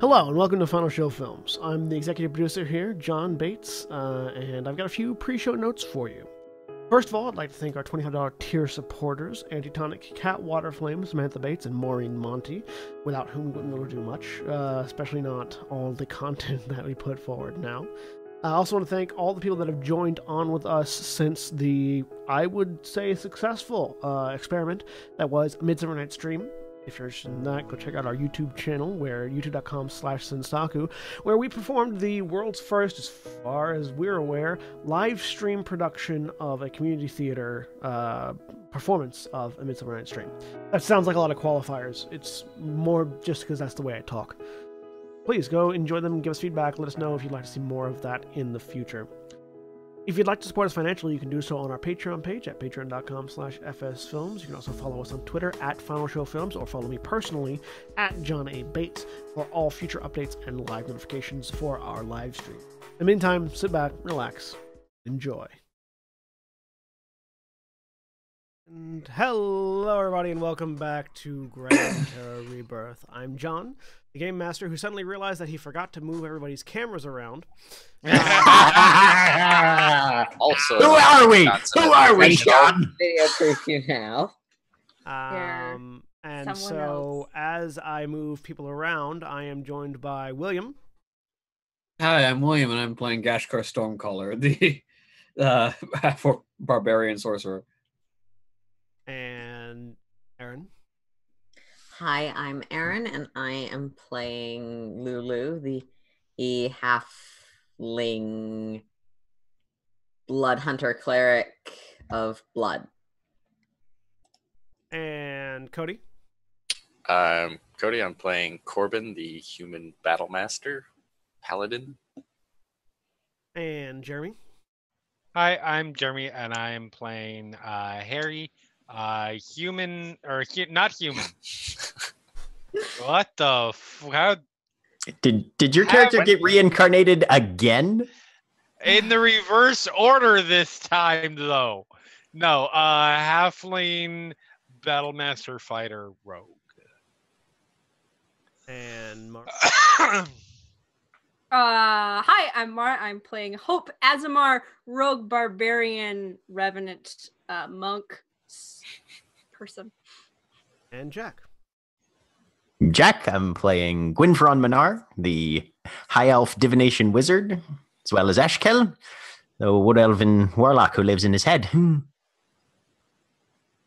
Hello and welcome to Final Show Films. I'm the executive producer here, John Bates, and I've got a few pre-show notes for you. First of all, I'd like to thank our $25 tier supporters, Antitonic, Waterflame, Samantha Bates, and Maureen Montee, without whom we wouldn't be able to do much, especially not all the content that we put forward now. I also want to thank all the people that have joined on with us since the, I would say, successful experiment that was Midsummer Night's Stream. If you're interested in that, go check out our YouTube channel, where youtube.com/Sensaku, where we performed the world's first, as far as we're aware, live stream production of a community theater performance of A Midsummer Night's Dream. That sounds like a lot of qualifiers. It's more just because that's the way I talk. Please go enjoy them, give us feedback, let us know if you'd like to see more of that in the future. If you'd like to support us financially, you can do so on our Patreon page at patreon.com/FSFilms. You can also follow us on Twitter at Final Show Films, or follow me personally at John A. Bates for all future updates and live notifications for our live stream. In the meantime, sit back, relax, enjoy. And hello, everybody, and welcome back to Gran Terra Rebirth. I'm John, the game master who suddenly realized that he forgot to move everybody's cameras around. Also, who are we? Who are we, John? Video preview now. And so, as I move people around, I am joined by William. Hi, I'm William, and I'm playing Gashkar Stormcaller, the barbarian sorcerer. And Aaron. Hi, I'm Aaron, and I am playing Lulu, the halfling blood hunter cleric of blood. And Cody. Cody, I'm playing Corbin, the human battle master, paladin. And Jeremy. Hi, I'm Jeremy, and I am playing Harry, human, or not human. What the how? Did your character get reincarnated again? In the reverse order this time, though. No, halfling, battlemaster, fighter, rogue. And Mark. Hi, I'm Mar. I'm playing Hope Azamar, rogue barbarian, revenant, monk person. And Jack. Jack, I'm playing Gwynfron Minar, the high elf divination wizard, as well as Ashkel, the wood elven warlock who lives in his head. And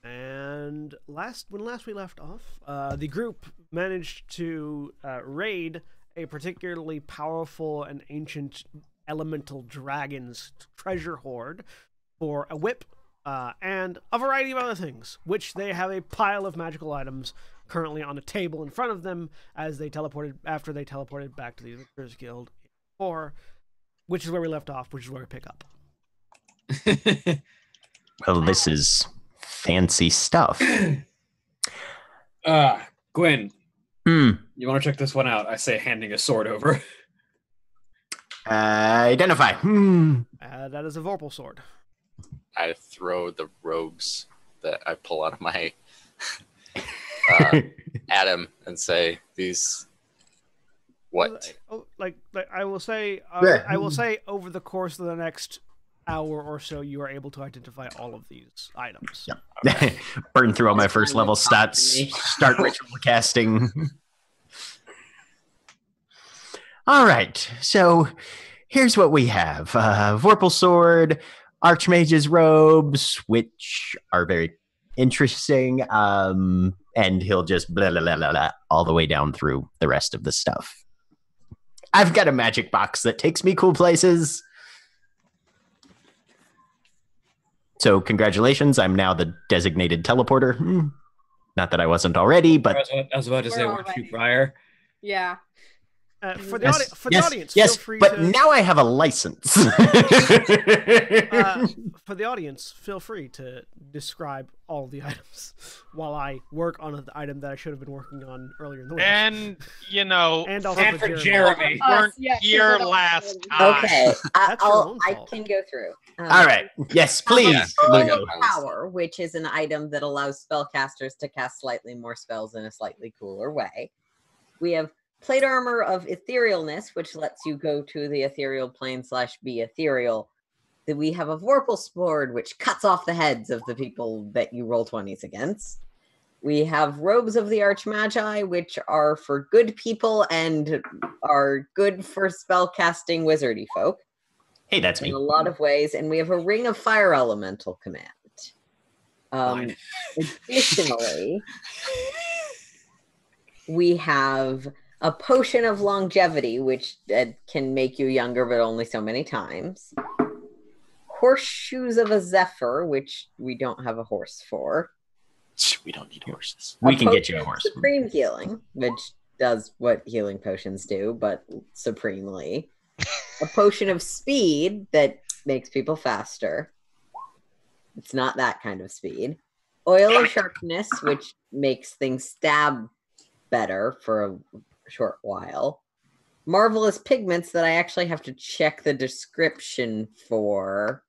when last we left off, the group managed to raid a particularly powerful and ancient elemental dragon's treasure hoard for a whip and a variety of other things, which they have a pile of magical items currently on a table in front of them after they teleported back to the Victor's Guild, which is where we left off, which is where we pick up. Well, this is fancy stuff. Gwyn, you want to check this one out? I say, handing a sword over. Identify. That is a Vorpal sword. I throw the robes that I pull out of my at him and say, "These what?" I will say over the course of the next hour or so, you are able to identify all of these items. Yeah. Burn through all my first level stats. Start ritual casting. All right, so here's what we have: Vorpal sword, Archmage's robes, which are very interesting, and he'll just blah, blah, blah, blah, blah, all the way down through the rest of the stuff. I've got a magic box that takes me cool places. So congratulations, I'm now the designated teleporter. Not that I wasn't already, but... I was about to say, weren't you prior? Yeah. For the audience, yes, feel free but to... now I have a license. For the audience, feel free to describe all the items while I work on an item that I should have been working on earlier in the week. And, you know, and also and for Jeremy. Weren't here last time. Okay, That's your own I fault. can go through. All right. Yes, please. Flow of Power, which is an item that allows spellcasters to cast slightly more spells in a slightly cooler way. We have plate armor of etherealness, which lets you go to the ethereal plane / be ethereal. That we have a Vorpal sword, which cuts off the heads of the people that you roll 20s against. We have robes of the Archmagi, which are for good people and are good for spellcasting wizardy folk. Hey, that's In me. a lot of ways. And we have a ring of fire elemental command. Additionally, we have a potion of longevity, which can make you younger, but only so many times. Horseshoes of a Zephyr, which we don't have a horse for. We don't need horses. We can get you a horse. Supreme healing, which does what healing potions do, but supremely. A potion of speed that makes people faster. It's not that kind of speed. Oil of sharpness, which makes things stab better for a short while. Marvelous pigments that I actually have to check the description for.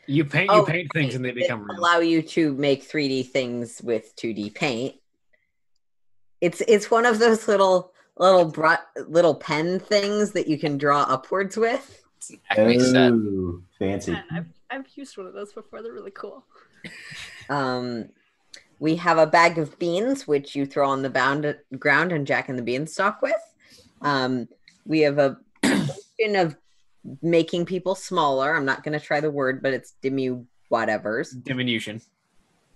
You paint things and they become real. Allow you to make 3D things with 2D paint. It's one of those little pen things that you can draw upwards with. It's an Acme set. Ooh, fancy. Man, I've used one of those before. They're really cool. We have a bag of beans, which you throw on the ground and Jack and the Beanstalk with. We have a potion of making people smaller. I'm not going to try the word, but it's whatevers. Diminution.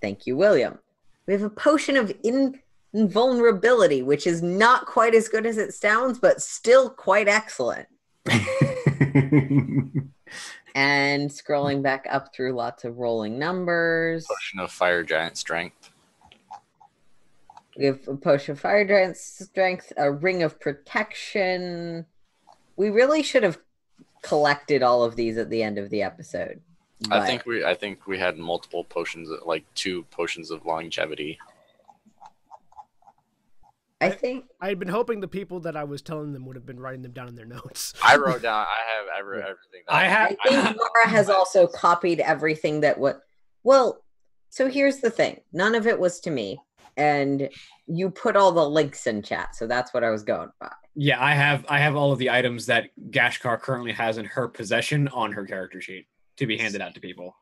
Thank you, William. We have a potion of invulnerability, which is not quite as good as it sounds, but still quite excellent. And scrolling back up through lots of rolling numbers. Potion of fire giant strength. We have a potion of fire giant strength, a ring of protection. We really should have collected all of these at the end of the episode. I think we had multiple potions, like 2 potions of longevity. I think I had been hoping the people that I was telling them would have been writing them down in their notes. I wrote down. I wrote everything. I think Mara has also copied everything that well, so here's the thing. None of it was to me. And you put all the links in chat, so that's what I was going by. Yeah, I have all of the items that Gashkar currently has in her possession on her character sheet to be handed out to people.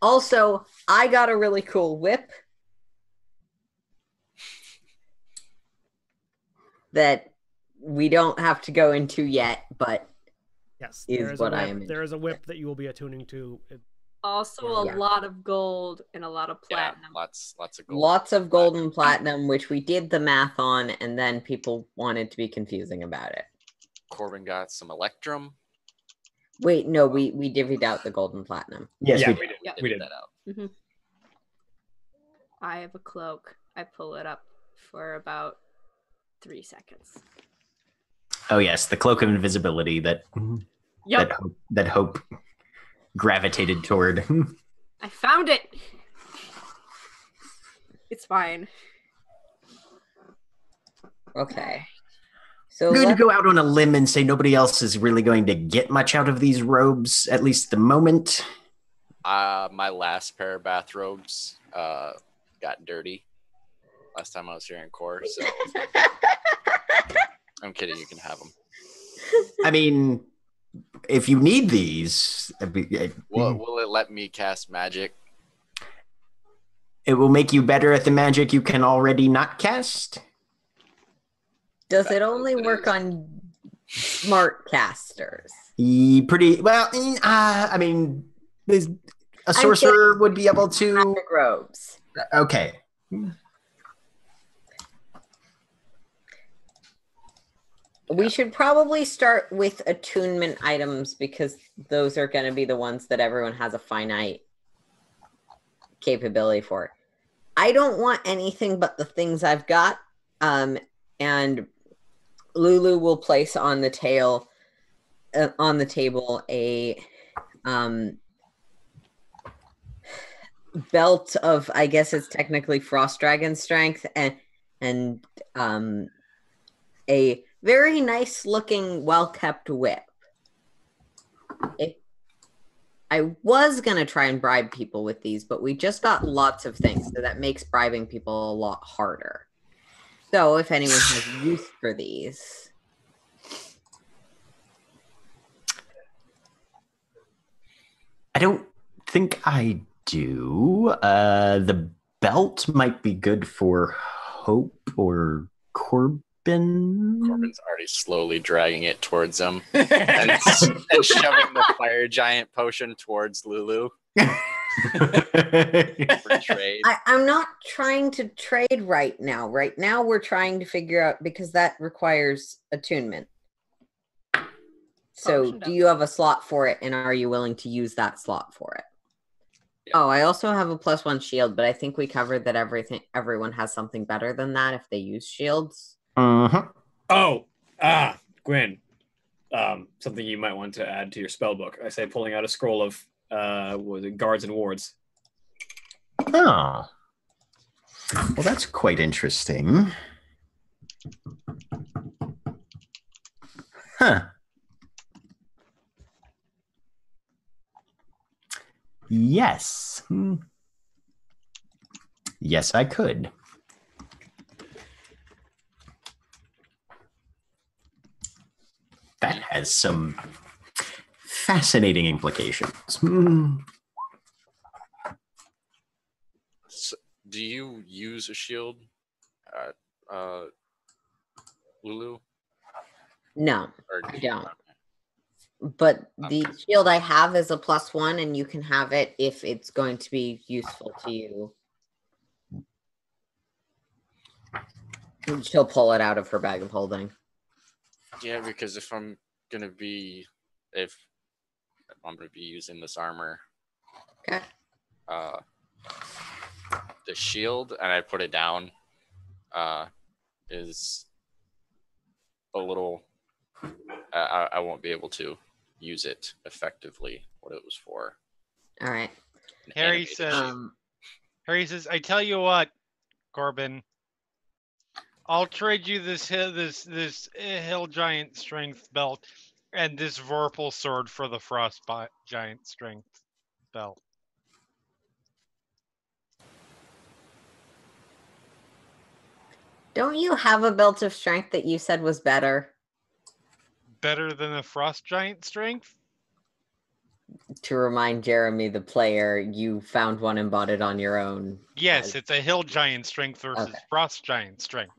Also, I got a really cool whip that we don't have to go into yet, but Yes, is what I am. there is a whip that you will be attuning to. Also, a lot of gold and a lot of platinum. Yeah, lots of gold. Lots of gold and platinum, which we did the math on, and then people wanted to be confusing about it. Corbin got some electrum. Wait, no, we divvied out the gold and platinum. Yes, Yeah, we did. we did that out. Mm-hmm. I have a cloak. I pull it up for about 3 seconds. Oh yes, the cloak of invisibility that Yep. that hope gravitated toward. I found it. It's fine. Okay. So I'm going to go out on a limb and say nobody else is really going to get much out of these robes, at least at the moment. My last pair of bathrobes got dirty last time I was here in core, so I'm kidding. You can have them. I mean, if you need these, Will it let me cast magic? it will make you better at the magic you can already not cast. does it only work on smart casters? Pretty well. I mean, a sorcerer would be able to. Magic robes. Okay. We should probably start with attunement items because those are going to be the ones that everyone has a finite capability for. I don't want anything but the things I've got. And Lulu will place on the table a belt of, I guess it's technically frost dragon strength, and a very nice looking, well kept whip. I was going to try and bribe people with these, but we just got lots of things, so that makes bribing people a lot harder. So if anyone has use for these. I don't think I do. The belt might be good for Hope or Corbin. Corbin's already slowly dragging it towards him and shoving the fire giant potion towards Lulu for trade. I'm not trying to trade right now. Right now, we're trying to figure out, because that requires attunement. So do you have a slot for it, and are you willing to use that slot for it? Yeah. Oh, I also have a +1 shield, but I think we covered that everyone has something better than that if they use shields. Uh-huh. Oh, Gwen, something you might want to add to your spell book. I say pulling out a scroll of was it guards and wards. Oh. Well, that's quite interesting. Huh. Yes. Yes, I could. That has some fascinating implications. So, do you use a shield, Lulu? No, I don't. But the shield I have is a +1, and you can have it if it's going to be useful to you. She'll pull it out of her bag of holding. Yeah, because if I'm gonna be using this armor, okay, the shield, and I put it down, is a little. I won't be able to use it effectively. What it was for. All right. Harry says, "I tell you what, Corbin, I'll trade you this hill giant strength belt and this Vorpal sword for the frost giant strength belt." Don't you have a belt of strength that you said was better? Better than the frost giant strength? To remind Jeremy, the player, you found one and bought it on your own. Yes, it's a hill giant strength versus frost giant strength.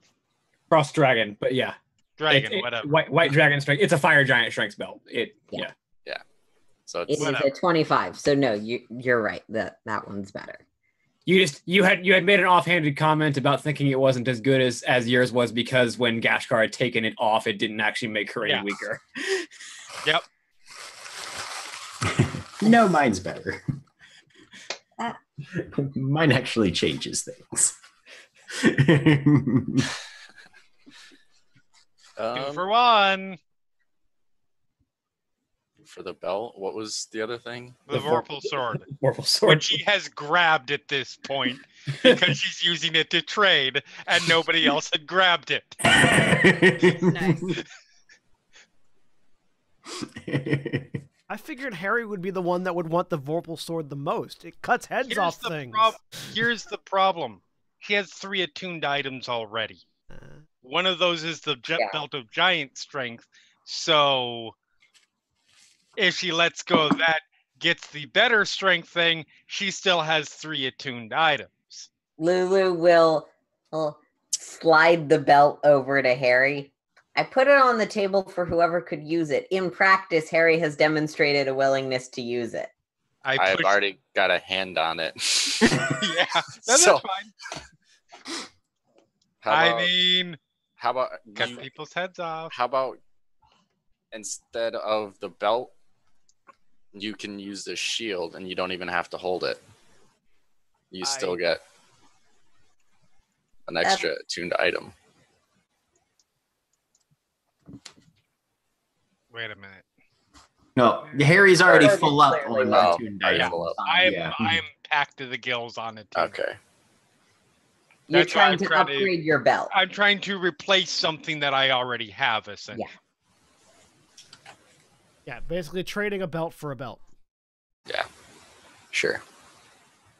Frost dragon, but yeah. Dragon, whatever. White dragon strength. It's a fire giant strength belt. Yeah. So it is a 25. So no, you're right. That one's better. You had made an offhanded comment about thinking it wasn't as good as yours was because when Gashkar had taken it off, it didn't actually make her any weaker. Yep. No, mine's better. Mine actually changes things. 2 for 1. For the belt, what was the other thing? The Vorpal sword. Vorpal sword. Which she has grabbed at this point because she's using it to trade and nobody else had grabbed it. Nice. I figured Harry would be the one that would want the Vorpal sword the most. It cuts heads off things. Here's the problem. She has 3 attuned items already. One of those is the belt of giant strength. So if she lets go of that, gets the better strength thing, she still has 3 attuned items. Lulu will slide the belt over to Harry. I put it on the table for whoever could use it. In practice, Harry has demonstrated a willingness to use it. I've already got a hand on it. Yeah, that's fine. How about cut people's heads off? How about instead of the belt, you can use the shield and you don't even have to hold it. You still get an extra attuned item. Wait a minute. No, Harry's already full up on attuned items. I'm packed to the gills on it too. Okay. You're trying to upgrade your belt. I'm trying to replace something that I already have, essentially. Yeah, basically trading a belt for a belt. Yeah. Sure.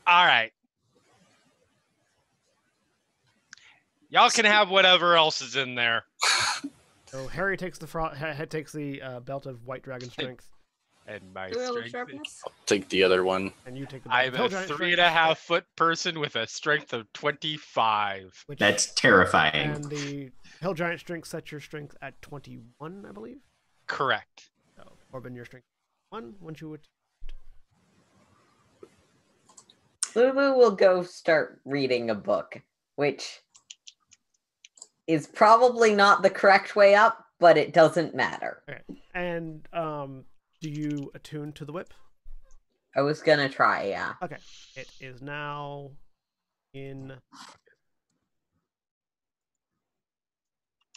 All right. Y'all can have whatever else is in there. So Harry takes the belt of white dragon strength, And my Dual strength. sharpness. Take the other one. and you take the belt I'm of a hill giant 3.5 foot person with a strength of 25. which, That's terrifying. and the hill giant strength sets your strength at 21, I believe. Correct. So Corbin, your strength 1 once you would. Lulu will go start reading a book, which is probably not the correct way up, but it doesn't matter. Okay. And do you attune to the whip? I was gonna try, yeah. Okay. It is now in.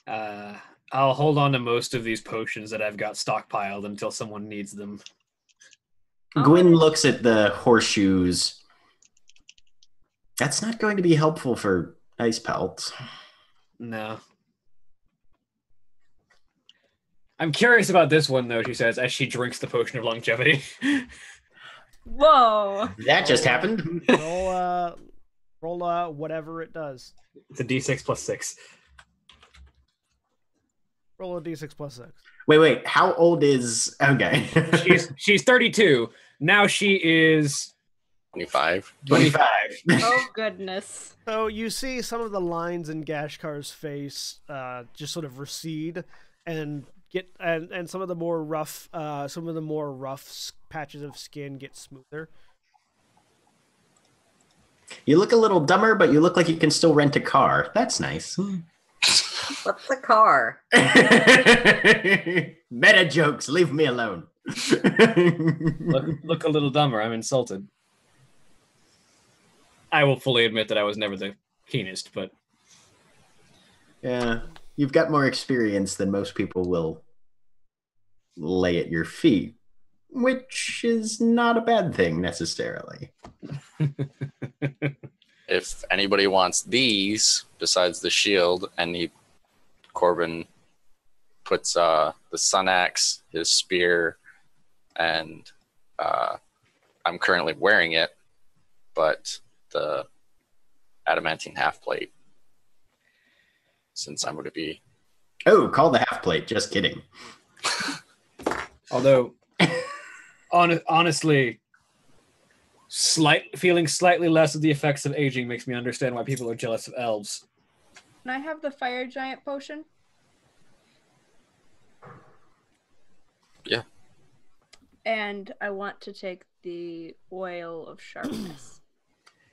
I'll hold on to most of these potions that I've got stockpiled until someone needs them. Gwyn looks at the horseshoes. That's not going to be helpful for ice pelts. No. I'm curious about this one, though, she says, as she drinks the potion of longevity. Whoa. That just happened. Roll whatever it does. It's a d6 plus 6. Roll a d6 plus 6. Wait. How old is... Okay. She's 32. Now she is 25. 25. Oh, goodness. So you see some of the lines in Gashkar's face just sort of recede and some of the more rough patches of skin get smoother. You look a little dumber, but you look like you can still rent a car. That's nice. What's the car? Meta jokes. Leave me alone. look a little dumber. I'm insulted. I will fully admit that I was never the keenest, but Yeah, you've got more experience than most people will lay at your feet, which is not a bad thing necessarily. If anybody wants these besides the shield, Corbin puts the sun axe, his spear, and I'm currently wearing it, but the adamantine half plate, since I'm going to be... Oh, call the half plate. Just kidding. although honestly, feeling slightly less of the effects of aging makes me understand why people are jealous of elves. Can I have the fire giant potion? Yeah. And I want to take the oil of sharpness.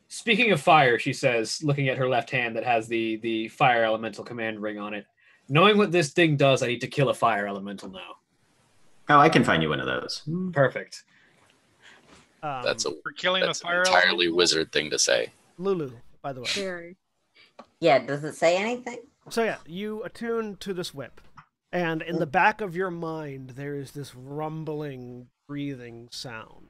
Speaking of fire, she says, looking at her left hand that has the fire elemental command ring on it. Knowing what this thing does, I need to kill a fire elemental now. Oh, I can find you one of those. Perfect. That's For killing an a fire entirely elemental? wizard thing to say. Lulu, by the way. Very. Yeah, does it say anything? So yeah, you attune to this whip, and in the back of your mind there is this rumbling, breathing sound.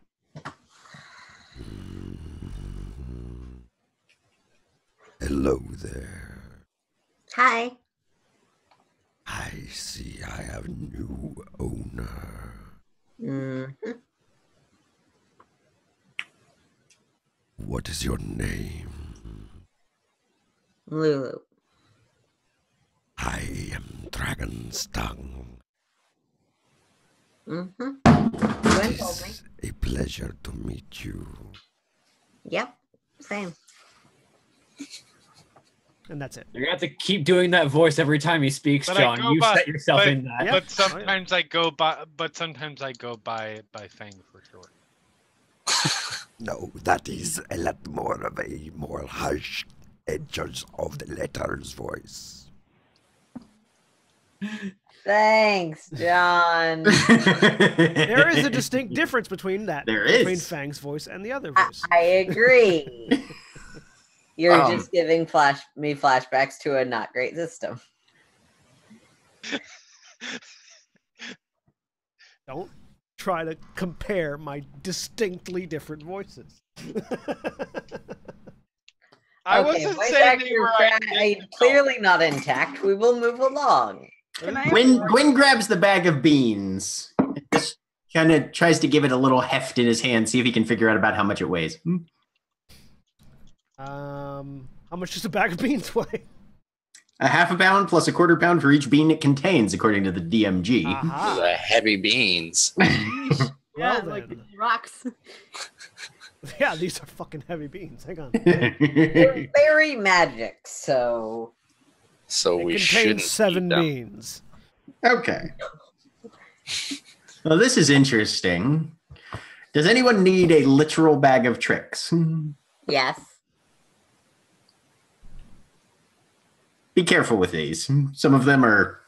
Hello there. Hi. I see I have new owner. Mm-hmm. What is your name? Lulu. I am Dragon's Tongue. Mm-hmm. It Gwen told me. is a pleasure to meet you. Yep. Same. And that's it. You're going to have to keep doing that voice every time he speaks, But I John. go You by- set yourself but- in that. Yeah. But sometimes I go by. But sometimes I go by Fang for short. No, that is a lot more of a more harsh edges of the letters voice. Thanks, John. There is a distinct difference between that. There between is. Fang's voice and the other I, voice. I agree. You're Um, just giving me flashbacks to a not great system. Don't try to compare my distinctly different voices. I Okay, wasn't voice saying they actor were clearly not intact. We will move along. Can I Gwyn grabs the bag of beans. Just kind of tries to give it a little heft in his hand, see if he can figure out about how much it weighs. How much does a bag of beans weigh? A half a pound plus a quarter pound for each bean it contains, according to the DMG. Aha. The heavy beans. Yeah, Well, like then. rocks. Yeah, these are fucking heavy beans. Hang on. They're very magic, so So we It shouldn't contains 7 eat them. beans. Okay. Well, this is interesting. Does anyone need a literal bag of tricks? yes. Be careful with these. Some of them are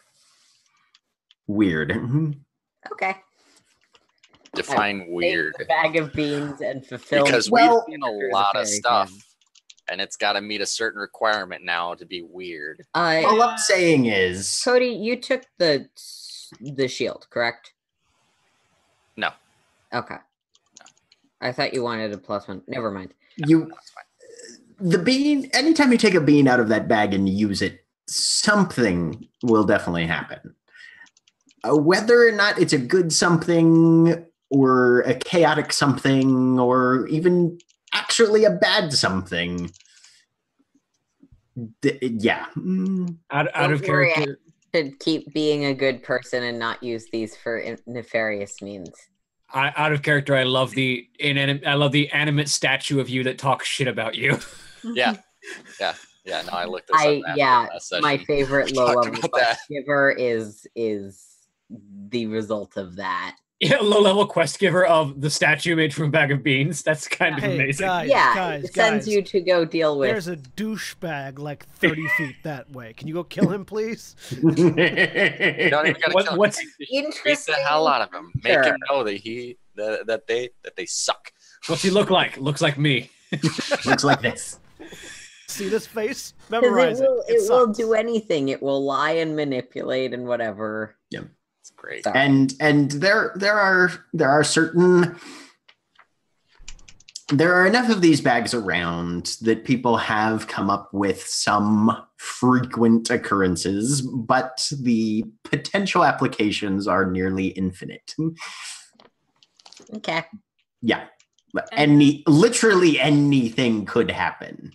weird. Okay. Define Take weird. the bag of beans and fulfill. Because Well- we've seen a lot of stuff, and it's got to meet a certain requirement now to be weird. All I'm saying is, Cody, you took the shield, correct? No. Okay. I thought you wanted a +1. Never mind. the bean, anytime you take a bean out of that bag and use it, something will definitely happen. Whether or not it's a good something or a chaotic something or even actually a bad something. Yeah. Out Don't of worry, character. To keep being a good person and not use these for nefarious means. Out of character, I love the animate statue of you that talks shit about you. Yeah. No, I looked this up after the last session. My favorite We low talked level about that. quest giver is the result of that. Yeah, low level quest giver of the statue made from a bag of beans. That's kind of Hey, amazing. guys, It sends you to go deal with. There's a douchebag like 30 feet that way. Can you go kill him, please? You don't even gotta kill him. What's Beat the hell out of him. Make him know that they suck. what's he look like? Looks like me. Looks like this. See this face? 'Cause Memorize it. it will sucks. do anything. It will lie and manipulate and whatever. Yeah. It's great. Sorry. And there are certain, there are enough of these bags around that people have come up with some frequent occurrences, but the potential applications are nearly infinite. Okay. Yeah. Literally anything could happen.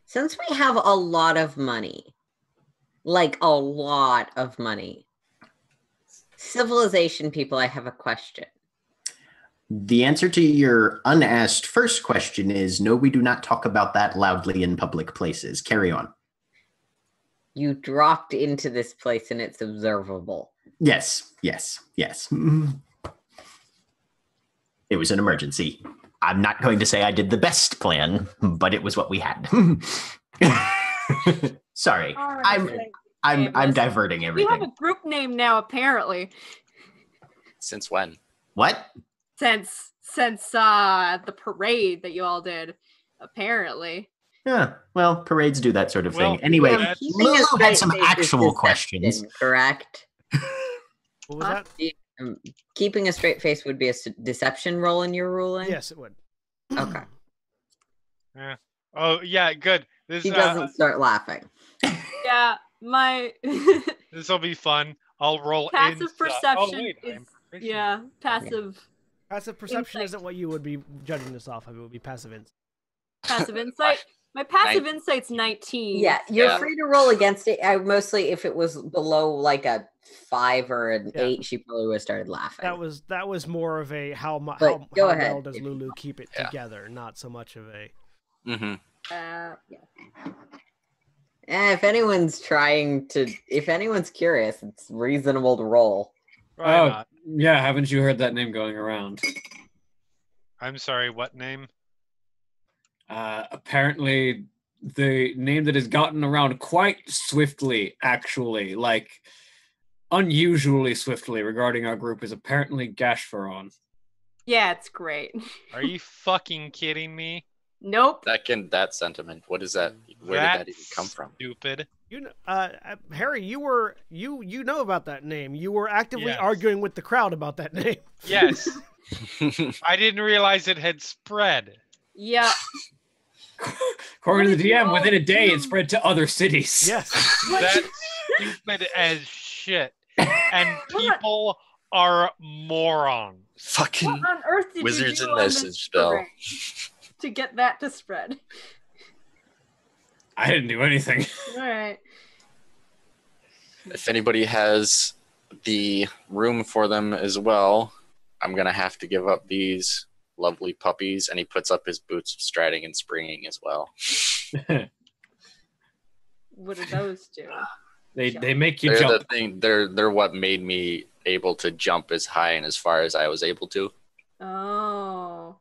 Since we have a lot of money, like a lot of money, civilization people, I have a question. The answer to your unasked first question is no, we do not talk about that loudly in public places. Carry on. You dropped into this place and it's observable. Yes. It was an emergency. I'm not going to say I did the best plan, but it was what we had. Sorry, I'm diverting We everything. have a group name now, apparently. Since when? What? Since the parade that you all did, apparently. Yeah, well, parades do that sort of Well, thing. Anyway, yeah, Keeping a Lulu straight had some face is actual deception, questions. correct? What was that? Keeping a straight face would be a deception roll in your ruling? Yes, it would. Okay. Oh yeah, good. This He doesn't start laughing. Yeah, my this will be fun. I'll roll passive insight. perception wait, is I'm proficient. passive Passive perception Insight. isn't what you would be judging this off of. It would be passive insight. passive insight. My passive insight's 19. Yeah, you're Yeah. free to roll against it. I mostly, if it was below like a 5 or an Yeah. 8, she probably would have started laughing. That was more of a how But how go well ahead. does Lulu keep it Yeah. together, not so much of a. Mm-hmm. Yeah. If anyone's curious, it's reasonable to roll. Right Oh, on. yeah. Haven't you heard that name going around? I'm sorry, what name? Apparently, the name that has gotten around quite swiftly, actually, like unusually swiftly regarding our group is apparently Gashfaron. Yeah, it's great. Are you fucking kidding me? Nope. That sentiment. What is that? Where did that even come from? Stupid. You know, Harry, you know about that name. You were actively Yes. arguing with the crowd about that name. Yes. I didn't realize it had spread. Yeah. According to What the did you DM, all within a day, do? it spread to other cities. Yes. What, That stupid as shit, and people are morons. Fucking What on earth did wizards you do and on message this spell. parade to get that to spread? I didn't do anything. All right. If anybody has the room for them as well, I'm gonna have to give up these lovely puppies. And he puts up his boots of striding and springing as well. What do those do? They make you They're jump. the thing. They're what made me able to jump as high and as far as I was able to. Oh.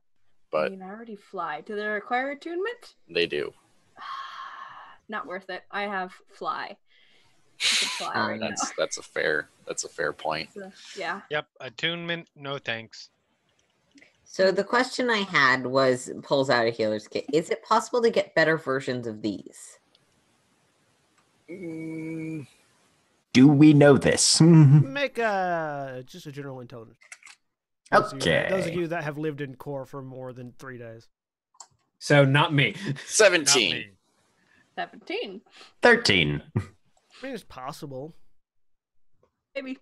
But I mean, I already fly. Do they require attunement? they do. Not worth it. I have fly. I can fly right now. That's a fair point. So, yeah. Yep, attunement, no thanks. So the question I had was, pulls out a healer's kit. Is it possible to get better versions of these? Do we know this? Make just a general intelligence. Okay. Those of you that have lived in core for more than 3 days. So not me. Not 17. me. 17. 13. I mean, it's possible. Maybe.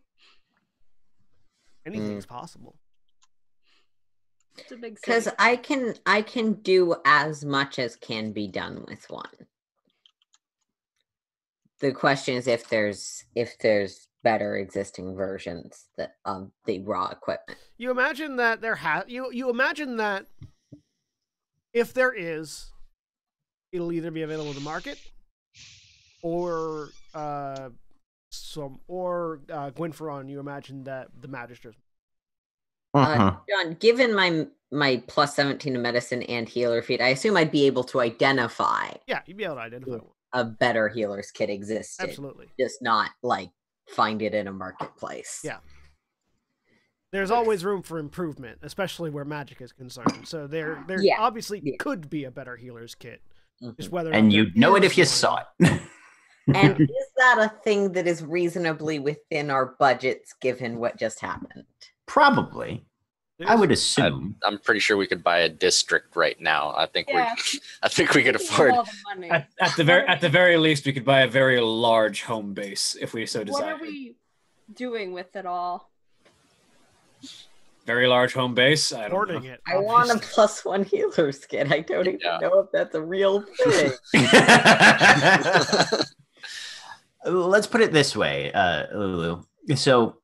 Anything's possible. It's a big Because city. I can do as much as can be done with one. The question is if there's better existing versions that of the raw equipment. You imagine that you imagine that if there is, it'll either be available to market or Gwynferon. You imagine that the Magisters. John, given my plus 17 to medicine and healer feat, I assume I'd be able to identify Yeah, you'd be able to identify one. a better healer's kit existed. Absolutely. Just not like find it in a marketplace. Yeah. There's always room for improvement, especially where magic is concerned. So there Yeah. obviously could be a better healer's kit. Just whether or not And there you'd know it is if you one. saw it. And is that a thing that is reasonably within our budgets given what just happened? Probably. I would assume. I'm pretty sure we could buy a district right now. I think Yeah. we could afford. All the money. At the very least, we could buy a very large home base if we so What desired. are we doing with it all? Very large home base. I don't Hoarding know. it. I want a obviously. plus one healer's kit. I don't even Yeah. know if that's a real thing. Let's put it this way, Lulu. So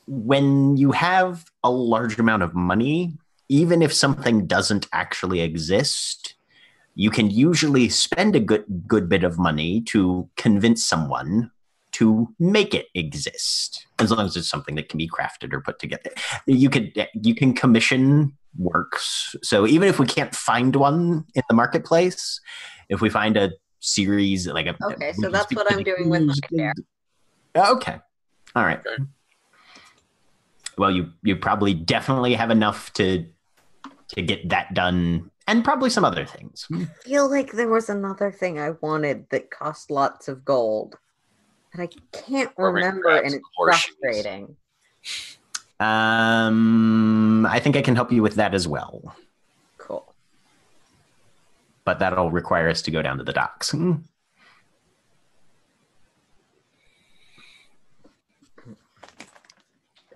when you have a large amount of money, even if something doesn't actually exist, you can usually spend a good bit of money to convince someone to make it exist, as long as it's something that can be crafted or put together. You can commission works. So even if we can't find one in the marketplace, if we find a series like a Okay, so that's what I'm doing with my Okay, all right. Okay. Well, you probably definitely have enough to get that done, and probably some other things. I feel like there was another thing I wanted that cost lots of gold. And I can't Roman remember, crabs and and it's horseshoes. frustrating. I think I can help you with that as well, Cool. but that'll require us to go down to the docks.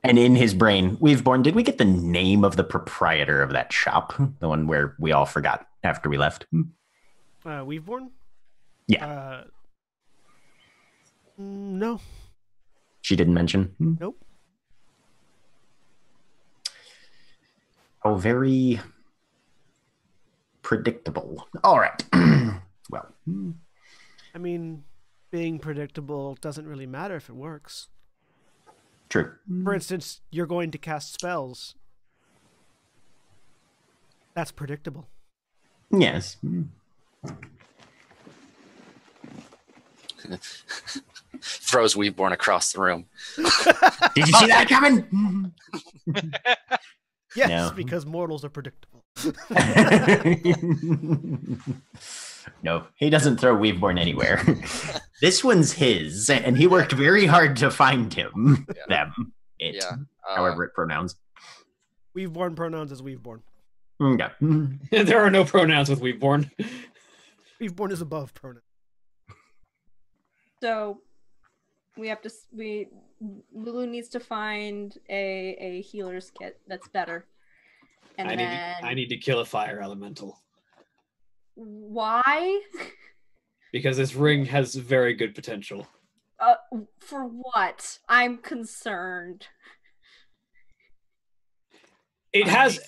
And in his brain, did we get the name of the proprietor of that shop? The one where we all forgot after we left? Weaveborn? Yeah. No. She didn't mention? Nope. Oh, very predictable. All right. Well. I mean, being predictable doesn't really matter if it works. True. For instance, you're going to cast spells. That's predictable. Yes. Throws Weeborn across the room. Did you see that coming? Yes, No. because mortals are predictable. No, he doesn't throw Weaveborn anywhere. This one's his, and he worked very hard to find him. Yeah. Them. It. Yeah. However it pronouns. Weaveborn pronouns is Weaveborn. Okay. There are no pronouns with Weaveborn. Weaveborn is above pronoun. So, Lulu needs to find a healer's kit that's better. And I need to kill a fire elemental. Why? Because this ring has very good potential. For what? I'm concerned. It has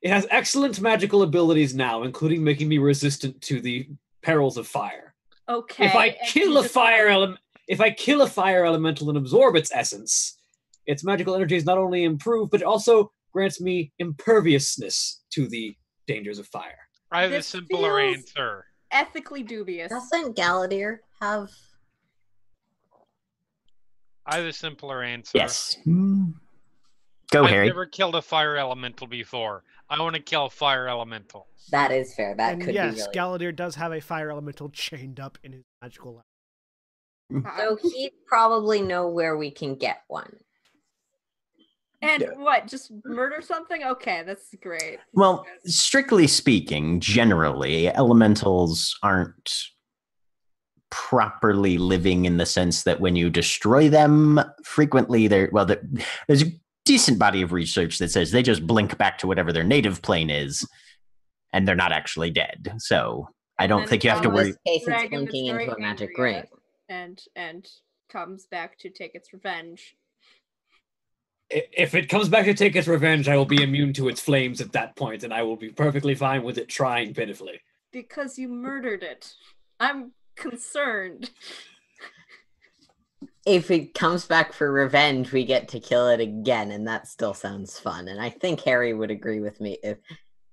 excellent magical abilities now, including making me resistant to the perils of fire. Okay. If I kill a fire elemental and absorb its essence, its magical energies not only improve, but it also grants me imperviousness to the dangers of fire. I have a simpler answer. Ethically dubious. Doesn't Galadir have... I have a simpler answer. Yes. Go, Harry. I've never killed a fire elemental before. I want to kill a fire elemental. That is fair. That And could yes, be really... Galadir does have a fire elemental chained up in his magical lab. So he'd probably know where we can get one. And what? Just murder something? Okay, that's great. Well, strictly speaking, generally, elementals aren't properly living in the sense that when you destroy them, frequently there's a decent body of research that says they just blink back to whatever their native plane is, and they're not actually dead. So I don't think you have to worry. In this case, it's blinking into a magic ring. And comes back to take its revenge. If it comes back to take its revenge, I will be immune to its flames at that point, and I will be perfectly fine with it trying pitifully. Because you murdered it. I'm concerned. If it comes back for revenge, we get to kill it again, and that still sounds fun. And I think Harry would agree with me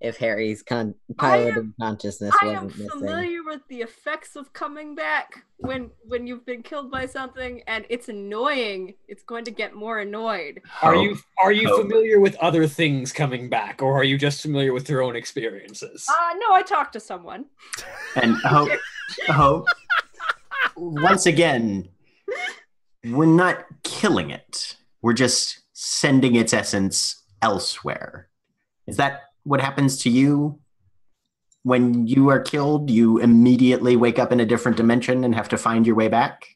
if Harry's piloted consciousness wasn't missing. I am familiar with the effects of coming back when you've been killed by something, and it's annoying. It's going to get more annoyed. Are you familiar with other things coming back, or are you just familiar with your own experiences? No, I talked to someone. And hope once again, we're not killing it. We're just sending its essence elsewhere. Is that what happens to you? When you are killed, you immediately wake up in a different dimension and have to find your way back?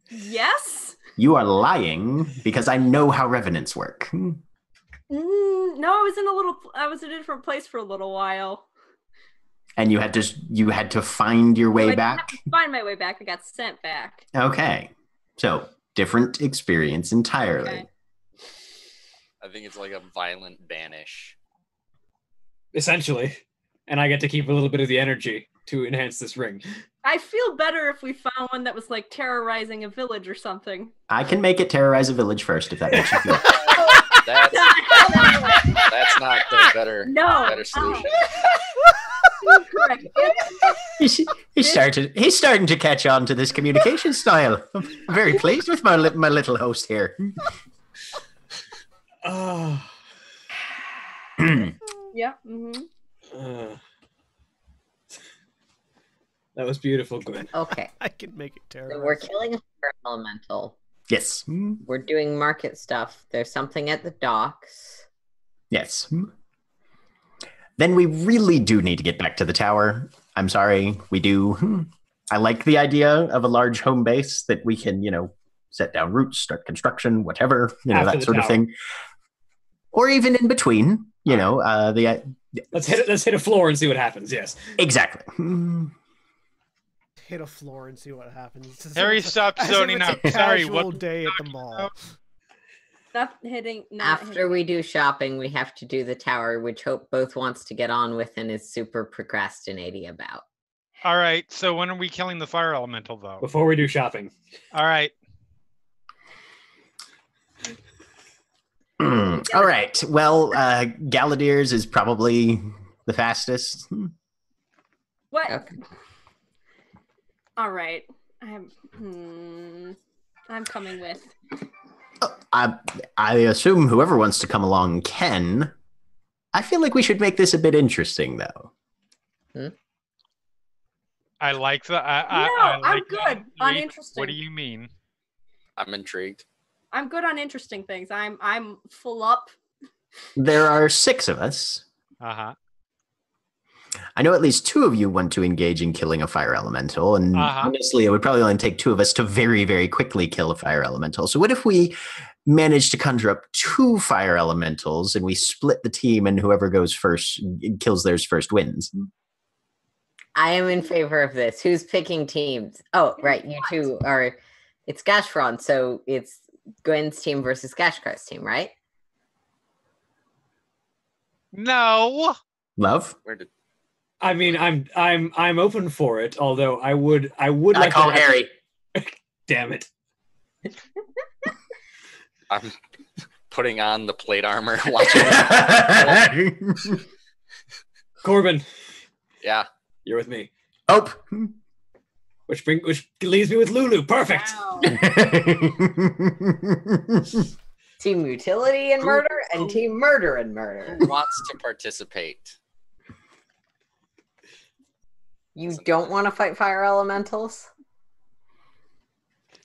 Yes? You are lying, because I know how revenants work. No, I was in a different place for a little while. And you had to find your way I back? didn't have to find my way back. I got sent back. Okay. So, different experience entirely. Okay. I think it's like a violent banish. Essentially. And I get to keep a little bit of the energy to enhance this ring. I feel better if we found one that was like terrorizing a village or something. I can make it terrorize a village first, if that makes you feel That's not the better solution. Correct. He's starting to catch on to this communication style. I'm very pleased with my little host here. Yeah. Mm-hmm. That was beautiful, Gwen. Okay. I can make it terrible. So we're killing a fire elemental. Yes. We're doing market stuff. There's something at the docks. Yes. Then we really do need to get back to the tower. I'm sorry, we do. I like the idea of a large home base that we can, set down roots, start construction, whatever, that sort of thing. Or even in between, Let's hit a floor and see what happens. Yes. Exactly. Hit a floor and see what happens. Harry, stop zoning out. Sorry, what day at the mall? After we do shopping, we have to do the tower, which Hope both wants to get on with and is super procrastinating about. All right, so when are we killing the fire elemental, though? Before we do shopping. All right. All right. Well, Galadir's is probably the fastest. What? Okay. All right. I'm coming with. I assume whoever wants to come along can. I feel like we should make this a bit interesting, though. I like that. I'm good on interesting. What do you mean? I'm intrigued. I'm good on interesting things. I'm full up. There are 6 of us. Uh-huh. I know at least two of you want to engage in killing a fire elemental, and honestly, it would probably only take two of us to very, very quickly kill a fire elemental. So what if we manage to conjure up 2 fire elementals and we split the team, and whoever goes first kills theirs first wins? I am in favor of this. Who's picking teams? Oh, right. You two are. It's Gashfron, so it's Gwen's team versus Gashkar's team, right? No. Love? I mean, I'm open for it. Although I would like call to Harry. Damn it! I'm putting on the plate armor. Watching. Corbin. Yeah. You're with me. Hope. Which leaves me with Lulu. Perfect. Wow. Team utility and murder and team murder and murder. Who wants to participate? You don't want to fight fire elementals?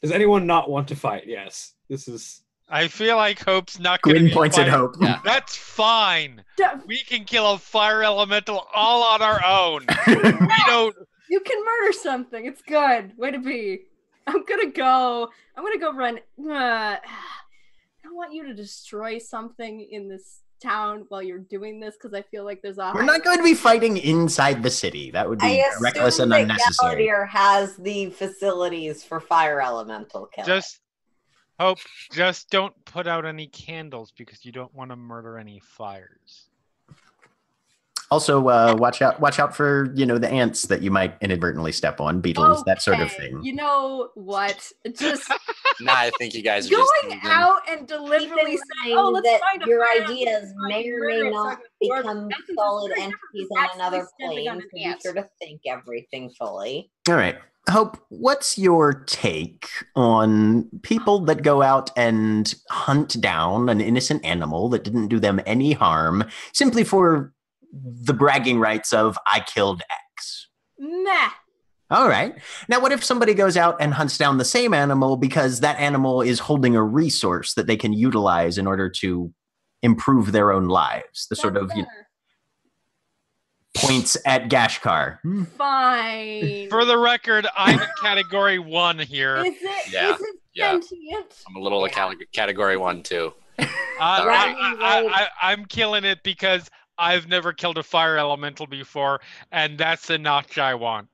Does anyone not want to fight? Yes. This is. I feel like Hope's not going to Gwyn be points at fighting. Hope. Yeah. That's fine. Yeah. We can kill a fire elemental all on our own. We don't. You can murder something. It's good. Way to be. I'm gonna go run. I don't want you to destroy something in this town while you're doing this because I feel like there's a. We're not going to be fighting inside the city. That would be reckless and unnecessary. Galadier has the facilities for fire elemental killing. Just Hope. Just don't put out any candles because you don't want to murder any fires. Also, watch out for the ants that you might inadvertently step on, beetles, that sort of thing. You know what? Just Nah, I think you guys are going out and deliberately saying, "Oh, let's find a your fire ideas may or may not become solid entities on another plane. So be sure to think everything fully." All right. Hope, what's your take on people that go out and hunt down an innocent animal that didn't do them any harm simply for the bragging rights of "I killed X"? Meh. All right. Now, what if somebody goes out and hunts down the same animal because that animal is holding a resource that they can utilize in order to improve their own lives? The sort of points at Gashkar. Fine. For the record, I'm in category 1 here. Is it? Yeah. Is it Yeah. sentient? I'm a little category 1 too. I'm killing it because I've never killed a fire elemental before, and that's the notch I want.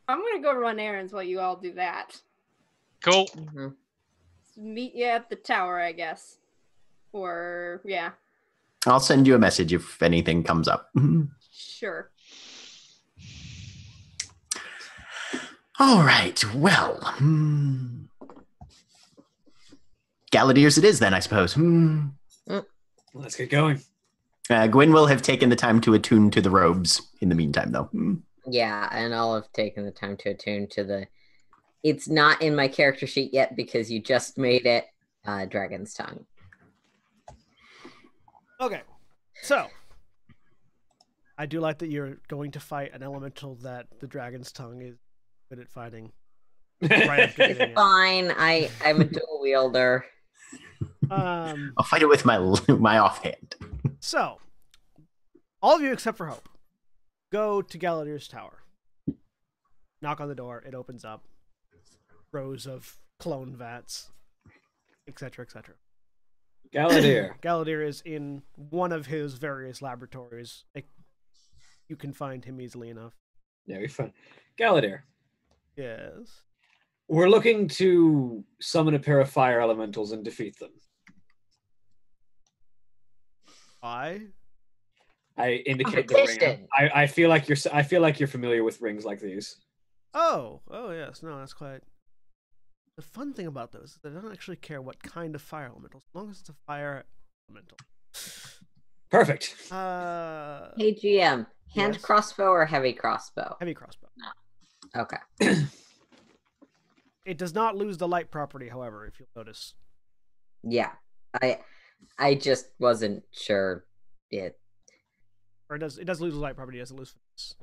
I'm gonna go run errands while you all do that. Cool. Mm-hmm. Meet you at the tower, I guess. Or yeah, I'll send you a message if anything comes up. sure. All right. Well, Galadier's it is then, I suppose. Let's get going. Gwyn will have taken the time to attune to the robes in the meantime, though. Yeah, and I'll have taken the time to attune to the. It's not in my character sheet yet because you just made it Dragon's Tongue. Okay, so I do like that you're going to fight an elemental that the Dragon's Tongue is good at fighting. Right after getting it. Fine, I'm a dual wielder. I'll fight it with my offhand. So, all of you except for Hope go to Galadier's tower. Knock on the door. It opens up. Rows of clone vats, etc., etc. Galadier. Galadier is in one of his various laboratories. You can find him easily enough. Yeah, we find Galadier. Yes. We're looking to summon a pair of fire elementals and defeat them. Why? I indicate the ring. I feel like you're familiar with rings like these. Oh yes. No, that's quite. The fun thing about those is they don't actually care what kind of fire elemental, as long as it's a fire elemental. Perfect. Hey GM, hand crossbow or heavy crossbow? Heavy crossbow. No. Okay. It does not lose the light property, however, if you'll notice. Yeah, I just wasn't sure it. Or it does lose the light property. It doesn't lose finesse.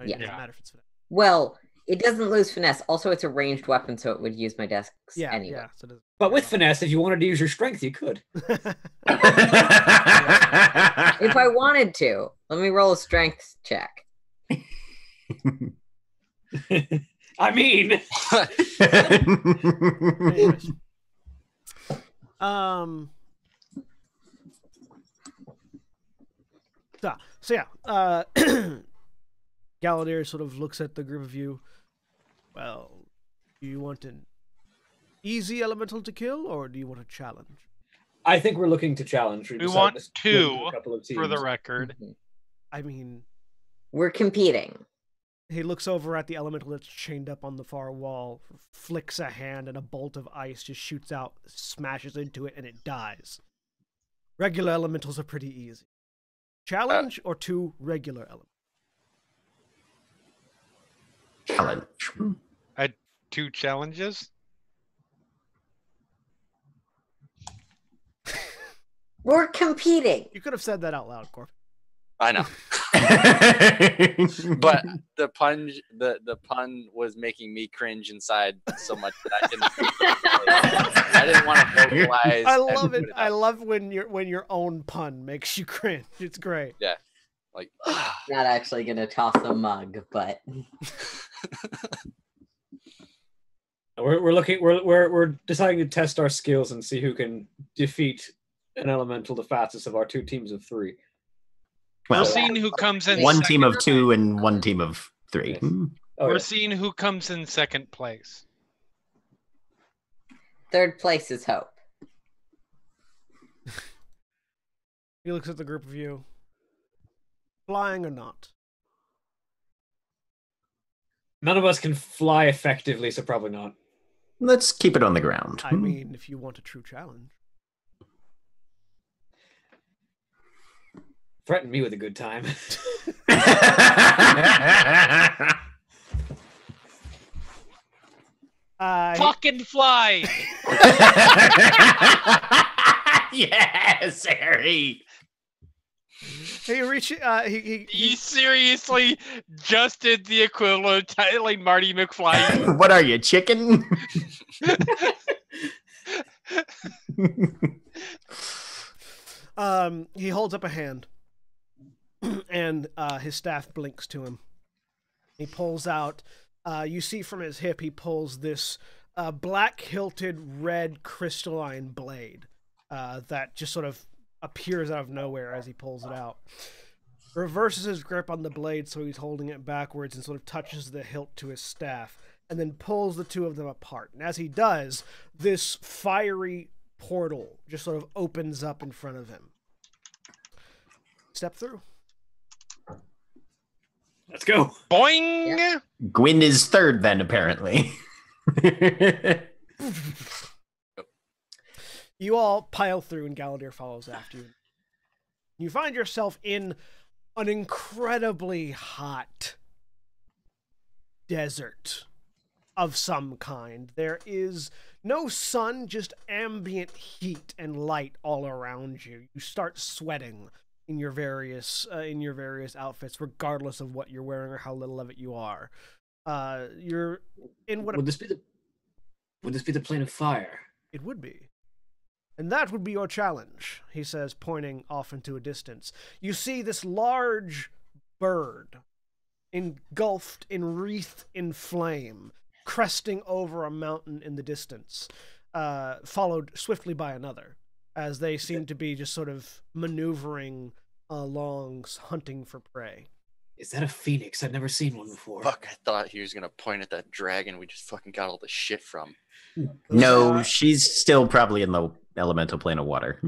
It doesn't matter if it's finesse. Well, It doesn't lose finesse. Also, it's a ranged weapon, so it would use my dex anyway. Yeah. So But with finesse, if you wanted to use your strength, you could. If I wanted to, let me roll a strength check. I mean, Anyways. So yeah, Galadir sort of looks at the group of you. Well, do you want an easy elemental to kill, or do you want a challenge? I think we're looking to challenge. We want two, for the record. I mean, we're competing. he looks over at the elemental that's chained up on the far wall, flicks a hand, and a bolt of ice just shoots out, smashes into it, and it dies. Regular elementals are pretty easy. Challenge or two regular elements? Challenge. Two challenges? We're competing. You could have said that out loud, Corp. I know. But the pun was making me cringe inside so much that I didn't want to vocalize. I love it. I love when your own pun makes you cringe. It's great. Yeah. Like Not actually gonna toss a mug, but we're deciding to test our skills and see who can defeat an elemental the fastest of our two teams of three. We're Well, seeing who comes in one second team of place. two and one team of three. Yes. Oh, We're yeah. seeing who comes in second place. third place is hope. He looks at the group of you. Flying or not? None of us can fly effectively, so probably not. Let's keep it on the ground. I mean, if you want a true challenge. Threaten me with a good time. Fucking fly! Yes, Harry. He reaches. You seriously just did the equivalent of titling Marty McFly. What are you, chicken? He holds up a hand, and his staff blinks to him. He pulls out. You see from his hip, he pulls this black-hilted, red crystalline blade that just sort of appears out of nowhere as he pulls it out. Reverses his grip on the blade so he's holding it backwards and sort of touches the hilt to his staff, and then pulls the two of them apart. And as he does, this fiery portal just sort of opens up in front of him. Step through. Let's go. Boing! Yeah. Gwyn is third then, apparently. You all pile through, and Galadir follows after you. You find yourself in an incredibly hot desert of some kind. There is no sun, just ambient heat and light all around you. You start sweating in your various outfits, regardless of what you're wearing or how little of it you are. You're in what Would this be the plane of fire? it would be. And that would be your challenge, he says, pointing off into a distance. You see this large bird, engulfed, wreathed in flame, cresting over a mountain in the distance, followed swiftly by another, as they seem to be just sort of maneuvering along, hunting for prey. Is that a phoenix? I've never seen one before. fuck, I thought he was gonna point at that dragon we just fucking got all the shit from. No, she's still probably in the elemental plane of water.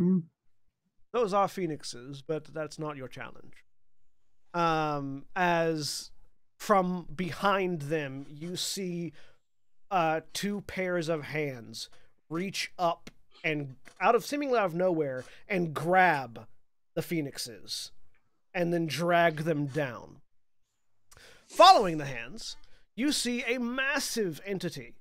Those are phoenixes, but that's not your challenge. As from behind them, you see two pairs of hands reach up and seemingly out of nowhere and grab the phoenixes and then drag them down. Following the hands, you see a massive entity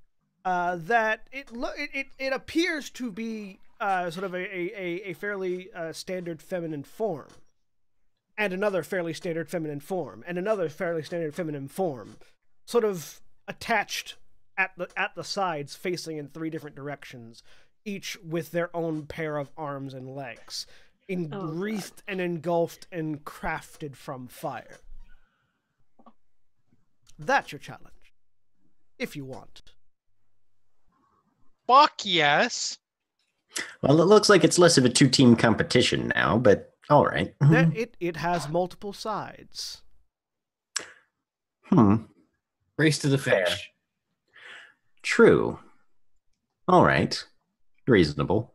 that it appears to be sort of a fairly standard feminine form, and another fairly standard feminine form, and another fairly standard feminine form, sort of attached at the sides, facing in 3 different directions, each with their own pair of arms and legs, wreathed and engulfed and crafted from fire. That's your challenge, if you want. Fuck yes. Well, it looks like it's less of a 2-team competition now, but all right. It has multiple sides. Race to the finish. True. All right. Reasonable.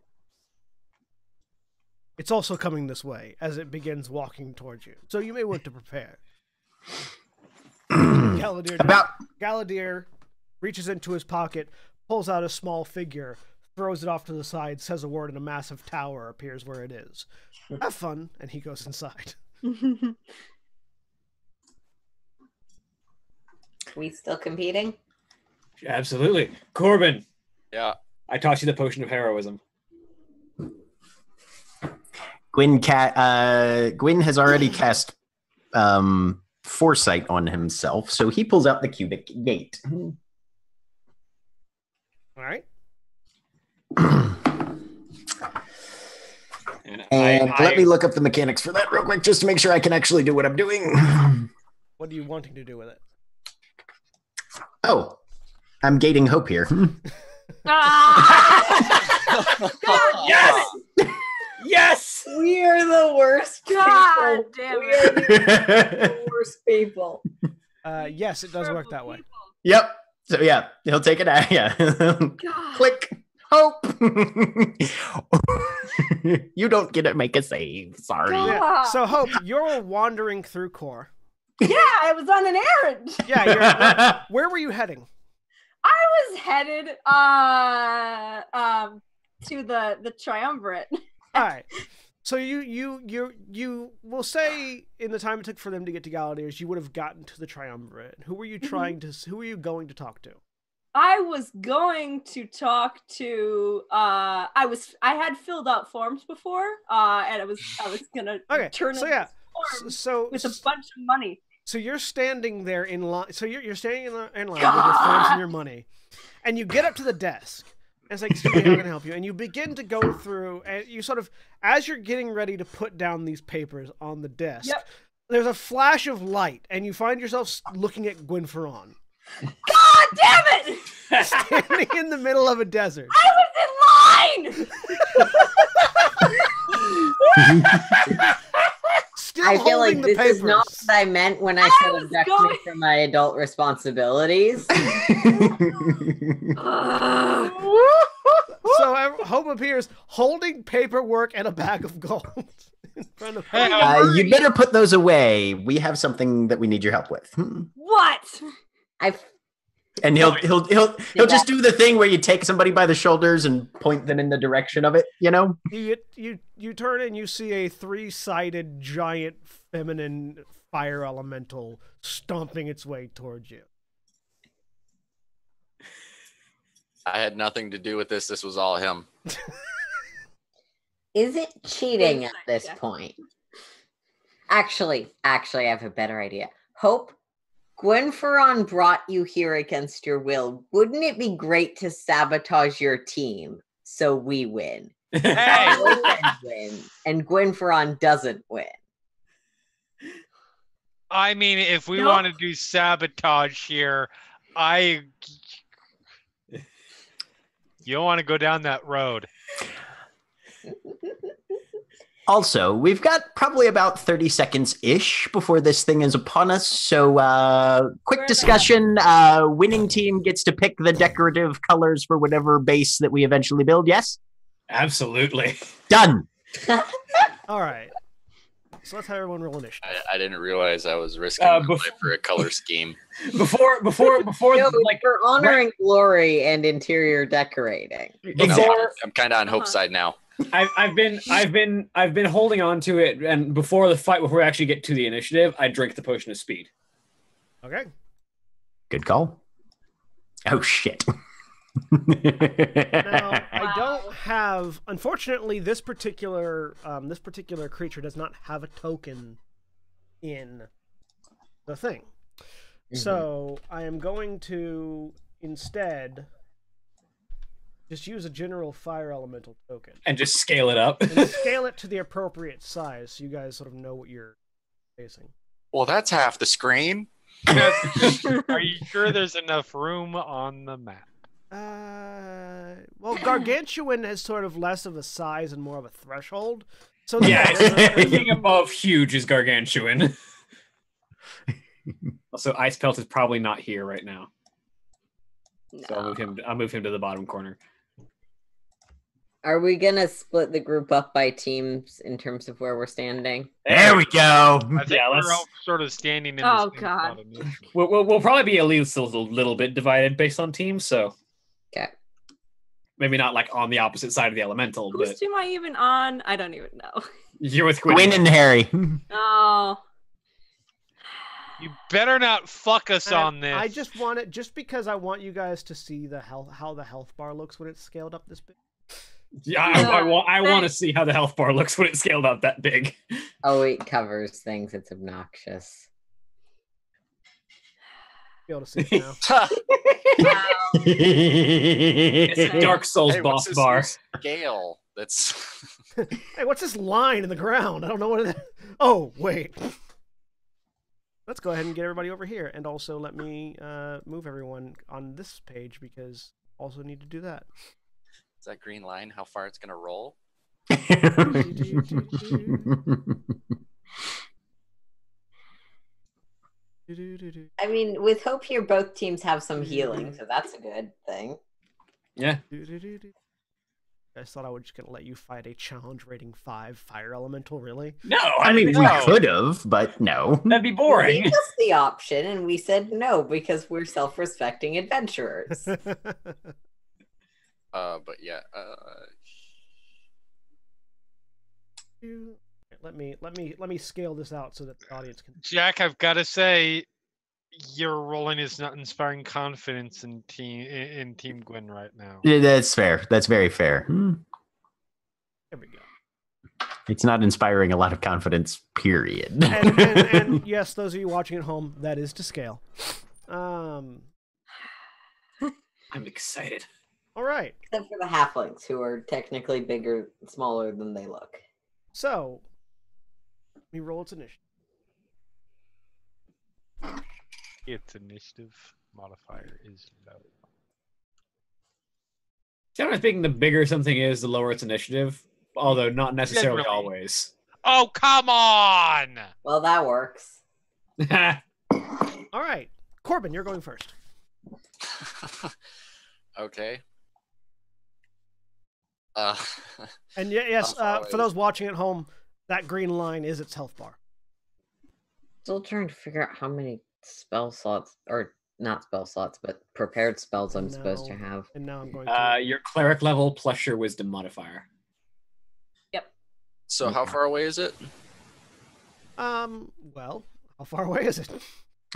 It's also coming this way as it begins walking towards you, so you may want to prepare. Gallaudier reaches into his pocket, pulls out a small figure, throws it off to the side, says a word, and a massive tower appears where it is. Have fun, and he goes inside. We still competing? Absolutely. Corbin. Yeah. I taught you the potion of heroism. Gwyn has already cast foresight on himself, so he pulls out the cubic gate. All right. And let me look up the mechanics for that real quick, just to make sure I can actually do what I'm doing. What are you wanting to do with it? Oh, I'm gating hope here. Yes! Yes! We are the worst God people. damn We it. are the worst people. Yes, it does work that way. Yep. So yeah, he'll take it out. Yeah. Click. Hope. You don't get to make a save. Sorry. Yeah. So Hope, you're wandering through Core. Yeah, I was on an errand. Yeah, where were you heading? I was headed to the triumvirate. All right. So you will say in the time it took for them to get to Galadier's, you would have gotten to the triumvirate. Who were you who were you going to talk to? I was going to talk to I had filled out forms before, and I was gonna turn in forms with a bunch of money. So you're standing there in line. So you're standing in line with your forms and your money, and you get up to the desk. And it's like, excuse me, how can I help you? And you begin to go through, and you sort of, as you're getting ready to put down these papers on the desk, there's a flash of light, and you find yourself looking at Gwyn Ferron. God damn it! Standing in the middle of a desert. I was in line! Still I feel like this papers. is not what I meant when I said abduct me from my adult responsibilities. So Hope appears holding paperwork and a bag of gold in front of her. You better put those away. We have something that we need your help with. What? And he'll just do the thing where you take somebody by the shoulders and point them in the direction of it, you know? You turn and you see a 3-sided giant feminine fire elemental stomping its way towards you. I had nothing to do with this. This was all him. Is it cheating at this point? Actually, I have a better idea. Hope, Gwyn Ferron brought you here against your will. Wouldn't it be great to sabotage your team so we win? Hey! Win, and Gwyn Ferron doesn't win. I mean, if we want to do sabotage here, you don't want to go down that road. Also, we've got probably about 30 seconds-ish before this thing is upon us, so quick discussion. Winning team gets to pick the decorative colors for whatever base that we eventually build, yes? Absolutely. Done! All right. So let's have everyone roll initiative. I didn't realize I was risking my life for a color scheme. Before No, like for honoring glory and interior decorating. I'm kind of on Hope's side now. I've been holding on to it, and before we actually get to the initiative, I drink the potion of speed. Okay. Good call. Oh shit. Now, I don't have. Unfortunately, this particular creature does not have a token in the thing. So I am going to instead just use a general fire elemental token And just scale it up. and scale it to the appropriate size, so you guys sort of know what you're facing. Well, that's half the screen. Are you sure there's enough room on the map? Well, Gargantuan has sort of less of a size and more of a threshold. So Yeah, there's a- anything above huge is gargantuan. Also, Ice Pelt is probably not here right now. So I'll move him to the bottom corner. Are we gonna split the group up by teams in terms of where we're standing? There we go. I think we're all sort of standing in the same God. spot initially. We'll probably be at least a little bit divided based on teams, so Okay. maybe not like on the opposite side of the elemental, Whose but team am I even on? I don't even know. you're with Quinn. Quinn and Harry. Oh. You better not fuck us on this. I just want it just because I want you guys to see how the health bar looks when it's scaled up this big. Yeah, I want to see how the health bar looks when it's scaled up that big. Oh, it covers things. It's obnoxious. Be able to see it now. It's a Dark Souls Hey, what's boss this bar. new scale? That's Hey, what's this line in the ground? I don't know what it is. Oh, wait. Let's go ahead and get everybody over here, and also let me move everyone on this page because also need to do that. is that green line. How far it's gonna roll? I mean, with hope here, both teams have some healing, so that's a good thing. Yeah. I just thought I was just gonna let you fight a challenge rating 5 fire elemental. Really? No, I mean, we no. could have, but no. That'd be They boring. gave us the option, and we said no because we're self-respecting adventurers. But yeah. Let me scale this out so that the audience can. Jack, I've got to say, your rolling is not inspiring confidence in Team Gwen right now. Yeah, that's fair. That's very fair. There we go. It's not inspiring a lot of confidence, period. And yes, those of you watching at home, that is to scale. I'm excited. All right. Except for the halflings, who are technically bigger, smaller than they look. So, let me roll its initiative. Its initiative modifier is low. Generally speaking, the bigger something is, the lower its initiative. Although not necessarily Generally. always. Oh, come on! Well, that works. All right, Corbin, you're going first. Okay. And yes, I'll for those watching at home, that green line is its health bar. Still trying to figure out how many spell slots, or not spell slots, but prepared spells I'm supposed to No. have. And now I'm going to. Your cleric level plus your wisdom modifier. So how far away is it? Well, how far away is it?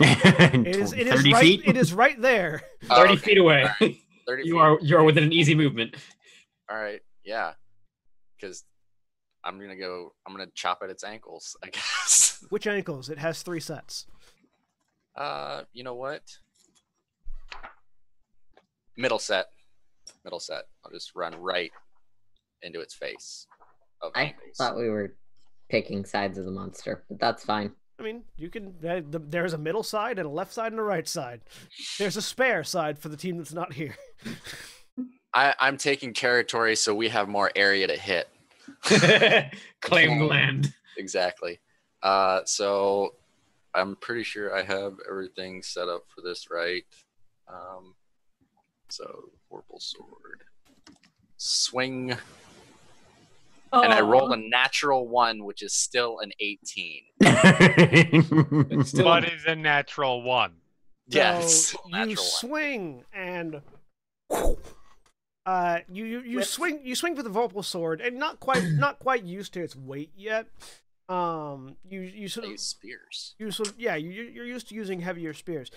it It is 30 right. feet? It is right there. 30 okay. feet away. 30 feet. You are within an easy movement. All right. Yeah. Because I'm gonna chop at its ankles, I guess. Which ankles? It has 3 sets. You know what? Middle set. I'll just run right into its face. Of I ankles. thought we were picking sides of the monster, but that's fine. I mean, you can. There's a middle side and a left side and a right side. There's a spare side for the team that's not here. I'm taking territory, so we have more area to hit. Claim the land. Exactly. So I'm pretty sure I have everything set up for this, right? So Vorpal Sword. Swing. And I rolled a natural 1, which is still an 18. It's still What is a natural 1? Yeah, it's So still a you natural 1. swing and you swing for the Vorpal sword and not quite used to its weight yet. You sort I of use spears. you're used to using heavier spears.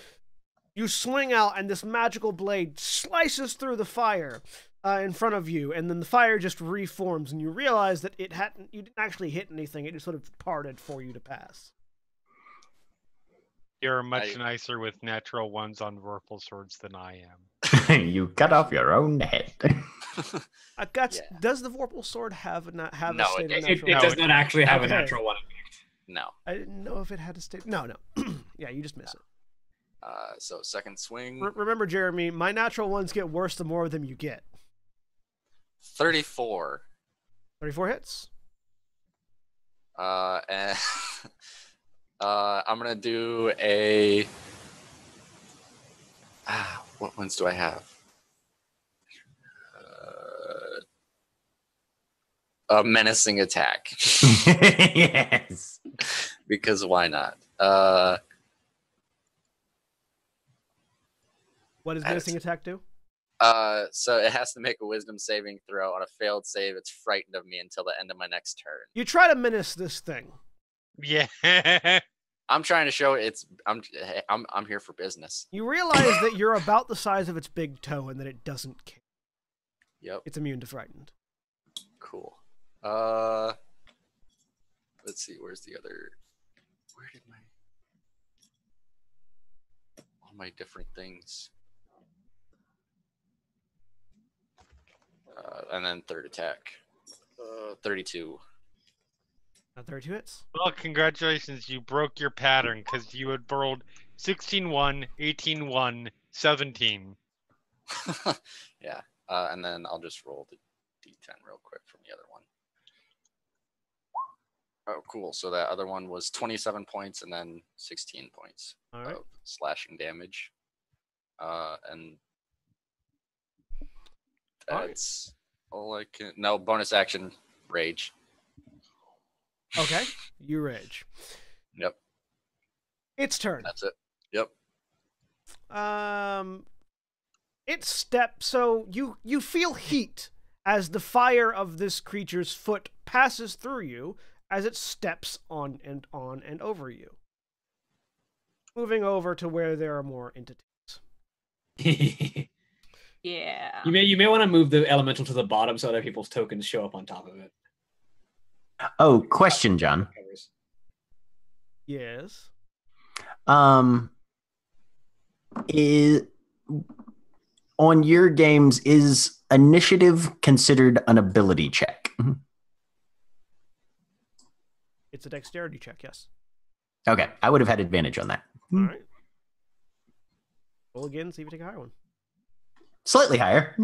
You swing out and this magical blade slices through the fire in front of you, and then the fire just reforms, and you realize that you didn't actually hit anything. It just sort of parted for you to pass. You're much nicer with natural ones on Vorpal swords than I am. You cut off your own head. Guts, does the Vorpal sword have a No, state of It natural? does not actually have a Okay. natural one. No. I didn't know if it had a state. No. Yeah, you just miss it. So second swing. Remember, Jeremy, my natural ones get worse the more of them you get. 34. 34 hits. And I'm gonna do a. What ones do I have? A menacing attack. Yes. Because why not? What does menacing attack do? So it has to make a wisdom saving throw. On a failed save, it's frightened of me until the end of my next turn. You try to menace this thing. Yeah. I'm trying to show I'm here for business. You realize that you're about the size of its big toe and that it doesn't care. Yep. It's immune to frightened. Cool. Let's see. Where's the other? Where did all my different things? And then third attack. 32. 32 hits. Well, congratulations. You broke your pattern because you had rolled 16-1, 18-1, 17. Yeah. And then I'll just roll the d10 real quick from the other one. Oh, cool. So that other one was 27 points and then 16 points of slashing damage. And that's all I can. No, bonus action, rage. Okay, you rage. Yep. Its turn. That's it. Yep. It steps. So you feel heat as the fire of this creature's foot passes through you as it steps on and over you. Moving over to where there are more entities. Yeah. You may want to move the elemental to the bottom so other people's tokens show up on top of it. Oh, question, John. Yes. Is on your games, is initiative considered an ability check? It's a dexterity check, yes. Okay, I would have had advantage on that. All right. Roll again, see if you take a higher one. Slightly higher.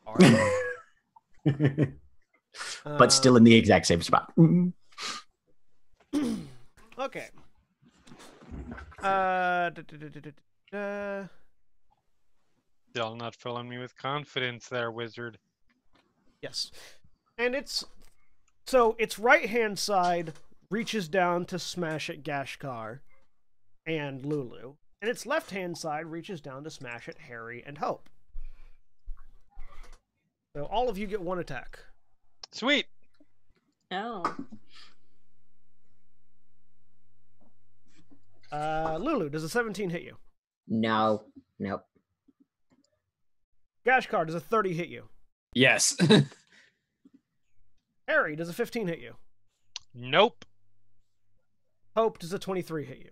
All right. But still in the exact same spot. Okay. Still not filling me with confidence there, wizard. Yes. And its right-hand side reaches down to smash at Gashkar and Lulu, and its left-hand side reaches down to smash at Harry and Hope. So all of you get one attack. Sweet. Oh. Lulu, does a 17 hit you? No. Nope. Gashkar, does a 30 hit you? Yes. Harry, does a 15 hit you? Nope. Hope, does a 23 hit you?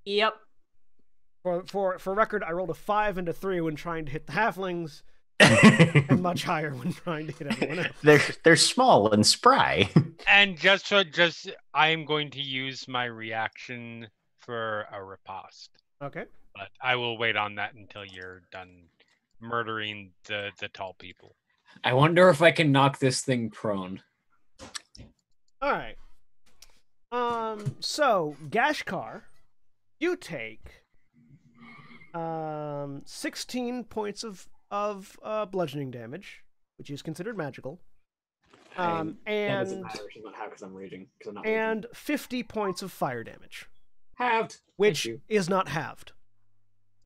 Yep. For record, I rolled a 5 and a 3 when trying to hit the halflings, and much higher when trying to hit everyone else. They're small and spry. And just I'm going to use my reaction for a riposte. Okay. But I will wait on that until you're done murdering the tall people. I wonder if I can knock this thing prone. All right. So Gashkar, you take 16 points of bludgeoning damage, which is considered magical. And 50 points of fire damage. Halved. Which is not halved.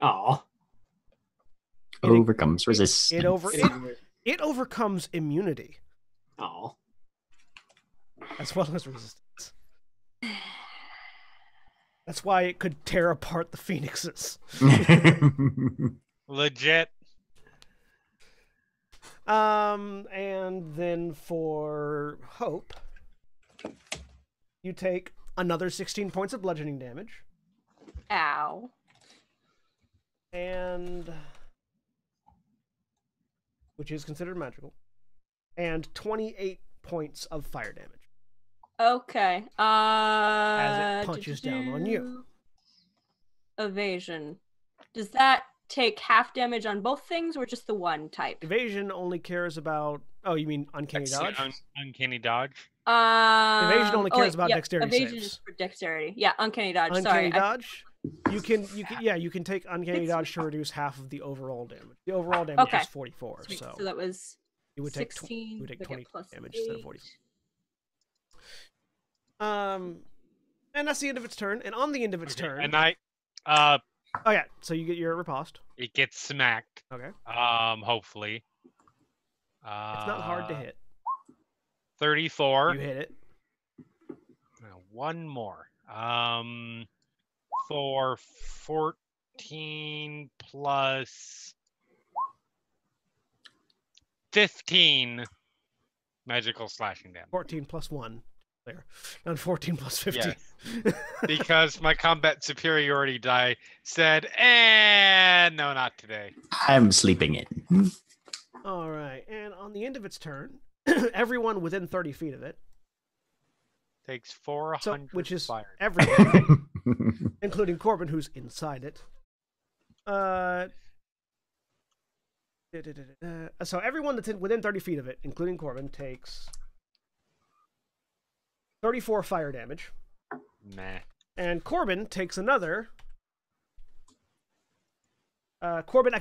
Aw. Overcomes resistance. It overcomes immunity. Aw. As well as resistance. That's why it could tear apart the phoenixes. Legit. And then for Hope, you take another 16 points of bludgeoning damage. Ow. And which is considered magical. And 28 points of fire damage. Okay. As it punches down on you. Evasion. Does that take half damage on both things or just the one type? Evasion only cares about... Oh, you mean uncanny dodge? Uncanny dodge. Evasion only cares about dexterity evasion saves. is for dexterity. Yeah, uncanny dodge. Uncanny Sorry. dodge? You can take uncanny dodge to reduce half of the overall damage. The overall damage is 44, Sweet. so that was you would take 16. you would take 20 damage 8. instead of 44. And that's the end of its turn. And on the end of its turn, And oh yeah, so you get your riposte. it gets smacked. Okay, Hopefully. it's not hard to hit. 34. You hit it. One more. For 14 plus 15 magical slashing damage. 14 plus 1. There. Not 14 plus 15. Yes. Because my combat superiority die said, no, not today. I'm sleeping in. All right, and on the end of its turn, everyone within 30 feet of it, Takes 400 which is fire. everyone, including Corbin, who's inside it. So everyone that's within 30 feet of it, including Corbin, takes 34 fire damage. Nah. And Corbin takes another. Corbin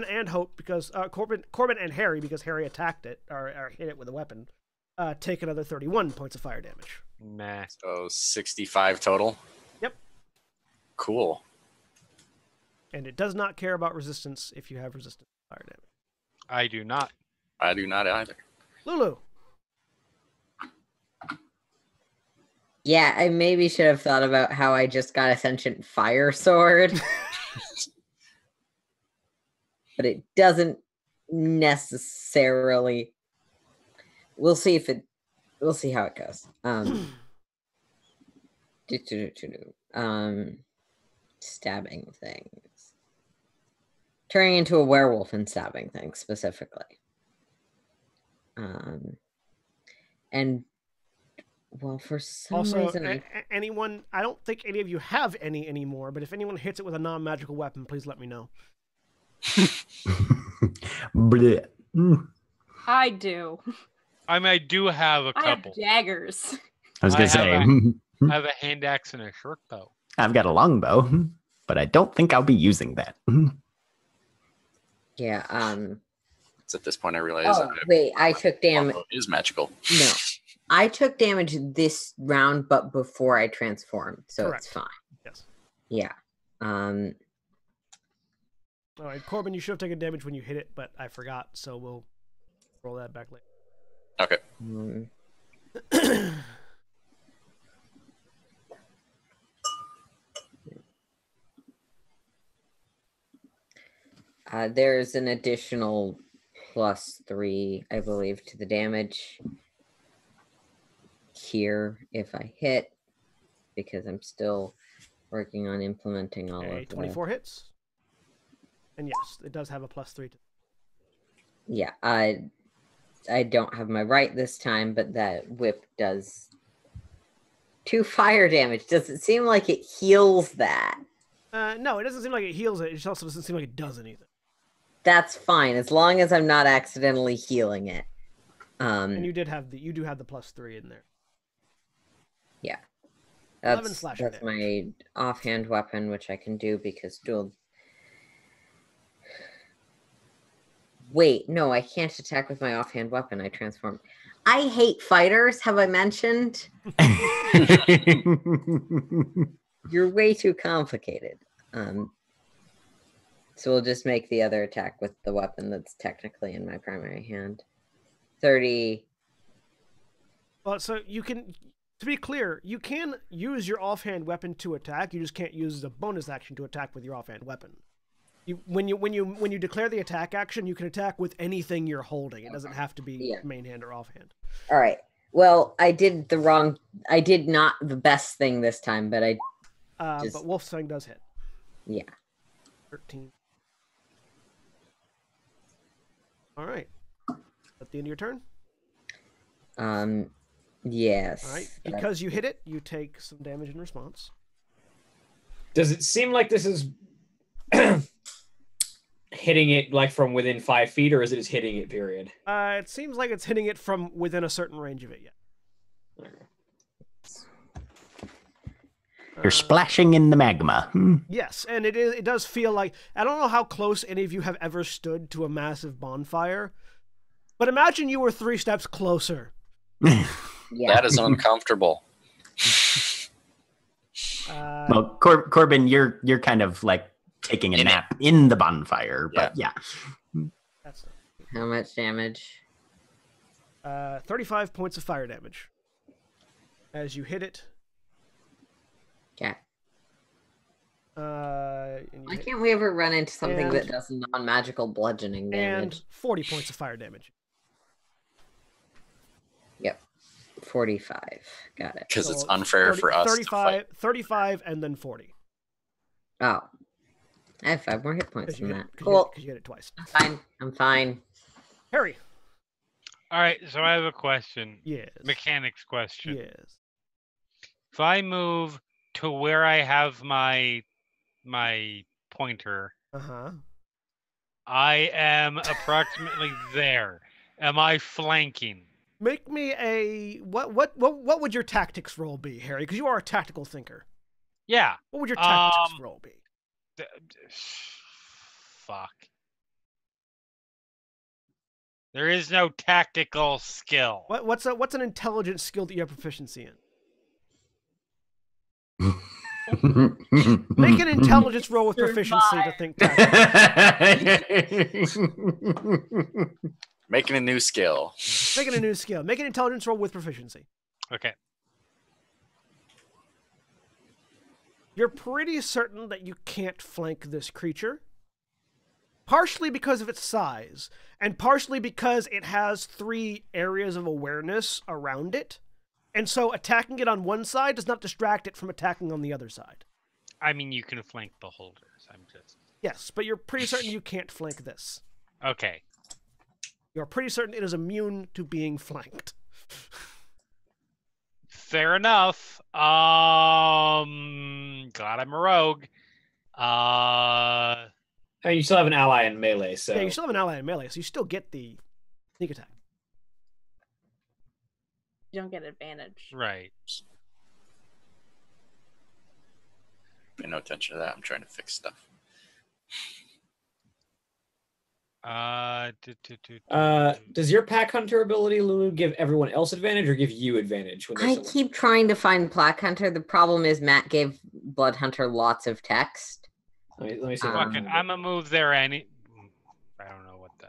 and Hope, because Corbin and Harry, because Harry attacked it or hit it with a weapon, take another 31 points of fire damage. Nah. So 65 total. Yep. Cool. And it does not care about resistance if you have resistance to fire damage. I do not. I do not either. Lulu. Yeah, I maybe should have thought about how I just got a sentient fire sword. But it doesn't necessarily. We'll see how it goes. Stabbing things. Turning into a werewolf and stabbing things specifically. And well, for some Also, reason, anyone, I don't think any of you have any anymore, but if anyone hits it with a non-magical weapon, please let me know. Blech. I do. I mean, I do have a I have couple. daggers. I was I gonna say, I have a hand axe and a short bow. I've got a longbow, but I don't think I'll be using that. yeah. It's at this point I realize Oh wait, I took damage. is magical. No, I took damage this round, but before I transformed, so Correct. it's fine. Yes. Yeah. All right, Corbin, you should have taken damage when you hit it, but I forgot, so we'll roll that back later. Okay. There's an additional +3, I believe, to the damage here if I hit, because I'm still working on implementing all Okay, of 24 hits. And yes, it does have a +3 to... Yeah, I don't have my right this time, but that whip does 2 fire damage. Does it seem like it heals that? No, it doesn't seem like it heals it. It just also doesn't seem like it does anything. That's fine, as long as I'm not accidentally healing it. And you do have the +3 in there. Yeah. 11 slashing That's my offhand weapon, which I can do because dual... Wait, no, I can't attack with my offhand weapon. I transformed. I hate fighters, have I mentioned? You're way too complicated. So we'll just make the other attack with the weapon that's technically in my primary hand. 30. Well, so you can, to be clear, you can use your offhand weapon to attack. You just can't use the bonus action to attack with your offhand weapon. When you declare the attack action, you can attack with anything you're holding. It doesn't have to be main hand or offhand. All right. Well, I did not the best thing this time, but but Wolf's Fang does hit. Yeah. 13. All right. At the end of your turn. Yes. All right. Because you hit it, you take some damage in response. Does it seem like this is hitting it like from within 5 feet, or is it just hitting it, period? It seems like it's hitting it from within a certain range of it, yeah. You're splashing in the magma. Yes, and it does feel like, I don't know how close any of you have ever stood to a massive bonfire, but imagine you were 3 steps closer. Yeah. That is uncomfortable. Well, Corbin, you're kind of like taking a nap in the bonfire, but yeah. That's How much damage? 35 points of fire damage. As you hit it. Okay. And Why can't we ever run into something that does non-magical bludgeoning damage? And 40 points of fire damage. Yep. 45. Got it. Because it's unfair for us 35, to fight. 35, and then 40. Oh. I have 5 more hit points than that. Cool. Because you hit it twice. I'm fine. Harry. All right, so I have a question. Yes. Mechanics question. Yes. If I move to where I have my pointer, I am approximately there. Am I flanking? Make me a what would your tactics roll be, Harry? Because you are a tactical thinker. Yeah. What would your tactics roll be? Fuck. There is no tactical skill. What's an intelligence skill that you have proficiency in? Make an intelligence roll with proficiency to think tactically. Making a new skill. Making a new skill. Make an intelligence roll with proficiency. Okay. You're pretty certain that you can't flank this creature. Partially because of its size, and partially because it has 3 areas of awareness around it. And so attacking it on one side does not distract it from attacking on the other side. I mean, you can flank beholders. I'm just... Yes, but you're pretty certain you can't flank this. Okay. You're pretty certain it is immune to being flanked. Fair enough. Glad I'm a rogue. And you still have an ally in melee, so... Yeah, you still have an ally in melee, so you still get the sneak attack. You don't get advantage. Right. Pay no attention to that. I'm trying to fix stuff. Does your pack hunter ability, Lulu, give everyone else advantage or give you advantage? When I keep trying to find Black Hunter. The problem is Matt gave Blood Hunter lots of text. Let me see. Fucking, I'm gonna move there I don't know what the...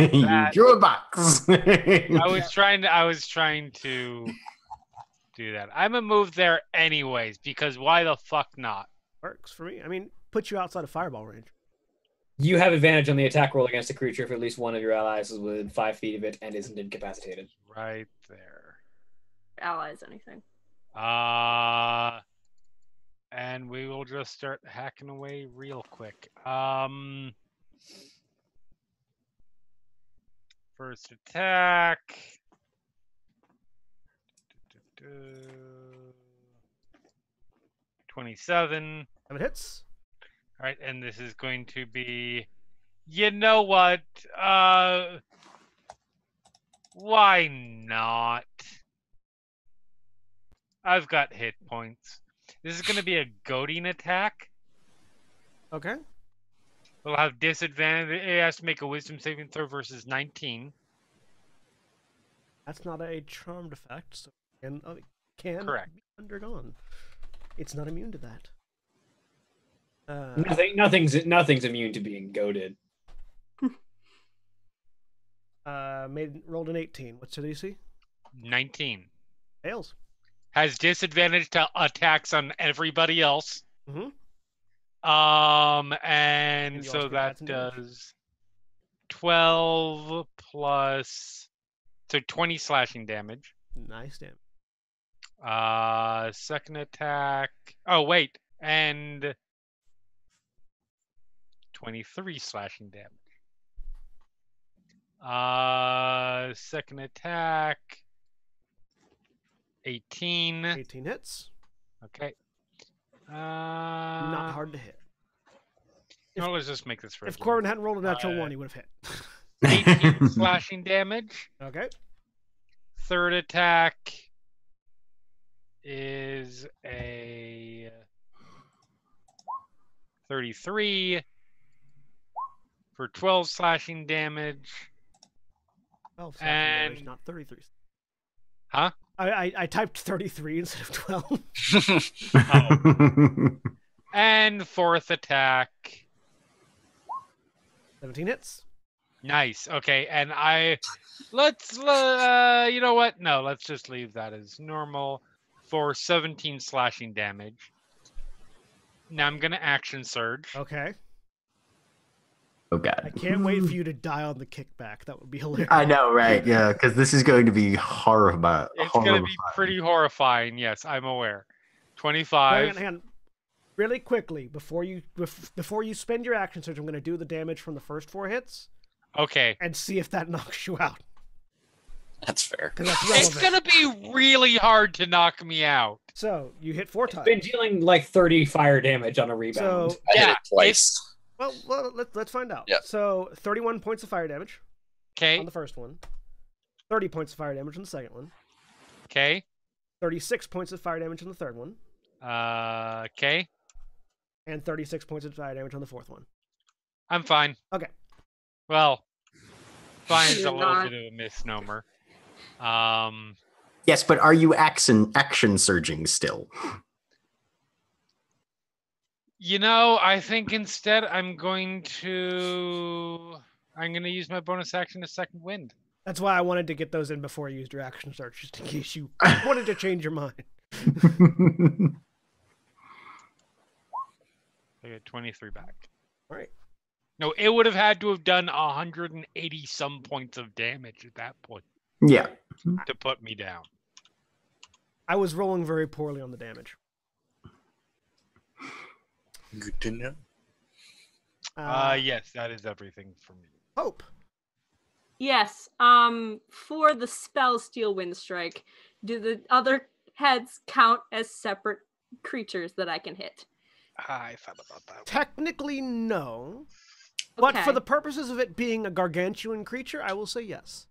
You drew a box. I was trying to do that. I'm gonna move there anyways, because why the fuck not? Works for me. I mean, put you outside of fireball range. You have advantage on the attack roll against a creature if at least one of your allies is within 5 feet of it and isn't incapacitated. Right there. Allies, anything. And we will just start hacking away real quick. First attack. 27. It hits. All right, and this is going to be, you know what? Why not? I've got hit points. This is going to be a goading attack. Okay. We'll have disadvantage. It has to make a wisdom saving throw versus 19. That's not a charmed effect, so it can Correct. be undergone. It's not immune to that. Nothing's immune to being goaded. Rolled an 18. What's the DC? 19. Fails. Has disadvantage to attacks on everybody else. Mm-hmm. And you so also get that bats and damage. does 12 plus, so 20 slashing damage. Nice damage. Second attack. Oh wait, and 23 slashing damage. Second attack. 18. 18 hits. Okay. Not hard to hit. No, let's just make this If Corbin hadn't rolled a natural 1, he would have hit. 18 slashing damage. Okay. Third attack is a 33 for 12 slashing damage. 12 slashing damage, And not 33. huh? I typed 33 instead of 12. Oh. And fourth attack. 17 hits. Nice. Okay, and let's you know what? No, let's just leave that as normal for 17 slashing damage. Now I'm gonna action surge. Okay. Oh god. I can't wait for you to die on the kickback. That would be hilarious. I know, right? Yeah, because this is going to be horrible. It's gonna be pretty horrifying. Yes, I'm aware. 25. Hang on. Really quickly, before you spend your action surge, I'm going to do the damage from the first 4 hits. Okay. And see if that knocks you out. That's fair. That's it's gonna be really hard to knock me out. So you hit 4 times. Been dealing like 30 fire damage on a rebound. So I hit it twice. Well, let's find out. Yep. So 31 points of fire damage. Okay. On the first one. 30 points of fire damage on the second one. Okay. 36 points of fire damage on the third one. Okay. And 36 points of fire damage on the fourth one. I'm fine. Okay. Well, fine is a You're little not. bit of a misnomer. Yes, but are you action surging still? You know, I think instead I'm going to use my bonus action to second wind. That's why I wanted to get those in before you used your action surge, just in case you wanted to change your mind. I get 23 back. All right. No, it would have had to have done 180 some points of damage at that point. Yeah. To put me down. I was rolling very poorly on the damage. Good to know. Yes, that is everything for me. Hope. Yes. For the spell Steel Wind Strike, do the other heads count as separate creatures that I can hit? I thought about that. Technically, no. But Okay. for the purposes of it being a gargantuan creature, I will say yes.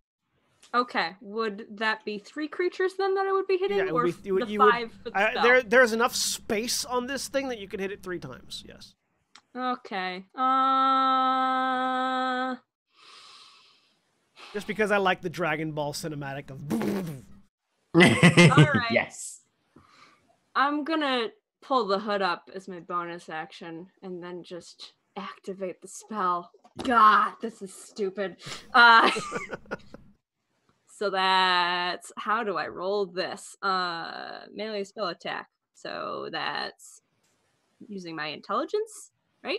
Okay. Would that be 3 creatures then that I would be hitting, Yeah, it or would be- you would- the you would- 5 for the spell? There's enough space on this thing that you can hit it 3 times. Yes. Okay. Just because I like the Dragon Ball cinematic of. All right. Yes. I'm gonna pull the hood up as my bonus action and then just activate the spell. God, this is stupid. So that's, how do I roll this? Melee spell attack. So that's using my intelligence, right?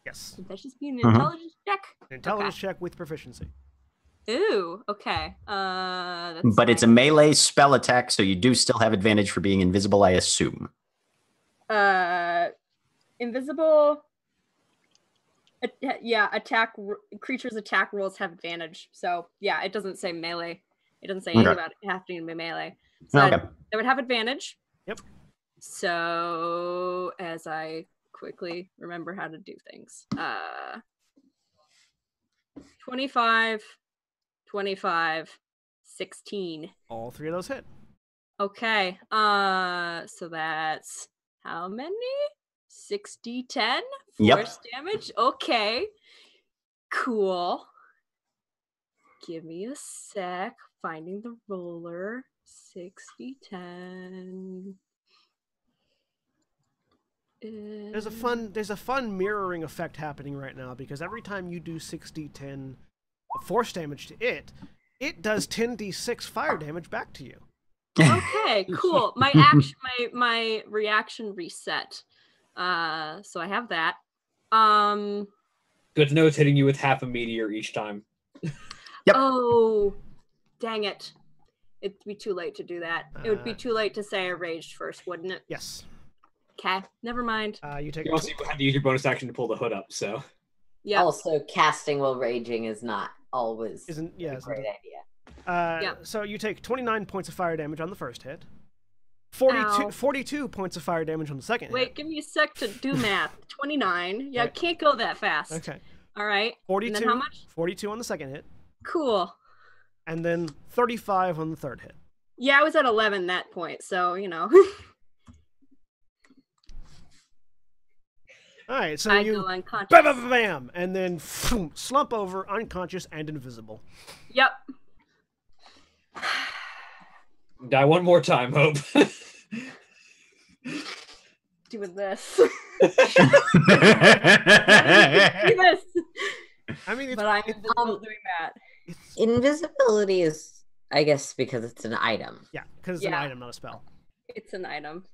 Yes. Would that just be an Mhm. intelligence check? Intelligence check with proficiency. Ooh, okay. That's But it's a fine. melee spell attack, so you do still have advantage for being invisible, I assume. Invisible. Yeah, creatures' attack rolls have advantage. So yeah, it doesn't say melee. It doesn't say anything Okay. about it having to be melee. So Okay. I would have advantage. Yep. So as I quickly remember how to do things, 25, 25, 16. All 3 of those hit. Okay. So that's how many? 60, 10 Yep. force damage. Okay. Cool. Give me a sec. Finding the roller. 60, 10. There's a fun mirroring effect happening right now because every time you do 60-10 force damage to it, it does 10d6 fire damage back to you. Okay, cool. My action, my reaction reset. So I have that. Good to know it's hitting you with half a meteor each time. Yep. Oh, dang it. It'd be too late to do that. It would be too late to say I raged first, wouldn't it? Yes. Okay, never mind. You take You also had to use your bonus action to pull the hood up, so. Yeah. Also, casting while raging is not always Isn't a great idea. So you take 29 points of fire damage on the first hit. Ow. 42 points of fire damage on the second Wait, hit. give me a sec to do math. 29. Yeah, Okay. can't go that fast. Okay. All right. 42. And then how much? 42 on the second hit, Cool. and then 35 on the third hit. Yeah, I was at 11 that point, so, you know. All right, so I you go unconscious. bam, bam, bam, bam, and then slump over, unconscious and invisible. Yep. Die one more time, Hope. Doing this. Well, Do this. I mean, But I'm invisible doing that. Invisibility is, I guess, because it's an item. yeah, because it's an Yeah. item, not a spell. It's an item.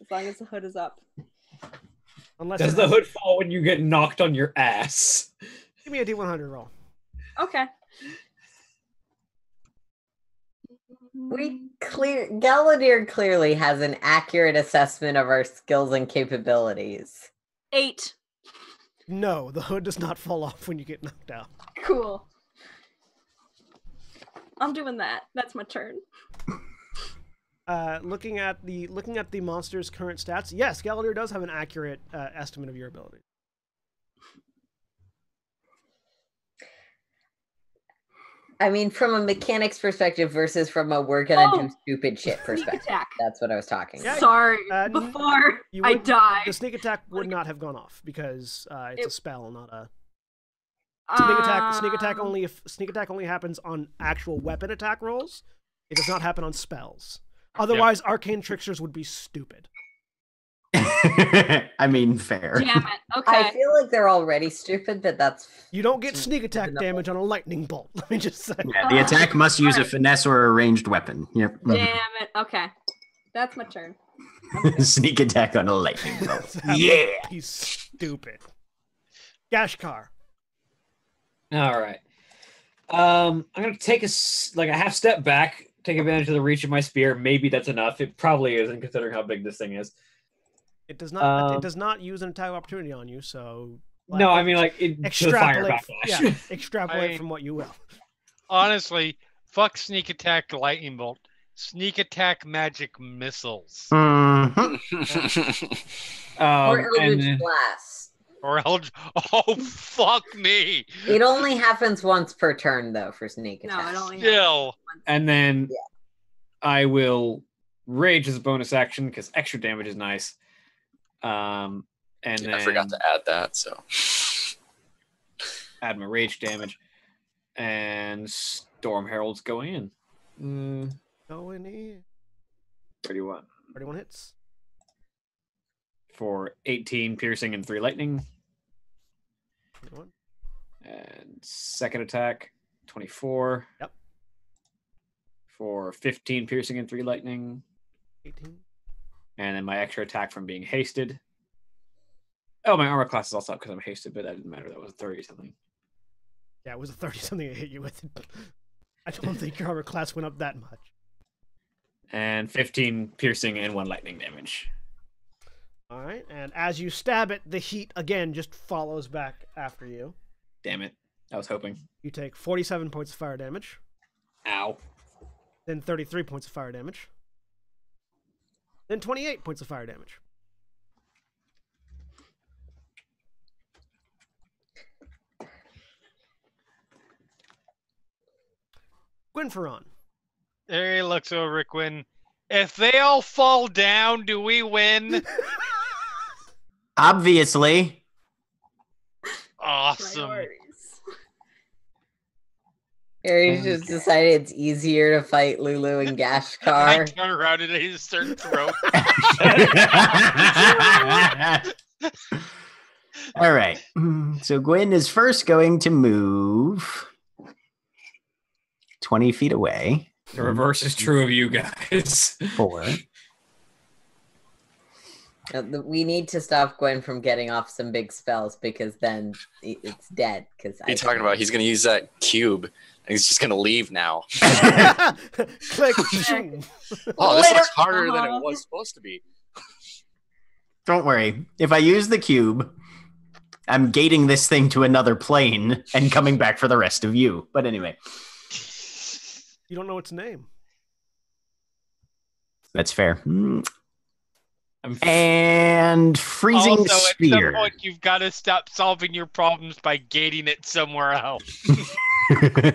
As long as the hood is up. Unless Does it the has- hood fall when you get knocked on your ass? Give me a D100 roll. Okay. Galadir clearly has an accurate assessment of our skills and capabilities. 8. No, the hood does not fall off when you get knocked out. Cool. I'm doing that. That's my turn. Looking at the monster's current stats, yes, Galadir does have an accurate estimate of your ability. I mean, from a mechanics perspective versus from a we're gonna do stupid shit Sneak perspective. attack. That's what I was talking Yeah, about. Sorry. Uh, Before You I would- die. The sneak attack would not have gone off because it's a It- spell, not a Um, sneak attack. Only if sneak attack only happens on actual weapon attack rolls. It does not happen on spells. Otherwise, arcane tricksters would be stupid. I mean, fair. Damn it. I Okay. feel like they're already stupid, but that's You don't get sneak attack damage on a lightning bolt. Let me just say. Yeah, the attack must use a finesse or a ranged weapon. Yep. Damn it. Okay. That's my turn. Sneak attack on a lightning bolt. That would Yeah. be stupid. Gashkar. All right. I'm gonna take a half step back, take advantage of the reach of my spear. Maybe that's enough. It probably isn't, considering how big this thing is. It does not. It does not use an attack of opportunity on you. So. No, I mean like to the fire Extrapolate. backlash. Yeah, extrapolate I- from what you will. Honestly, fuck sneak attack lightning bolt. Sneak attack magic missiles. Mhm. or and Eldritch then- Blast. Or oh fuck me. It only happens once per turn, though, for sneak No, attack. it only Still. And then Yeah. I will rage as a bonus action because extra damage is nice. And then I forgot to add that, so add my rage damage, and Storm Herald's going in. Going in. 31 31 hits. for 18 piercing and 3 lightning. 21. And second attack, 24. Yep. For 15 piercing and 3 lightning. 18. And then my extra attack from being hasted. Oh, my armor class is also up because I'm hasted, but that didn't matter. That was 30 something. Yeah, it was a 30 something I hit you with. I don't think your armor class went up that much. And 15 piercing and 1 lightning damage. All right, and as you stab it, the heat again just follows back after you. Damn it. I was hoping. You take 47 points of fire damage, Ow. then 33 points of fire damage, then 28 points of fire damage. Gwynferon. There he looks over at Quinn. If they all fall down, do we win? Obviously. Awesome. Priorities. Aries just decided it's easier to fight Lulu and I Gashkar. turn around and I just start throwing. All right. So Gwen is first going to move 20 feet away. The reverse is true of you guys. 4. We need to stop Gwen from getting off some big spells because then it's dead. Because what are you talking about? He's gonna use that cube and he's just gonna leave now. Click. Zoom. Oh, this looks harder than Uh-huh. it was supposed to be. Don't worry. If I use the cube I'm gating this thing to another plane and coming back for the rest of you. But anyway. You don't know its name. That's fair. And freezing Also, sphere. at some point, you've got to stop solving your problems by gating it somewhere else. What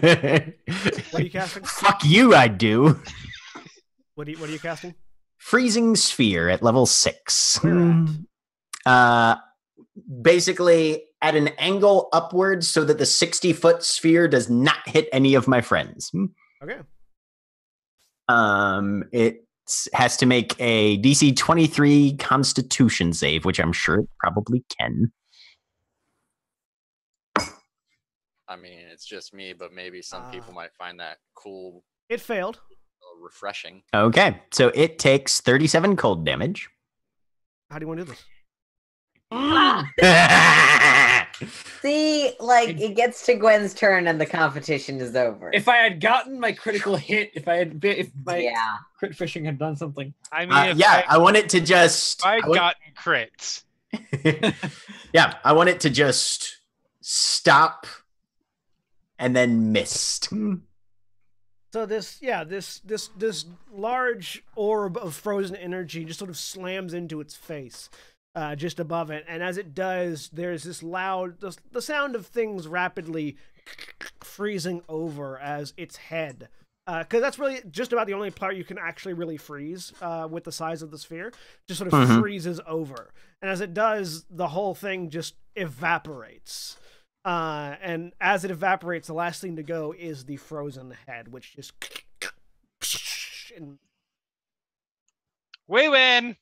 are you casting? Fuck you, I do. What are you casting? Freezing sphere at level 6. Where at? Basically at an angle upwards so that the 60-foot sphere does not hit any of my friends. Okay. It has to make a DC 23 Constitution save, which I'm sure it probably can. I mean, it's just me, but maybe some people might find that cool, It failed. refreshing. Okay, so it takes 37 cold damage. How do you want to do this? See, like, it gets to Gwen's turn and the competition is over. If I had gotten my critical hit, if my Yeah. crit fishing had done something. I mean, I want it to just... if I'd gotten crits. Yeah, I want it to just stop and then missed. So this large orb of frozen energy just sort of slams into its face, just above it, and as it does, there's this loud, the sound of things rapidly freezing over as its head, because that's really just about the only part you can actually really freeze with the size of the sphere, just sort of freezes over, and as it does, the whole thing just evaporates. And as it evaporates, the last thing to go is the frozen head, which just... We win!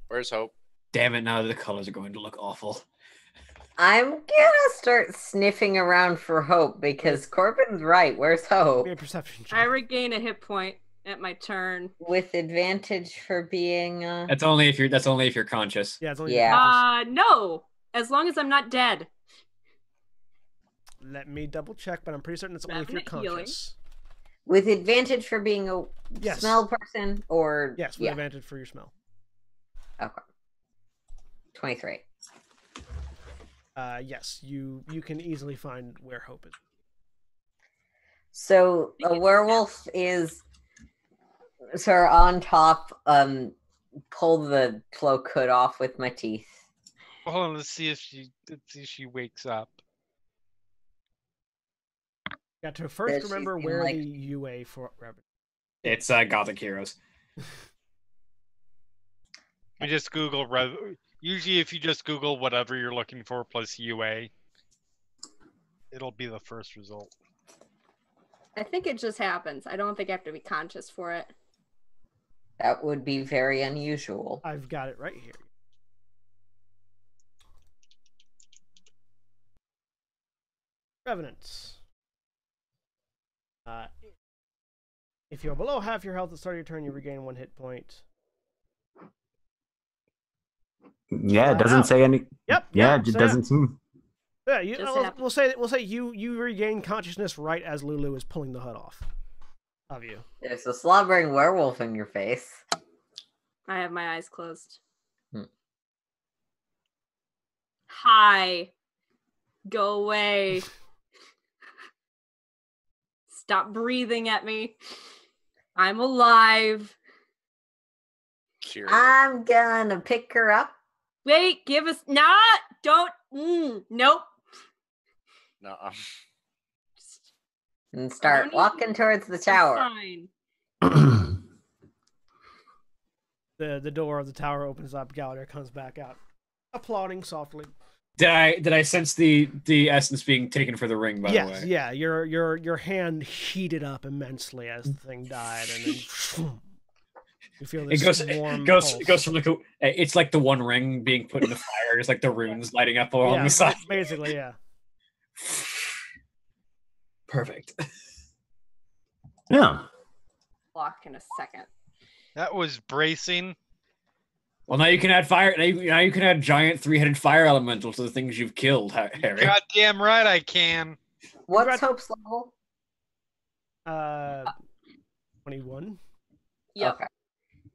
Where's Hope? Damn it, now the colors are going to look awful. I'm gonna start sniffing around for Hope because Corbin's right. Where's Hope? Be a perception check. I regain a hit point at my turn. With advantage for being That's only if you're conscious. Yeah, it's only Yeah. No! As long as I'm not dead. Let me double check, but I'm pretty certain it's only if you're Revenant healing. conscious. with advantage for being a Yes. smell person, or Yes, with advantage for your smell. Okay. 23. Yes, you can easily find where Hope is. So a werewolf is sort of on top. Pull the cloak hood off with my teeth. Hold on, let's see if she wakes up. Got to first She's remember in, where like- the UA for rabbit. It's Gothic Heroes. You just Google usually if you just Google whatever you're looking for plus UA, it'll be the first result. I think it just happens. I don't think I have to be conscious for it. That would be very unusual. I've got it right here. Revenants. If you're below half your health at the start of your turn, you regain 1 hit point. Yeah, it doesn't say any. Yep. Yeah, yep, it so doesn't seem. Yeah, we'll say you regain consciousness right as Lulu is pulling the hood off of you. There's a slobbering werewolf in your face. I have my eyes closed. Hmm. Hi. Go away. Stop breathing at me. I'm alive. Cheers. I'm gonna pick her up. Wait, give us don't nope. No. And I start don't need- walking towards the tower. Fine. The door of the tower opens up. Gallagher comes back out, applauding softly. Did I sense the essence being taken for the ring? By the way, Yeah. Your hand heated up immensely as the thing died, and then you feel this warm pulse. It goes from like it's like the One Ring being put in the fire. It's like the runes lighting up along the side. Basically, yeah. Perfect. Yeah. Block in a second. That was bracing. Well, now you can add fire. Now you can add giant 3-headed fire elemental to the things you've killed, Harry. Goddamn right I can. What's Hope's level? 21. Yep. Okay.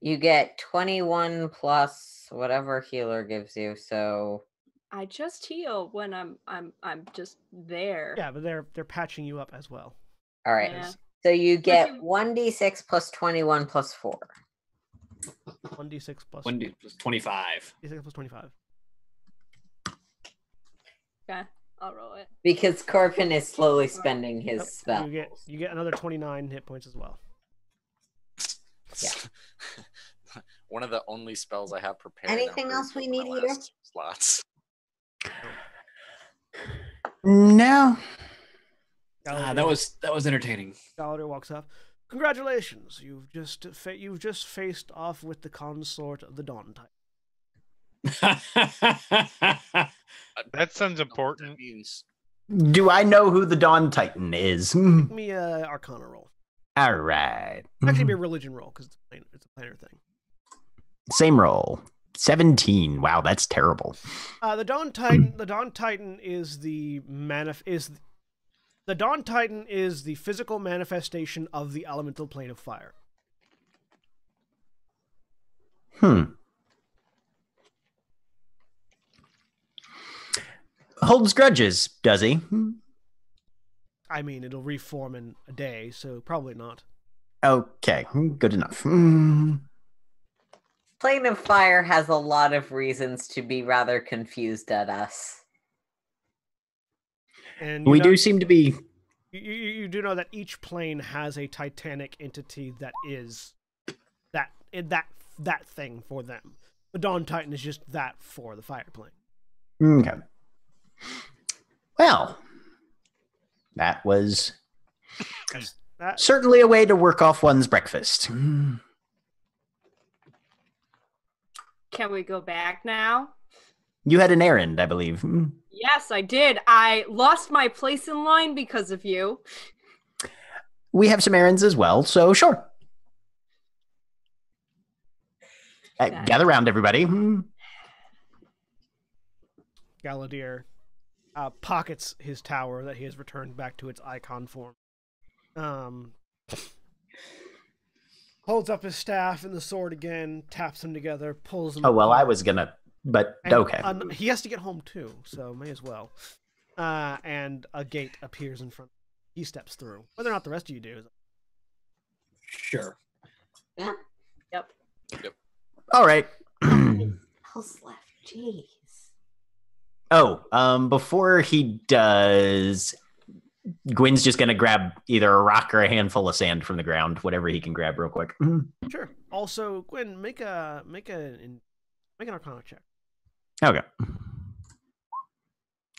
You get 21 plus whatever healer gives you. So I just heal when I'm just there. Yeah, but they're patching you up as well. all right. Yeah. So you get you- 1d6 plus 21 plus 4. 1d6 plus 1d plus 25. d6 plus 25. Okay, I'll roll it. Because Corpin is slowly spending his Yep, spell. You get another 29 hit points as well. Yeah. One of the only spells I have prepared. Anything else we need here? Slots. No. That was entertaining. Galadriel walks up. Congratulations! You've just faced off with the consort of the Dawn Titan. That sounds That important. means Do I know who the Dawn Titan is? Give me a Arcana roll. All right. Actually, be a religion roll because it's a planar thing. Same roll. 17. Wow, that's terrible. The Dawn Titan. The Dawn Titan is the the Dawn Titan is the physical manifestation of the elemental plane of fire. Holds grudges, does he? I mean, it'll reform in a day, so probably not. Okay, good enough. Plane of Fire has a lot of reasons to be rather confused at us. And We do seem to be. You do know that each plane has a titanic entity that is that thing for them. The Dawn Titan is just that for the fire plane. Okay. Well, that was certainly a way to work off one's breakfast. Can we go back now? You had an errand, I believe. Yes, I did. I lost my place in line because of you. We have some errands as well, so sure. Gather around, everybody. Galadir pockets his tower that he has returned back to its icon form. Holds up his staff and the sword again, taps them together, pulls them. Oh, well, I apart. was gonna, but And, okay. He has to get home too, so may as well. And a gate appears in front. He steps through. Whether or not the rest of you do. Sure. Yeah. Yep. All right. Else left. Jeez. Oh, before he does, Gwyn's just gonna grab either a rock or a handful of sand from the ground, whatever he can grab real quick. Sure. Also, Gwyn, make an Arcana check. Okay.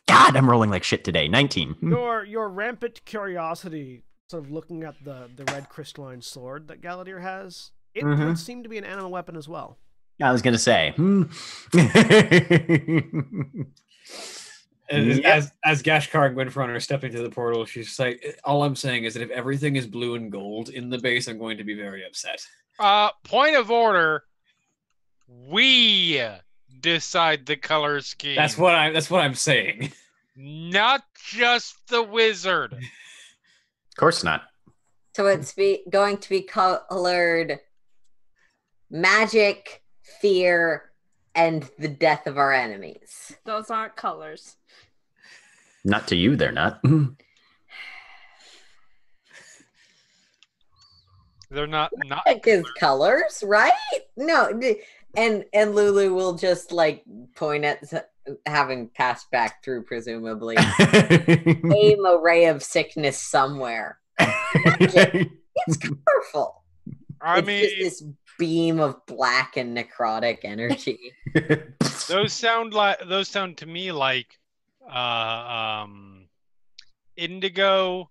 God, I'm rolling like shit today. 19. Your rampant curiosity, sort of looking at the red crystalline sword that Galadir has, it would seem to be an animal weapon as well. I was gonna say. As Gashkar and Gwynfron are stepping to the portal, she's just like, all I'm saying is that if everything is blue and gold in the base, I'm going to be very upset. Point of order. We decide the color scheme. That's what I'm saying. Not just the wizard. Of course not. So it's going to be colored magic, fear, and the death of our enemies. Those aren't colors. Not to you, they're not. They're not. Like his colors, right? No, and Lulu will just like point at having passed back through, presumably, aim a ray of sickness somewhere. It's colorful. I It's mean, just this beam of black and necrotic energy. those sound to me like indigo,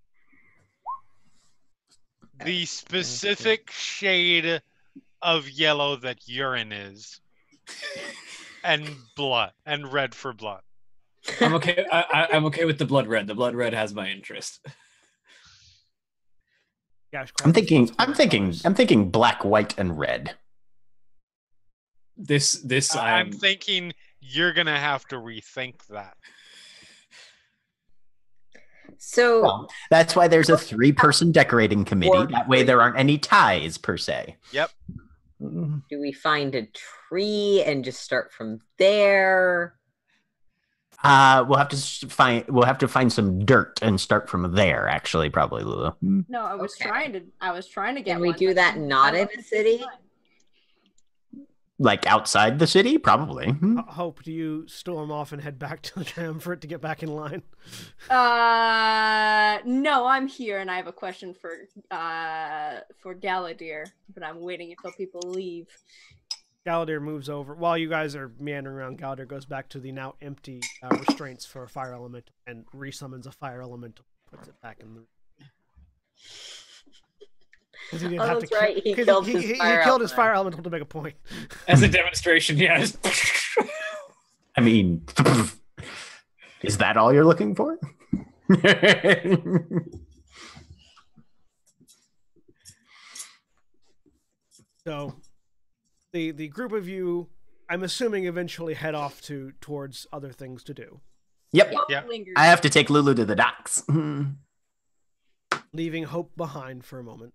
the specific shade of yellow that urine is, and blood, and red for blood. I'm okay. I'm okay with the blood red. The blood red has my interest. Gosh, I'm thinking black, white, and red. I'm thinking you're gonna have to rethink that. So Well, that's why there's a 3-person decorating committee. That way there aren't any ties, per se. Yep. Do we find a tree and just start from there? We'll have to find some dirt and start from there. Actually, probably, Lulu. No, I was Okay. trying to get. Can we one, do but that not I in a city? Like outside the city, probably. Hope, do you storm off and head back to the triumvirate to get back in line? No, I'm here, and I have a question for Galadir, but I'm waiting until people leave. Galadir moves over. While you guys are meandering around, Galadir goes back to the now empty restraints for a fire element and resummons a fire elemental. Puts it back in the... He didn't have that's to right. He kill, killed he his fire killed his elemental. fire elemental to make a point. As a demonstration, yes. I mean, is that all you're looking for? So, the group of you, I'm assuming, eventually head off towards other things to do, Yep. Yeah. Lingers. I have to take Lulu to the docks. leaving Hope behind for a moment.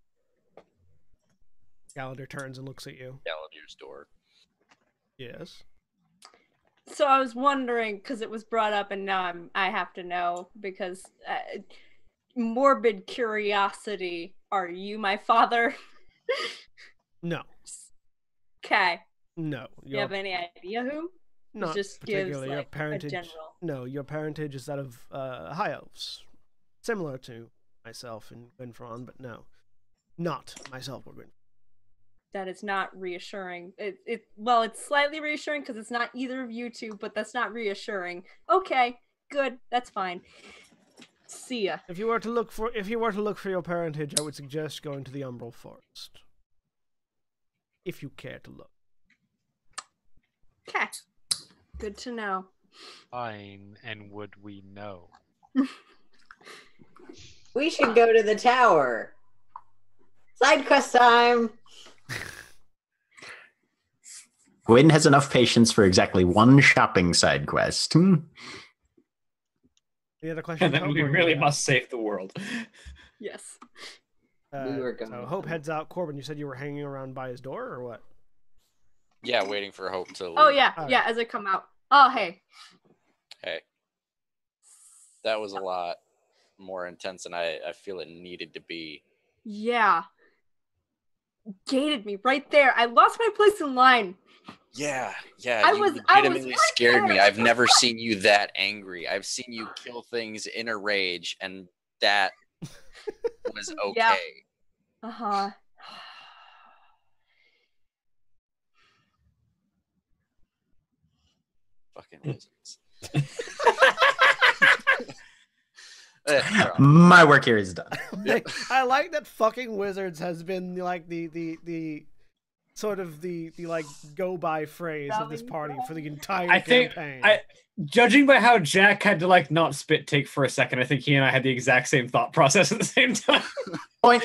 Galadir turns and looks at you. Galadir's door. Yes. So I was wondering, because it was brought up, and now I have to know, because morbid curiosity. Are you my father? No. Okay. No. You have any idea who? Not just particularly. gives, Your like, a parentage. general. No, your parentage is that of high elves, similar to myself and Gwynfron, but no, not myself or Gwynfron. That is not reassuring. Well, it's slightly reassuring because it's not either of you two, but that's not reassuring. Okay, good, that's fine. See ya. If you were to look for your parentage, I would suggest going to the Umbral Forest. If you care to look. Okay. Good to know. Fine, and would we know? We should go to the tower. Side quest time. Gwyn has enough patience for exactly one shopping side quest. Any other questions? And then Hope, we or really you- must save the world. Yes. We were going So Hope to- heads out. Corbin, you said you were hanging around by his door, or what? Yeah, waiting for Hope to leave. Oh yeah, All right. yeah. As I come out. Oh hey. Hey. That was a lot more intense than I feel it needed to be. Yeah. Gated me right there. I lost my place in line. Yeah, I you was legitimately right scared me. there. I've never seen you that angry. I've seen you kill things in a rage, and that was okay. Yeah. Uh-huh. Fucking wizards. Yeah, My work here is done. I like that fucking Wizards has been like the sort of the like go by phrase of this party for the entire I think campaign. judging by how Jack had to like not spit take for a second, I think he and I had the exact same thought process at the same time. Point.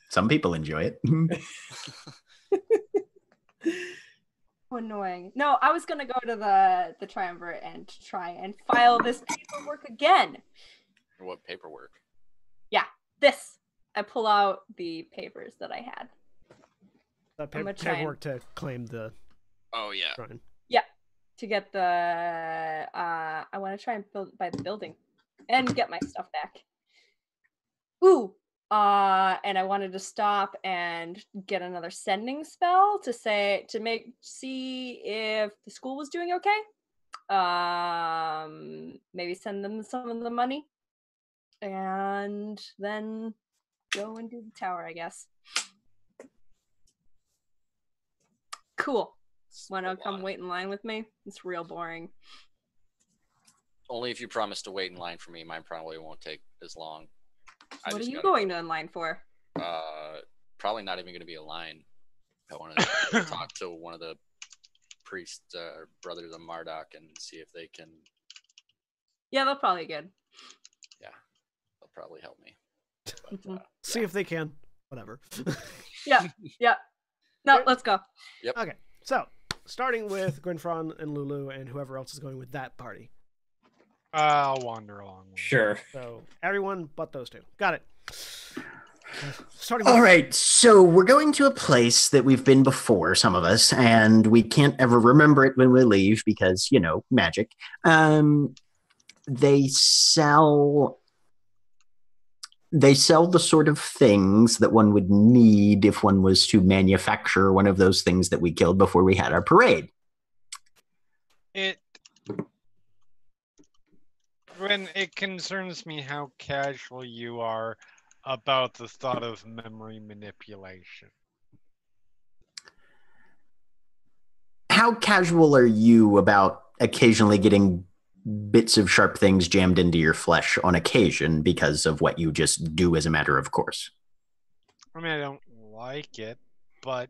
Some people enjoy it. Annoying. No, I was gonna go to the triumvirate and try and file this paperwork again. what paperwork? This. I pull out the papers that I had. That I'm gonna try and- paperwork to claim the Oh yeah. shrine. To get the I want to try and buy the building and get my stuff back. Ooh, and I wanted to stop and get another sending spell to see if the school was doing okay. Maybe send them some of the money, and then go and do the tower, I guess. Cool. Want to come wait in line with me? It's real boring. Only if you promise to wait in line for me. Mine probably won't take as long. What are just you gotta going to in line for? Probably not even going to be a line. I want to talk to one of the priests or brothers of Marduk and see if they can. Yeah, they're probably good. They'll probably help me. But, Mhm. See if they can. Whatever. Yeah. No, let's go. Okay, so starting with Gwynfron and Lulu and whoever else is going with that party. I'll wander along. Sure. So everyone but those two. Got it. Starting with All right, so we're going to a place that we've been before, some of us, and we can't ever remember it when we leave because, magic. They sell the sort of things that one would need if one was to manufacture one of those things that we killed before we had our parade. When it concerns me how casual you are about the thought of memory manipulation. How casual are you about occasionally getting bits of sharp things jammed into your flesh on occasion because of what you just do as a matter of course? I mean, I don't like it, but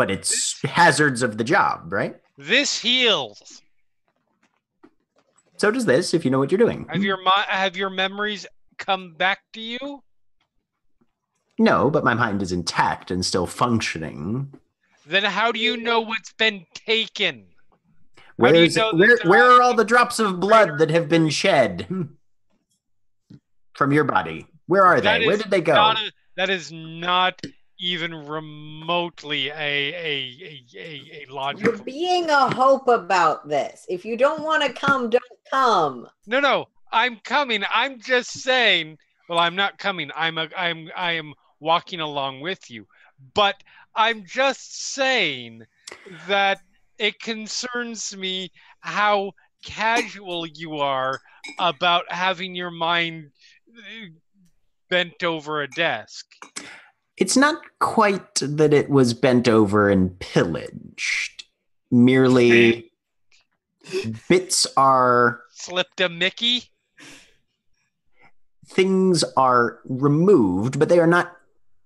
it's hazards of the job, right? This heals. So does this, if you know what you're doing. Have your memories come back to you? No, but my mind is intact and still functioning. Then how do you know what's been taken? Where are all the drops of blood that have been shed from your body? Where are they? Where did they go? That is not even remotely a logical. You're being a hope about this. If you don't want to come, don't come. No, I'm coming. I'm just saying. Well, I'm not coming. I am walking along with you. But I'm just saying that it concerns me how casual you are about having your mind bent over a desk. It's not quite that it was bent over and pillaged. Merely bits are... Slipped a Mickey? Things are removed, but they are not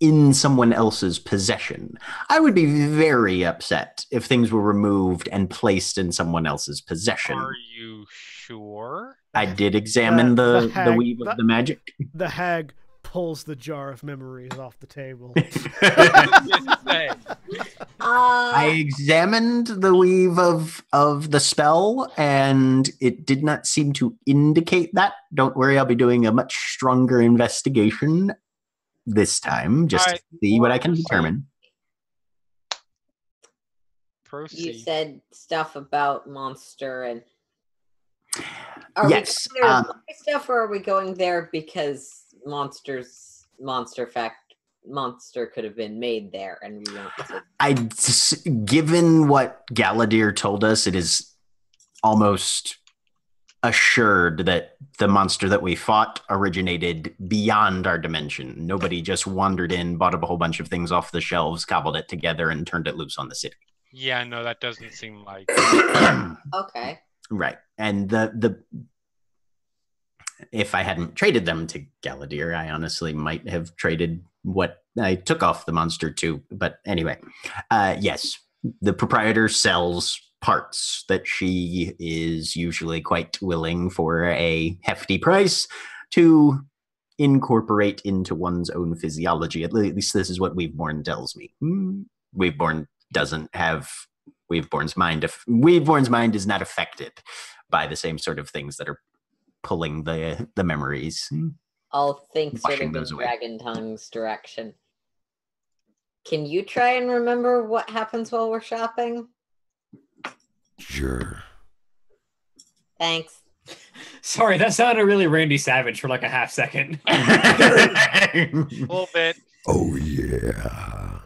in someone else's possession. I would be very upset if things were removed and placed in someone else's possession. Are you sure? I did examine the weave of the magic. The hag pulls the jar of memories off the table. I examined the weave of the spell, and it did not seem to indicate that. Don't worry, I'll be doing a much stronger investigation this time, just to see what I can determine. Proceed. You said stuff about monster and... Yes. We going there stuff, or are we going there because monster could have been made there, and we want to... Given what Galadir told us, it is almost assured that the monster that we fought originated beyond our dimension. Nobody just wandered in, bought a whole bunch of things off the shelves, cobbled it together, and turned it loose on the city. Yeah, no, that doesn't seem like... Okay. Right. And if I hadn't traded them to Galadir, I honestly might have traded what I took off the monster to. But anyway, yes, the proprietor sells parts that she is usually quite willing for a hefty price to incorporate into one's own physiology. At least this is what Weaveborn tells me. Weaveborn doesn't have Weaveborn's mind. Weaveborn's mind is not affected by the same sort of things that are pulling the memories. I'll think sort of in Dragon Tongue's direction. Can you try and remember what happens while we're shopping? Sure. Thanks. Sorry, that sounded really Randy Savage for like a half second. A little bit. Oh, yeah.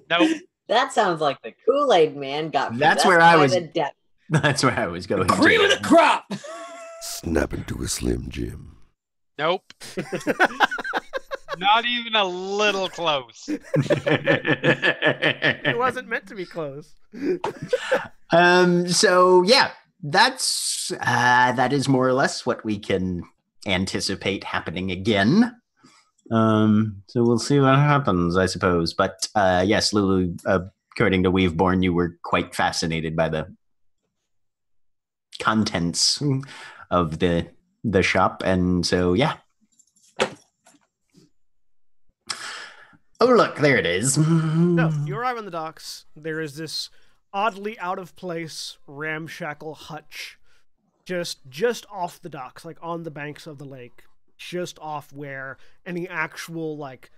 Nope. That sounds like the Kool-Aid man got That's possessed where I by was. the devil. That's where I was going. Cream of the crop! Snap into a Slim Jim. Nope. Not even a little close. It wasn't meant to be close. So yeah, that is more or less what we can anticipate happening again. So we'll see what happens, I suppose. But yes, Lulu, according to Weaveborn, you were quite fascinated by the contents of the shop, and so yeah. Oh, look, there it is. No, you arrive on the docks. There is this oddly out of place ramshackle hutch just off the docks, like on the banks of the lake. just off where any actual like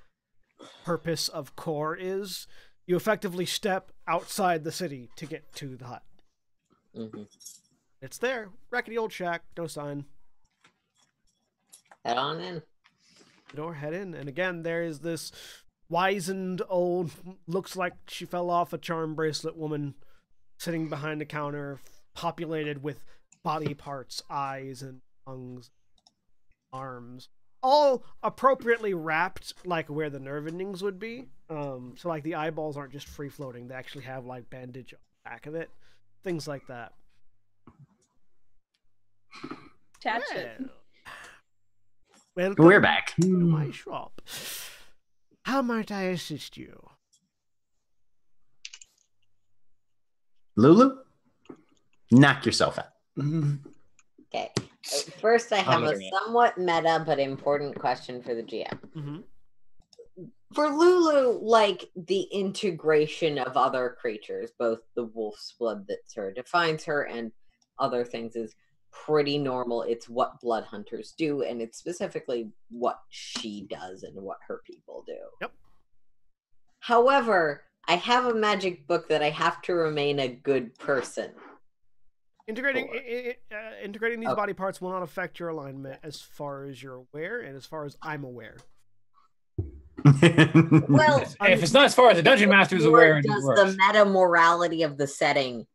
purpose of core is. You effectively step outside the city to get to the hut. Mm-hmm. It's there, rackety old shack, no sign. Head on in. Door, head in, and again there is this wizened old, looks like she fell off a charm bracelet woman sitting behind the counter, populated with body parts, eyes and tongues, arms, all appropriately wrapped like where the nerve endings would be. So like the eyeballs aren't just free floating; they actually have like bandage on the back of it, things like that. Attach it. Welcome We're back. to my shop. How might I assist you? Lulu, knock yourself out. Okay. First, I have a Okay. somewhat meta but important question for the GM. Mm-hmm. For Lulu, like the integration of other creatures, both the wolf's blood that sort of defines her and other things, is pretty normal. It's what blood hunters do, and it's specifically what she does and what her people do. Yep. However, I have a magic book that I have to remain a good person. Integrating Four. integrating these Okay. body parts will not affect your alignment as far as you're aware, and as far as I'm aware. Well, If it's not as far as the dungeon master is or aware, it does works. the meta morality of the setting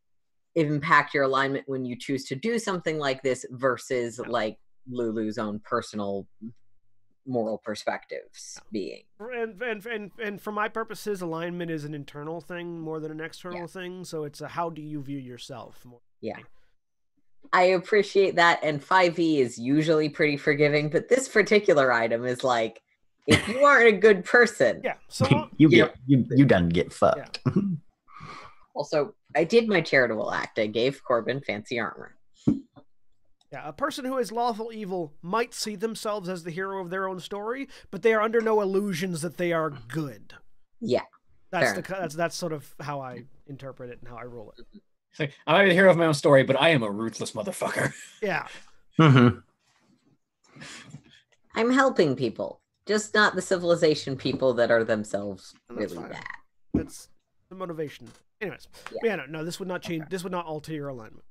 impact your alignment when you choose to do something like this versus like Lulu's own personal moral perspectives being? And for my purposes, alignment is an internal thing more than an external thing. So it's a how do you view yourself more. Yeah. I appreciate that, and 5e is usually pretty forgiving, but this particular item is like, if you aren't a good person. Yeah. So you done get fucked. Also, I did my charitable act. I gave Corbin fancy armor. yeah, a person who is lawful evil might see themselves as the hero of their own story, but they are under no illusions that they are good. Yeah. That's sort of how I interpret it and how I rule it. It's like, I might be the hero of my own story, but I am a ruthless motherfucker. Yeah. Mm-hmm. I'm helping people, just not the civilization people that are themselves And that's really fine. bad. That's the motivation. Anyways, Yeah. no, this would not change. This would not alter your alignment.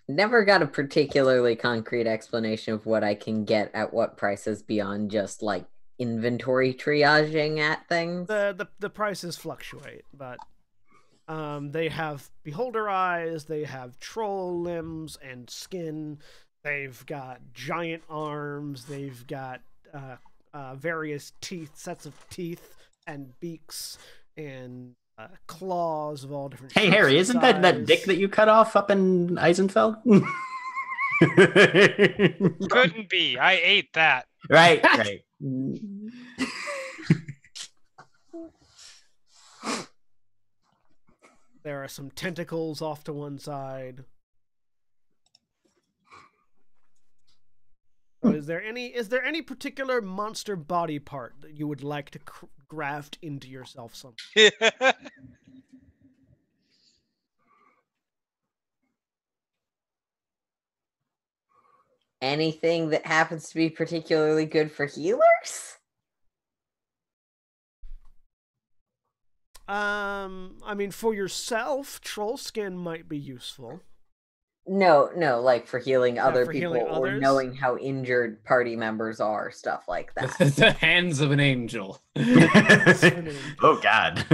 Never got a particularly concrete explanation of what I can get at what prices beyond just like inventory triaging at things. The prices fluctuate, but they have beholder eyes, they have troll limbs and skin, they've got giant arms, they've got various sets of teeth and beaks and claws of all different Hey shapes Harry, and isn't that size. dick that you cut off up in Eisenfeld? Couldn't be. I ate that. right. There are some tentacles off to one side. So is there any particular monster body part that you would like to graft into yourself somehow? Anything that happens to be particularly good for healers? I mean, for yourself, troll skin might be useful. No, like for healing other for people healing or others? knowing how injured party members are, stuff like that. The hands of an angel. Oh God,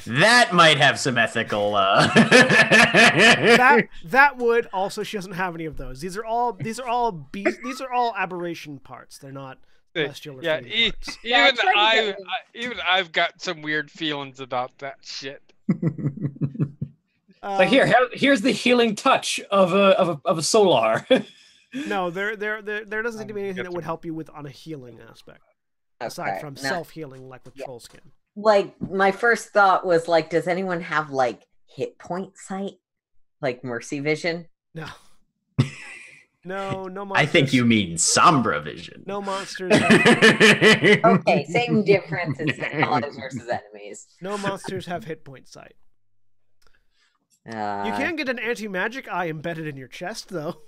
that might have some ethical. That would also. She doesn't have any of those. These are all aberration parts. They're not celestial or Yeah, fleeting parts. even I've got some weird feelings about that shit. Like here's the healing touch of a solar. No, there doesn't seem to be anything that would help you with on a healing aspect, aside from now- self-healing, like with troll skin. Like, my first thought was, like, does anyone have, like, hit point sight? Like, mercy vision? No. No monsters. I think you mean Sombra vision. No monsters. Okay, same difference. It's allies versus enemies. No monsters have hit point sight. You You can get an anti-magic eye embedded in your chest, though.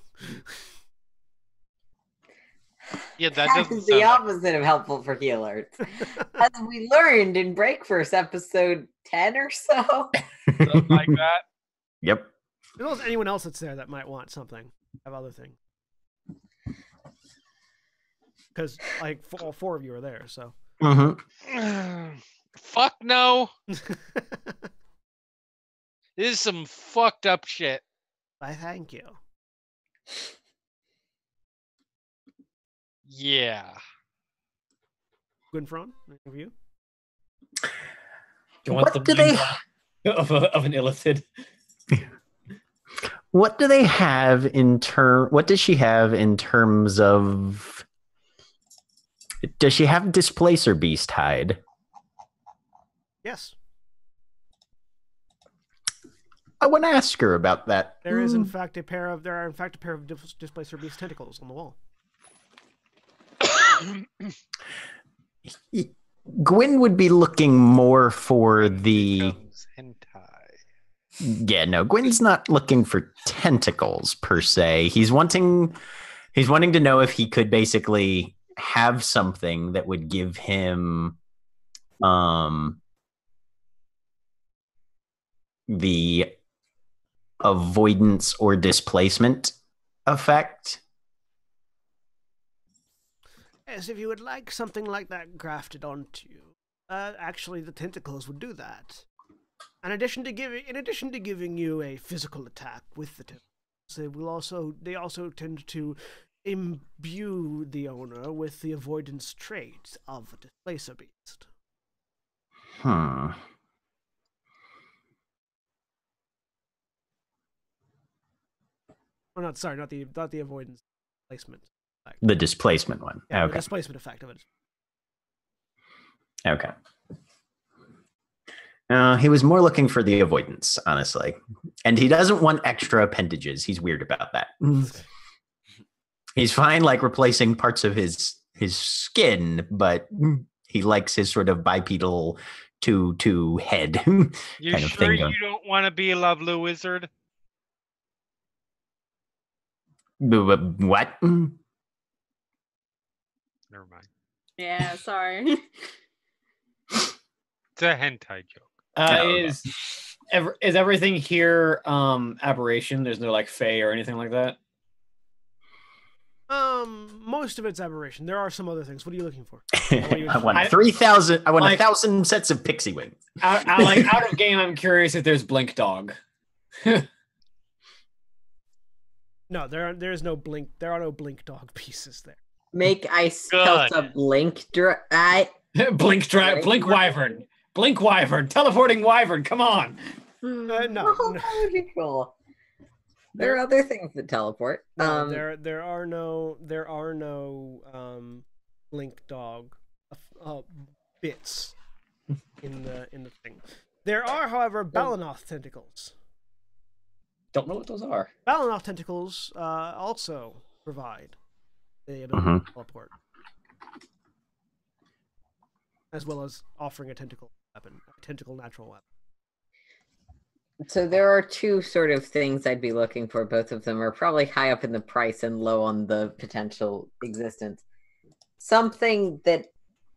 Yeah, that That doesn't is the sound like opposite of helpful for healers. As we learned in Breakverse episode 10 or so. something like that. Yep. As well as anyone else that's there that might want something, have other things. Because like all four of you are there, so. Fuck no. This is some fucked up shit. I thank you. Yeah. Gwynfron, any of you? You want What do they? of an illithid? What do they have in term? What does she have in terms of? Does she have Displacer Beast hide? Yes. I want to ask her about that. There is in fact a pair of Displacer Beast tentacles on the wall. Gwyn would be looking more for the. Hentai. Yeah, no, Gwyn's not looking for tentacles per se. He's wanting to know if he could basically have something that would give him the avoidance or displacement effect. As if you would like something like that grafted onto you. Actually, the tentacles would do that. In addition to giving you a physical attack with the tentacles, they also tend to imbue the owner with the avoidance trait of a Displacer Beast. Hmm. Oh, not the avoidance placement. The displacement one. Yeah, okay. The displacement effect of it. Okay. He was more looking for the avoidance, honestly. And he doesn't want extra appendages. He's weird about that. He's fine, like, replacing parts of his skin, but he likes his sort of bipedal two head You kind of sure thing. you don't want to be a lovely wizard? What? Never mind. Yeah, sorry. It's a hentai joke. Is everything here aberration? There's no like fae or anything like that. Most of it's aberration. There are some other things. What are you looking for? I want 3,000. I want 1,000 sets of pixie wings. Out of game, I'm curious if there's Blink Dog. No, there are no blink dog pieces there. Make ice Good. a blink Blink Wyvern. Blink Wyvern. Teleporting Wyvern. Come on. No. That would be cool. There are other things that teleport. No, there are no blink dog bits in the thing. There are, however, Balanoth tentacles. Don't know what those are. Balanoth tentacles also provide the ability to teleport, as well as offering a tentacle natural weapon. So there are two sort of things I'd be looking for. Both of them are probably high up in the price and low on the potential existence. Something that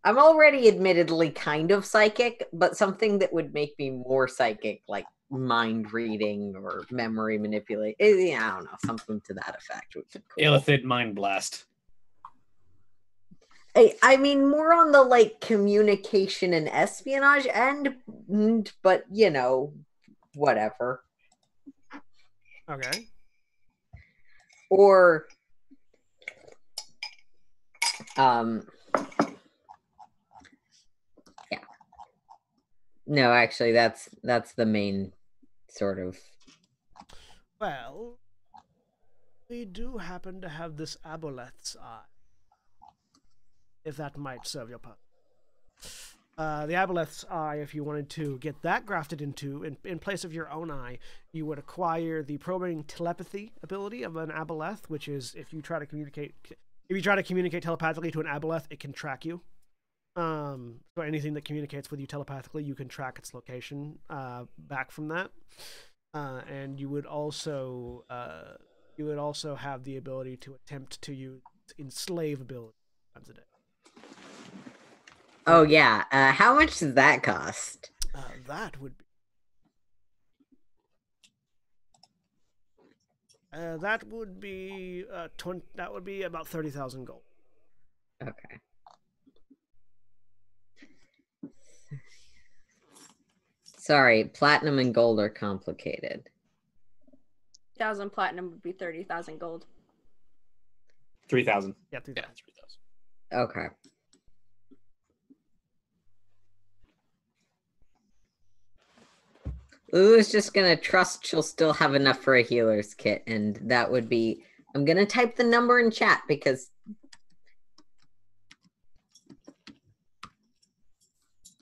I'm already admittedly kind of psychic, but something that would make me more psychic, like mind reading or memory manipulate. I don't know, something to that effect. Would be cool. Illithid Mind Blast. I mean, more on the like communication and espionage end, but you know, whatever. Okay. Or yeah. No, actually that's the main sort of. Well, we do happen to have this Aboleth's eye, if that might serve your purpose. The Aboleth's eye, if you wanted to get that grafted into, in place of your own eye, you would acquire the probing telepathy ability of an Aboleth, which is if you try to communicate telepathically to an Aboleth, it can track you. So anything that communicates with you telepathically, you can track its location back from that. And you would also have the ability to attempt to use enslave ability times a day. Oh yeah. How much does that cost? That would be. That would be that would be about 30,000 gold. Okay. Sorry, platinum and gold are complicated. 1,000 platinum would be 30,000 gold. 3,000. Yeah, 3,000. Yeah, 3,000. Okay. Lulu's just gonna trust she'll still have enough for a healer's kit, and that would be. I'm gonna type the number in chat because.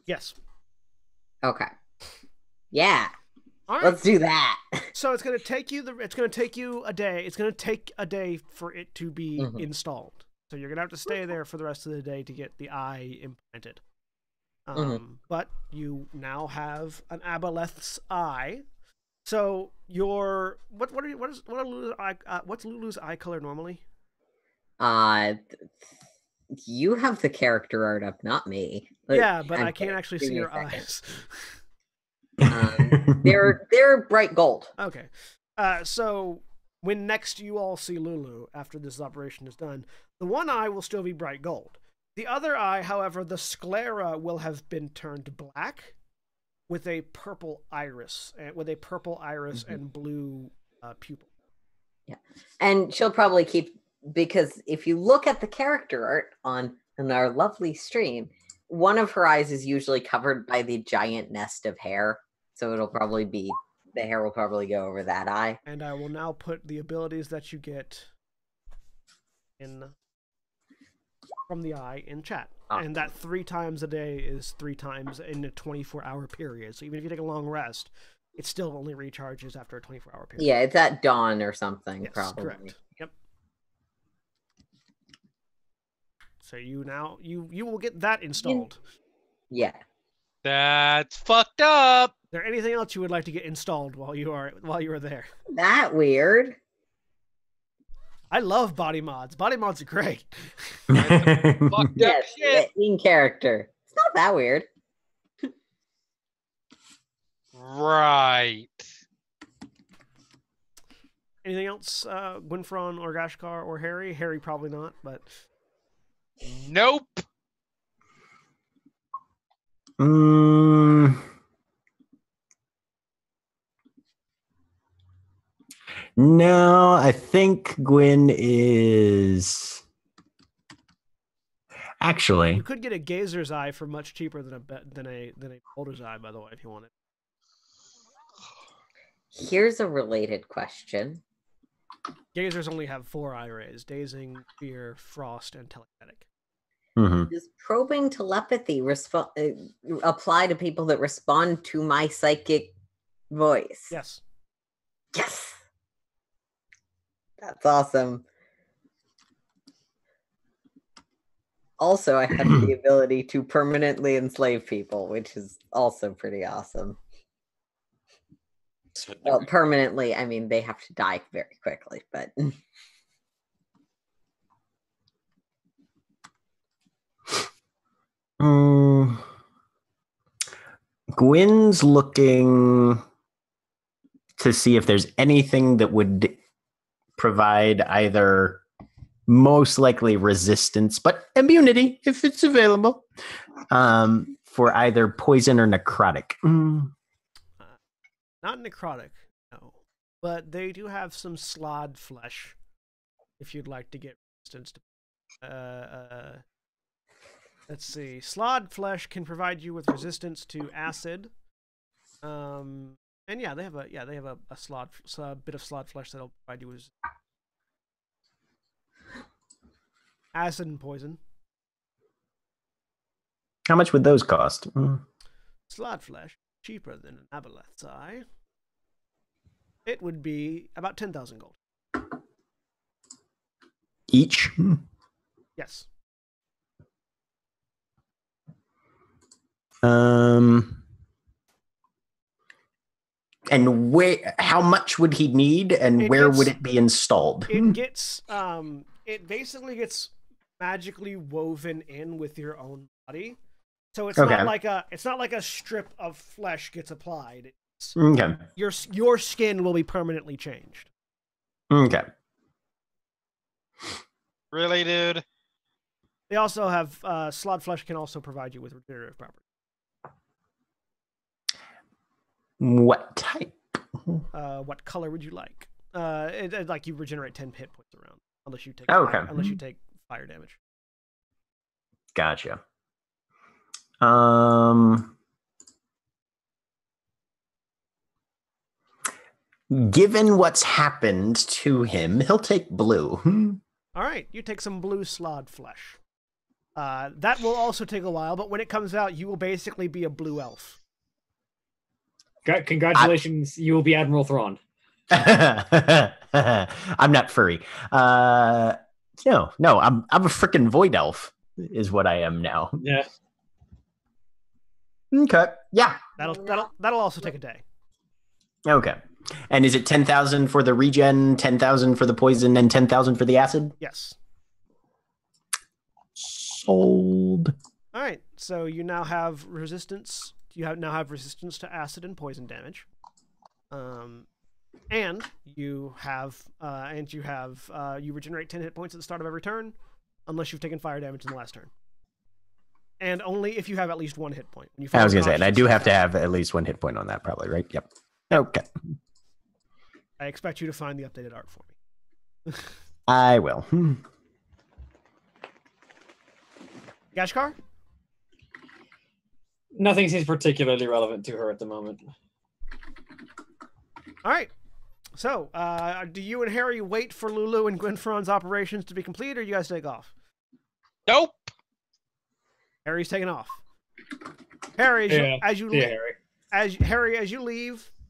Yes. Okay. Yeah. All right. Let's do that. So it's going to take you a day. It's going to take a day for it to be installed. So you're going to have to stay there for the rest of the day to get the eye implanted. But you now have an Aboleth's eye. So your what's Lulu's eye color normally? You have the character art up, not me. Yeah, but I can't actually see your eyes. They're bright gold. Okay. So when next you all see Lulu after this operation is done, the one eye will still be bright gold. The other eye, however, the sclera will have been turned black with a purple iris, and blue pupil. Yeah, and she'll probably keep, because if you look at the character art on our lovely stream, one of her eyes is usually covered by the giant nest of hair, so it'll probably be, the hair will probably go over that eye. And I will now put the abilities that you get in from the eye in chat. And that 3 times a day is 3 times in a 24-hour period. So even if you take a long rest, it still only recharges after a 24-hour period. Yeah, it's at dawn or something, yes, probably. Correct. Yep. So you will get that installed. Yeah. That's fucked up. Is there anything else you would like to get installed while you are there? That weird. I love body mods. Body mods are great. Fucked Yes, up shit. in character. It's not that weird. Right. Anything else, Gwynfron or Gashkar or Harry? Harry probably not, but Nope. No, I think Gwyn is actually. you could get a Gazer's eye for much cheaper than a Boulder's eye, by the way, if you wanted. Here's a related question. Gazers only have 4 eye rays: dazing, fear, frost, and telekinetic. Does probing telepathy apply to people that respond to my psychic voice? Yes. Yes. That's awesome. Also, I have the ability to permanently enslave people, which is also pretty awesome. Well, permanently, I mean, they have to die very quickly, but... Gwyn's looking to see if there's anything that would provide either most likely resistance, but immunity if it's available, for either poison or necrotic. Not necrotic, no. But they do have some slod flesh, if you'd like to get resistance to... let's see. Slod flesh can provide you with resistance to acid. And yeah, they have a bit of slod flesh that'll provide you with acid and poison. How much would those cost? Slod flesh, cheaper than an Aboleth's eye. It would be about 10,000 gold. Each? Yes. And how much would he need, and where would it be installed? It gets it basically gets magically woven in with your own body. So it's Okay. not like a strip of flesh gets applied. It's, Okay. your skin will be permanently changed. Okay. Really, dude? They also have slod flesh can also provide you with regenerative properties. What type? What color would you like? Like you regenerate 10 hit points around, unless you take unless you take fire damage. Gotcha. Given what's happened to him, he'll take blue. All right, you take some blue slod flesh. That will also take a while, but when it comes out, you will basically be a blue elf. Congratulations, you will be Admiral Thrawn. I'm not furry. No, I'm a freaking void elf, is what I am now. Yeah. Okay. Yeah. That'll also take a day. Okay. And is it 10,000 for the regen, 10,000 for the poison, and 10,000 for the acid? Yes. Sold. All right. So you now have resistance. Now have resistance to acid and poison damage. And you regenerate 10 hit points at the start of every turn, unless you've taken fire damage in the last turn. And only if you have at least 1 hit point. I was going to say, and I do have to have at least 1 hit point on that, probably, right? Yep. Okay. I expect you to find the updated art for me. I will. Gashkar? Nothing seems particularly relevant to her at the moment. All right. So, do you and Harry wait for Lulu and Gwynfron's operations to be complete, or you guys take off? Nope. Harry's taking off. Harry, as you leave,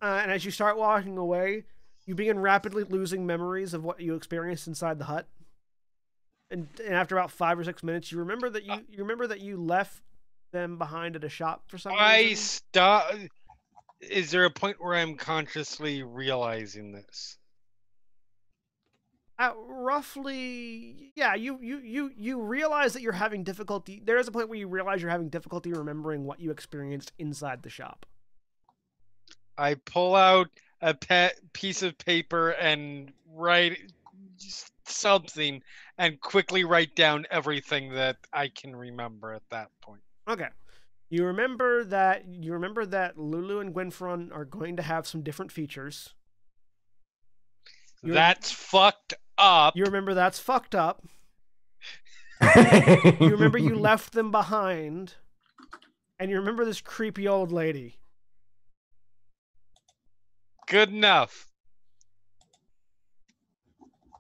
and as you start walking away, you begin rapidly losing memories of what you experienced inside the hut. And after about 5 or 6 minutes, you remember that you left them behind at a shop for some reason. Is there a point where I'm consciously realizing this? Roughly, yeah. You realize that you're having difficulty. There is a point where you realize you're having difficulty remembering what you experienced inside the shop. I pull out a piece of paper and write something, and quickly write down everything that I can remember at that point. Okay. You remember that Lulu and Gwynfron are going to have some different features. That's fucked up. You remember that's fucked up. You remember you left them behind. And you remember this creepy old lady. Good enough.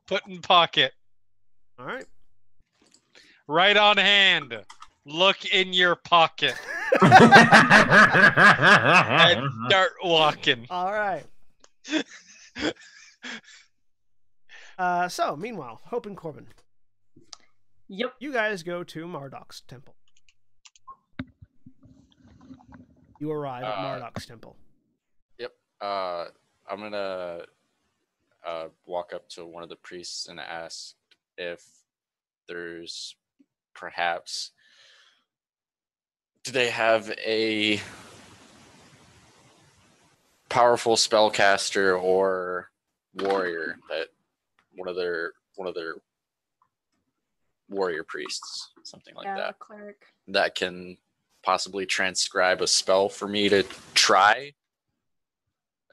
Put in pocket. All right. Right on hand. Look in your pocket. And start walking. All right. So, meanwhile, Hope and Corbin. Yep. You guys go to Marduk's temple. You arrive at Marduk's temple. Yep. I'm gonna walk up to one of the priests and ask if there's perhaps, do they have a powerful spellcaster or warrior that one of their warrior priests, something like that, cleric, that can possibly transcribe a spell for me to try?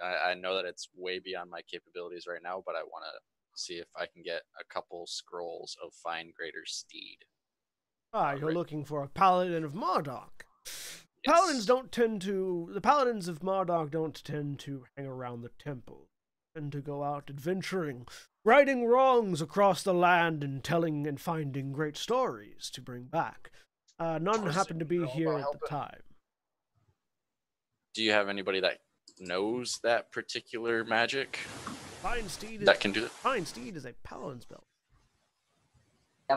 I know that it's way beyond my capabilities right now, but I want to see if I can get a couple scrolls of Find Greater Steed. You're looking for a paladin of Marduk. Yes. The paladins of Marduk don't tend to hang around the temple. They tend to go out adventuring, righting wrongs across the land and telling and finding great stories to bring back. None happened to be here at the time. Do you have anybody that knows that particular magic that can do it? Find Steed is a paladin spell.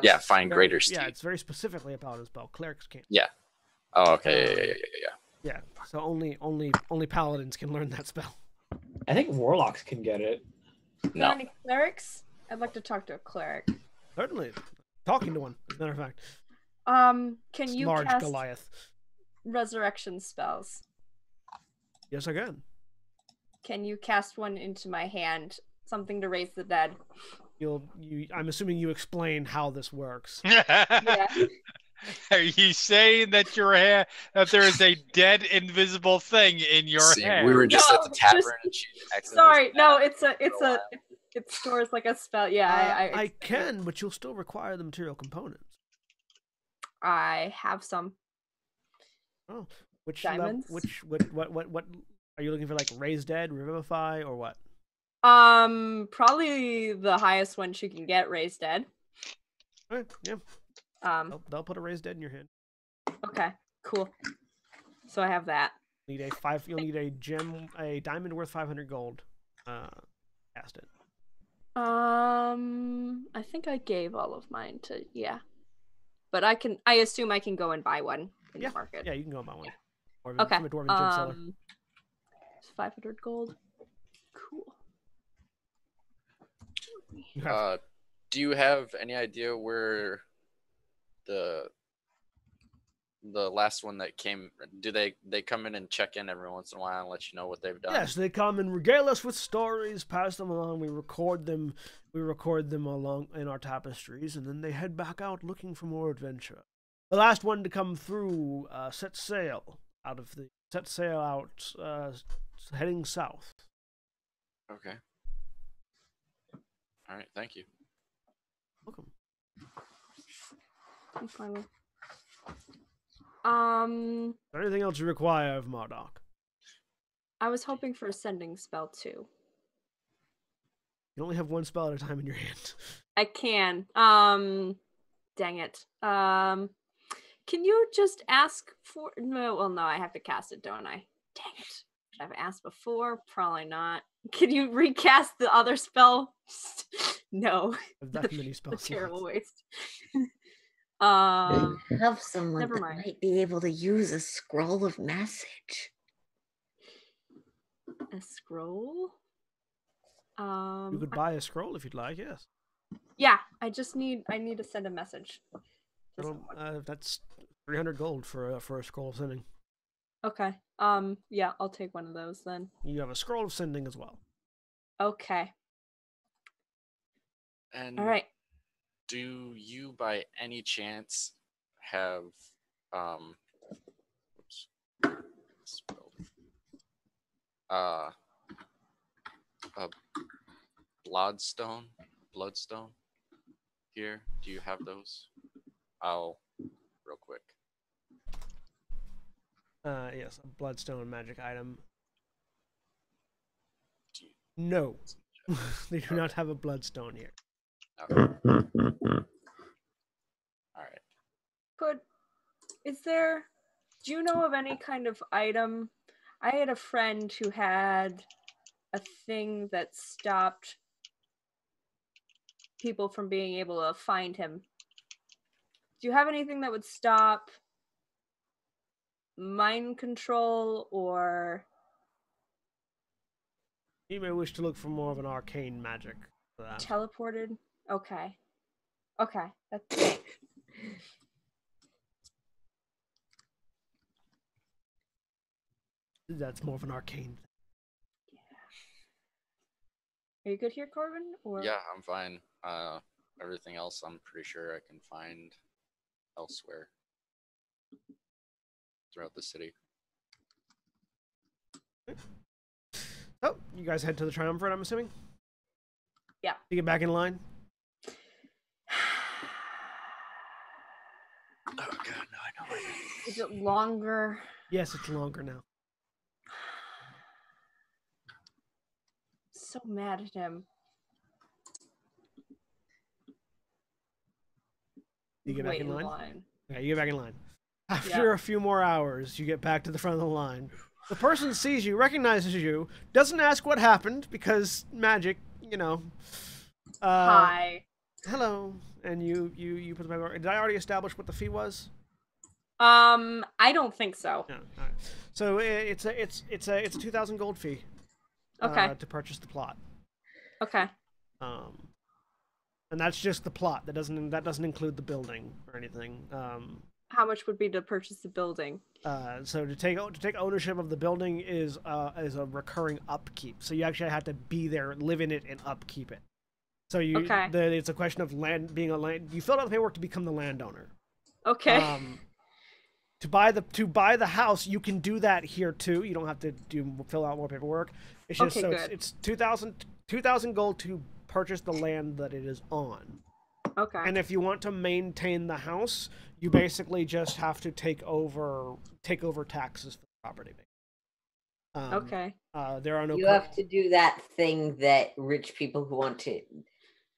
Yeah, Find Greater Steed. Yeah, it's very specifically a paladin spell. Clerics can't. Yeah. Oh, okay. Yeah. So only paladins can learn that spell. I think warlocks can get it. Not any clerics? I'd like to talk to a cleric. Certainly. Talking to one, as a matter of fact. Can It's you large cast Goliath. resurrection spells? Yes, I can. Can you cast one into my hand? Something to raise the dead. I'm assuming you explain how this works. Yeah. Are you saying that that there is a dead invisible thing in your See, hand? we were just No, at the tavern just- and she accidentally Sorry, no, snapped it stores like a spell. Yeah, I can, but you'll still require the material components. I have some. Oh, which Diamonds? what are you looking for? Like raise dead, revivify, or what? Probably the highest one she can get, raise dead. Okay, yeah. They'll put a raise dead in your hand. Okay, cool. So I have that. You'll need a diamond worth 500 gold. Cast it. I think I gave all of mine to but I assume I can go and buy one in the market. Yeah, you can go and buy one. Okay. From a dwarven gem seller. 500 gold. Cool. Do you have any idea where the last one that came? Do they come in and check in every once in a while and let you know what they've done? Yes, they come and regale us with stories, pass them along. We record them along in our tapestries, and then they head back out looking for more adventure. The last one to come through set sail out, heading south. Okay. All right. Thank you. Welcome. I'm fine with. Is there anything else you require of Marduk? I was hoping for a sending spell too. You only have one spell at a time in your hand. I can. Dang it. Can you just ask for? No, well, no, I have to cast it, don't I? Dang it. I've asked before. Probably not. Can you recast the other spell? No. I've that many spells. A terrible waste. I have someone never that mind. might be able to use a scroll of message. A scroll? You could buy a scroll if you'd like. Yes. Yeah, I need to send a message. That's 300 gold for a scroll of sending. Okay. Yeah, I'll take one of those then. You have a scroll of sending as well. Okay. And all right. Do you by any chance have a bloodstone here? Do you have those? I'll real quick. Yes, a bloodstone magic item. No. They do not have a bloodstone here. Okay. All right. Do you know of any kind of item? I had a friend who had a thing that stopped people from being able to find him. Do you have anything that would stop mind control or... You may wish to look for more of an arcane magic for that. Teleported? Okay. Okay, that's... That's more of an arcane. Yeah. Are you good here, Corbin? Or... Yeah, I'm fine. Everything else I'm pretty sure I can find elsewhere throughout the city. Oh, you guys head to the Triumvirate, I'm assuming? Yeah. You get back in line? Oh god, no, I know. Is it longer? Yes, it's longer now. So mad at him. You get back Wait in line? line? Yeah, you get back in line. After a few more hours, you get back to the front of the line. The person sees you, recognizes you, doesn't ask what happened because magic, you know. Hi. Hello, and you put the paper. Did I already establish what the fee was? I don't think so. Yeah. All right. So it's a 2,000 gold fee. Okay. To purchase the plot. Okay. And and that's just the plot. That doesn't include the building or anything. How much would be to purchase the building? So to take ownership of the building is a recurring upkeep. So you actually have to be there, live in it, and upkeep it. So it's a question of being a land. You fill out the paperwork to become the landowner. Okay. To buy the house, you can do that here too. You don't have to fill out more paperwork. It's just it's 2,000 gold to purchase the land that it is on. Okay. And if you want to maintain the house, you basically just have to take over taxes for the property. Okay. There are no. You have to do that thing that rich people who want to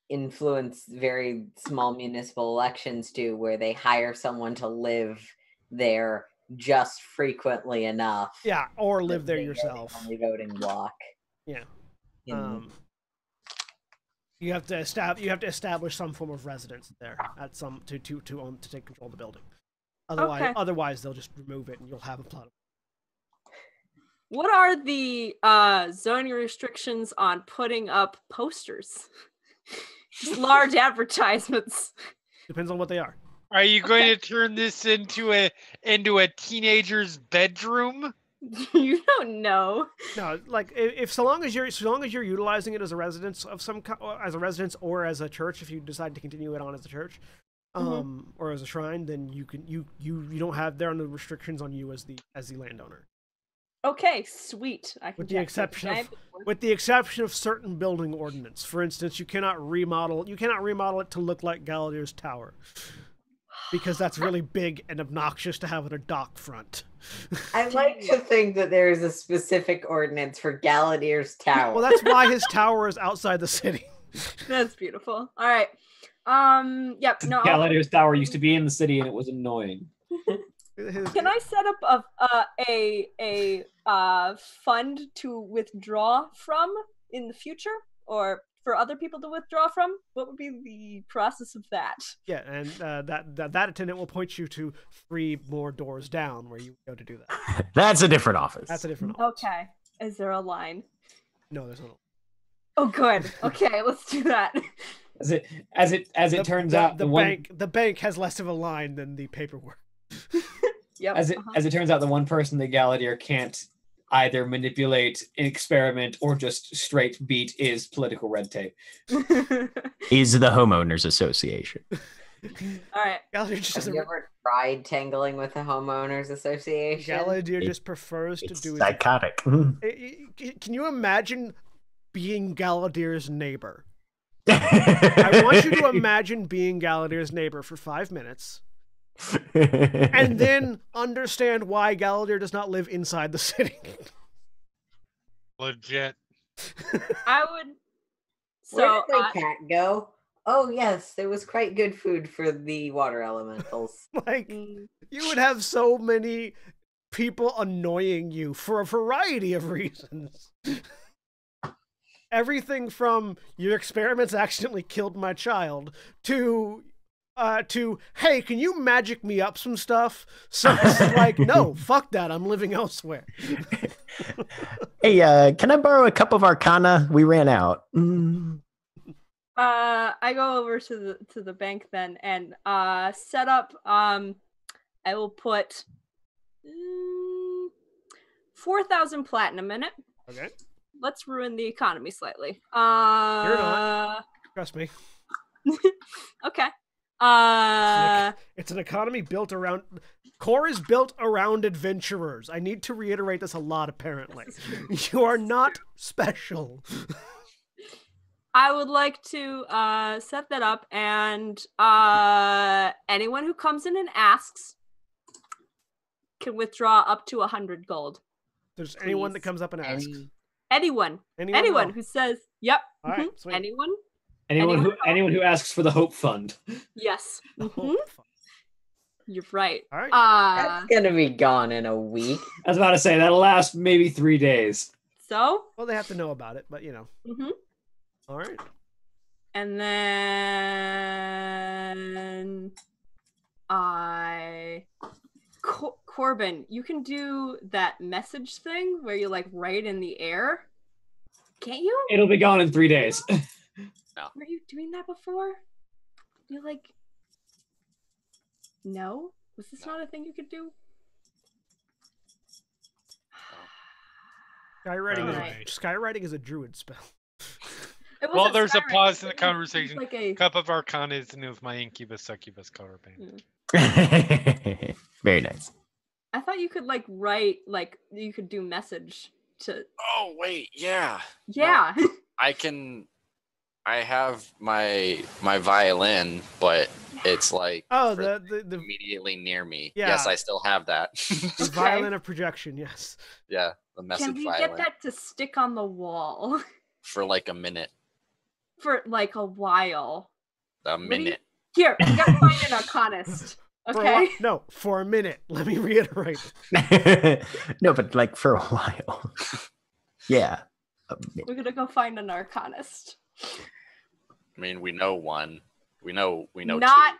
influence very small municipal elections do, where they hire someone to live there just frequently enough. Yeah, or live there yourself. The only voting block. Yeah. You have to establish some form of residence there at some to take control of the building. Otherwise they'll just remove it and you'll have a plot. What are the zoning restrictions on putting up posters? Just large advertisements. Depends on what they are. Are you going to turn this into a teenager's bedroom? You don't know. No, like if so long as you're utilizing it as a residence of or as a church, if you decide to continue it on as a church, or as a shrine, then you don't have there are no restrictions on you as the landowner. Okay, sweet. With the exception of certain building ordinance. For instance, you cannot remodel it to look like Galadir's Tower. Because that's really big and obnoxious to have on a dock front. I like to think that there is a specific ordinance for Galadir's Tower. Well, that's why his tower is outside the city. That's beautiful. All right. Yep. No. Galadir's Tower used to be in the city, and it was annoying. Can I set up a fund to withdraw from in the future, or for other people to withdraw from? What would be the process of that? Yeah, and that attendant will point you to 3 more doors down where you go to do that. That's a different office. That's a different office. Okay. Is there a line? No, there's not. Oh, good. Okay, let's do that. As it turns out, the bank has less of a line than the paperwork. Yep. As it turns out, the one person that Galadir can't either manipulate, experiment, or just straight beat is political red tape. Is the homeowners association. All right. Galadir Have you ever tried tangling with the homeowners association? Galadir just prefers to do it. Psychotic. Can you imagine being Galadir's neighbor? I I want you to imagine being Galadir's neighbor for 5 minutes. And then understand why Galadir does not live inside the city. Legit. I would. Where did my cat go? Oh yes, there was quite good food for the water elementals. Like, you would have so many people annoying you for a variety of reasons. Everything from your experiments accidentally killed my child to hey, can you magic me up some stuff? So it's like, no, fuck that, I'm living elsewhere. Hey, can I borrow a cup of Arcana? We ran out. I go over to the bank then and set up. I will put 4,000 platinum in it. Okay. Let's ruin the economy slightly. You're not. Trust me. Okay. It's an economy built around. Core is built around adventurers. I need to reiterate this a lot, apparently. You are not special. I would like to set that up, and anyone who comes in and asks can withdraw up to 100 gold. There's anyone that comes up and asks. Anyone who says, "Yep." All right, sweet. Anyone who asks for the Hope Fund. Yes. The Hope Fund. You're right. All right. That's gonna be gone in a week. I was about to say that'll last maybe 3 days. So? Well, they have to know about it, but you know. Mm-hmm. All right. And then Corbin, you can do that message thing where you like write in the air. Can't you? It'll be gone in 3 days. No. Were you doing that before? You like... No? Was this not a thing you could do? Skywriting, Right. skywriting is a druid spell. It Well, wasn't there's a skywriting, pause in the it was conversation. like a... Cup of Arcana is the name of my Incubus Succubus cover band. Very nice. I thought you could like write, like you could do message to... Oh wait, yeah. Yeah. No, I have my violin, but it's like The immediately near me. Yeah. Yes, I still have that. the violin of projection. Yes. Yeah, the message Can we violin get that to stick on the wall for like a minute. for like a while? A do you- minute. Here, we gotta find an arcanist. For a Okay. while- no, for a minute. Let me reiterate. No, but like for a while. Yeah. We're gonna go find an arcanist. I mean, we know one. We know Not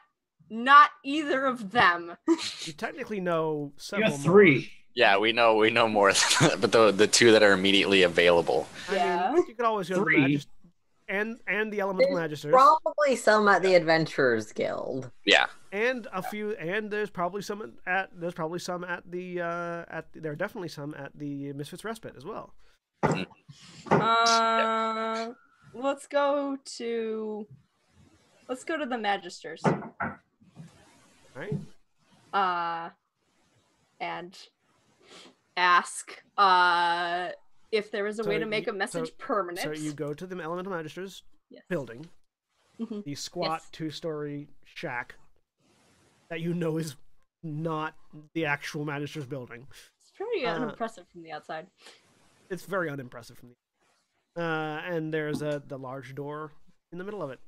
two. not either of them. You technically know You several got 3. Yeah, we know more than that, but the two that are immediately available. more. Yeah. I mean, you could always go to the 3. Magist and the Elemental There's Magisters. probably some at the Adventurers Guild. Yeah. And a few, and there's probably some at there are definitely some at the Misfits Respite as well. Let's go to the Magisters. Right? And ask if there is a way to make a message permanent. So you go to the Elemental Magisters Yes. building, Mhm. the squat Yes. 2-story shack that you know is not the actual Magisters building. It's pretty unimpressive from the outside. It's very unimpressive from the and there's the large door in the middle of it.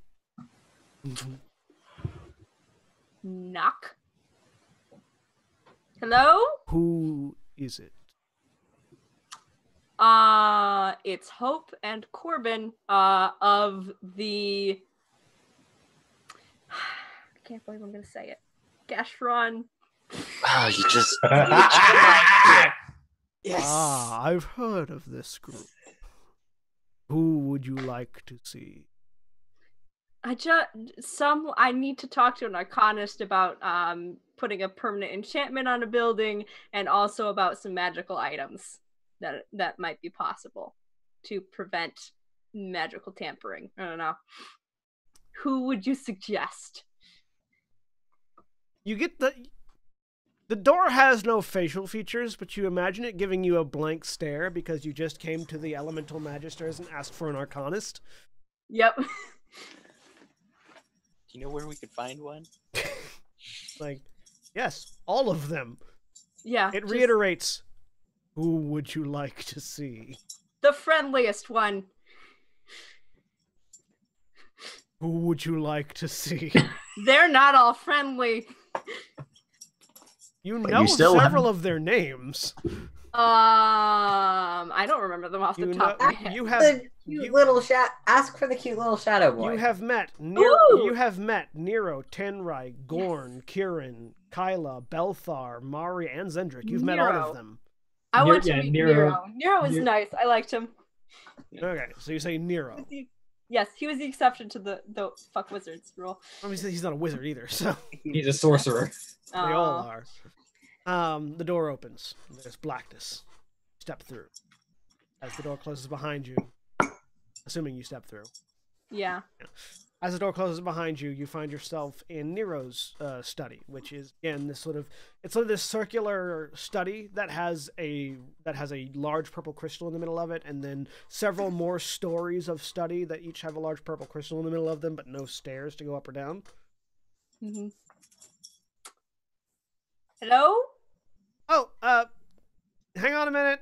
Knock. Hello? Who is it? It's Hope and Corbin of the... I can't believe I'm gonna say it. Gashron. Oh, you just yes. Ah, I've heard of this group. Who would you like to see? I need to talk to an arcanist about putting a permanent enchantment on a building, and also about some magical items that might be possible to prevent magical tampering. I don't know. Who would you suggest? You get the door has no facial features, but you imagine it giving you a blank stare because you just came to the Elemental Magisters and asked for an arcanist. Yep. Do you know where we could find one? Like, yes, all of them. Yeah. It just reiterates, who would you like to see? the friendliest one. Who would you like to see? They're not all friendly. You But know you still several of their names. I don't remember them off the You top know, of my head. you have The cute little ask for the cute little shadow boy. You have met Ooh! You have met Nero, Tenrai, Gorn, Kieran, Kyla, Belthar, Mari, and Zendrik. You've met all Nero. of them. I want to Yeah, meet Nero. Nero. Nero was nice. I liked him. Okay, so you say Nero. Yes, he was the exception to the fuck wizards rule. Obviously, he's not a wizard either, so He's a sorcerer. they all are. The door opens. There's blackness. Step through. As the door closes behind you, assuming you step through. Yeah. As the door closes behind you, you find yourself in Nero's study, which is again this it's this circular study that has a large purple crystal in the middle of it, and then several more stories of study that each have a large purple crystal in the middle of them, but no stairs to go up or down. Mm-hmm. Hello? Oh, hang on a minute.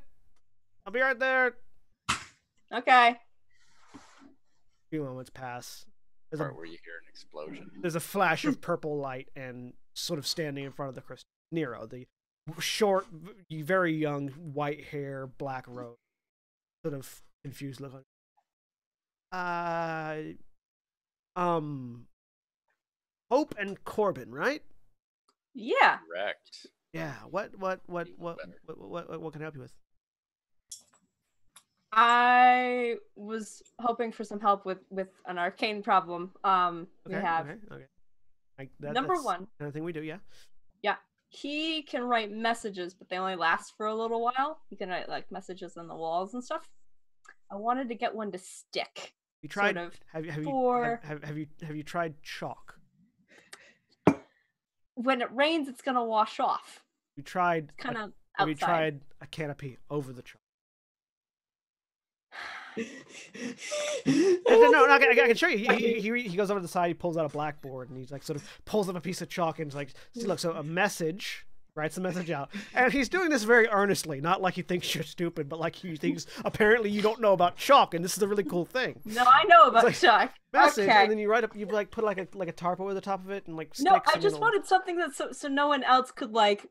I'll be right there. Okay. A few moments pass. There's a, Part where you hear an explosion. there's a flash of purple light, and sort of standing in front of the crystal, Nero, the short, very young, white hair, black robe, sort of confused look on. Hope and Corbin, right? Yeah. Correct. Yeah. What can I help you with? I was hoping for some help with an arcane problem. We have Okay. number that's one. Kind of thing we do, yeah. Yeah, he can write messages, but they only last for a little while. He can write like messages on the walls and stuff. I wanted to get one to stick. You tried? Sort of Have you tried chalk? When it rains, it's gonna wash off. You tried? Kind of Have outside. you tried a canopy over the chalk? No, I can show you. He goes over to the side. He pulls out a blackboard and he's like sort of pulls up a piece of chalk and is like, see, look, so a message. Writes the message out, and he's doing this very earnestly, not like he thinks you're stupid, but like he thinks apparently you don't know about chalk, and this is a really cool thing. No, I know about like, chalk. Message, okay. And then you write up, you like put like a tarp over the top of it, and like no, I just wanted something that so no one else could like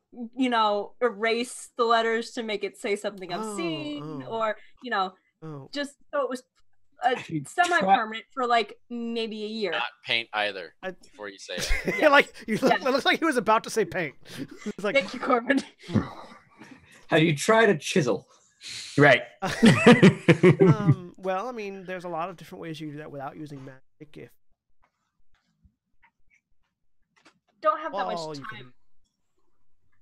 erase the letters to make it say something obscene or just so it was semi-permanent for like maybe a year. Not paint either. Before you say it. Yeah. It looks like he was about to say paint. Like, thank you, Corbin. Have you tried a chisel? Right. Well, I mean, there's a lot of different ways you do that without using magic. If don't have that much time.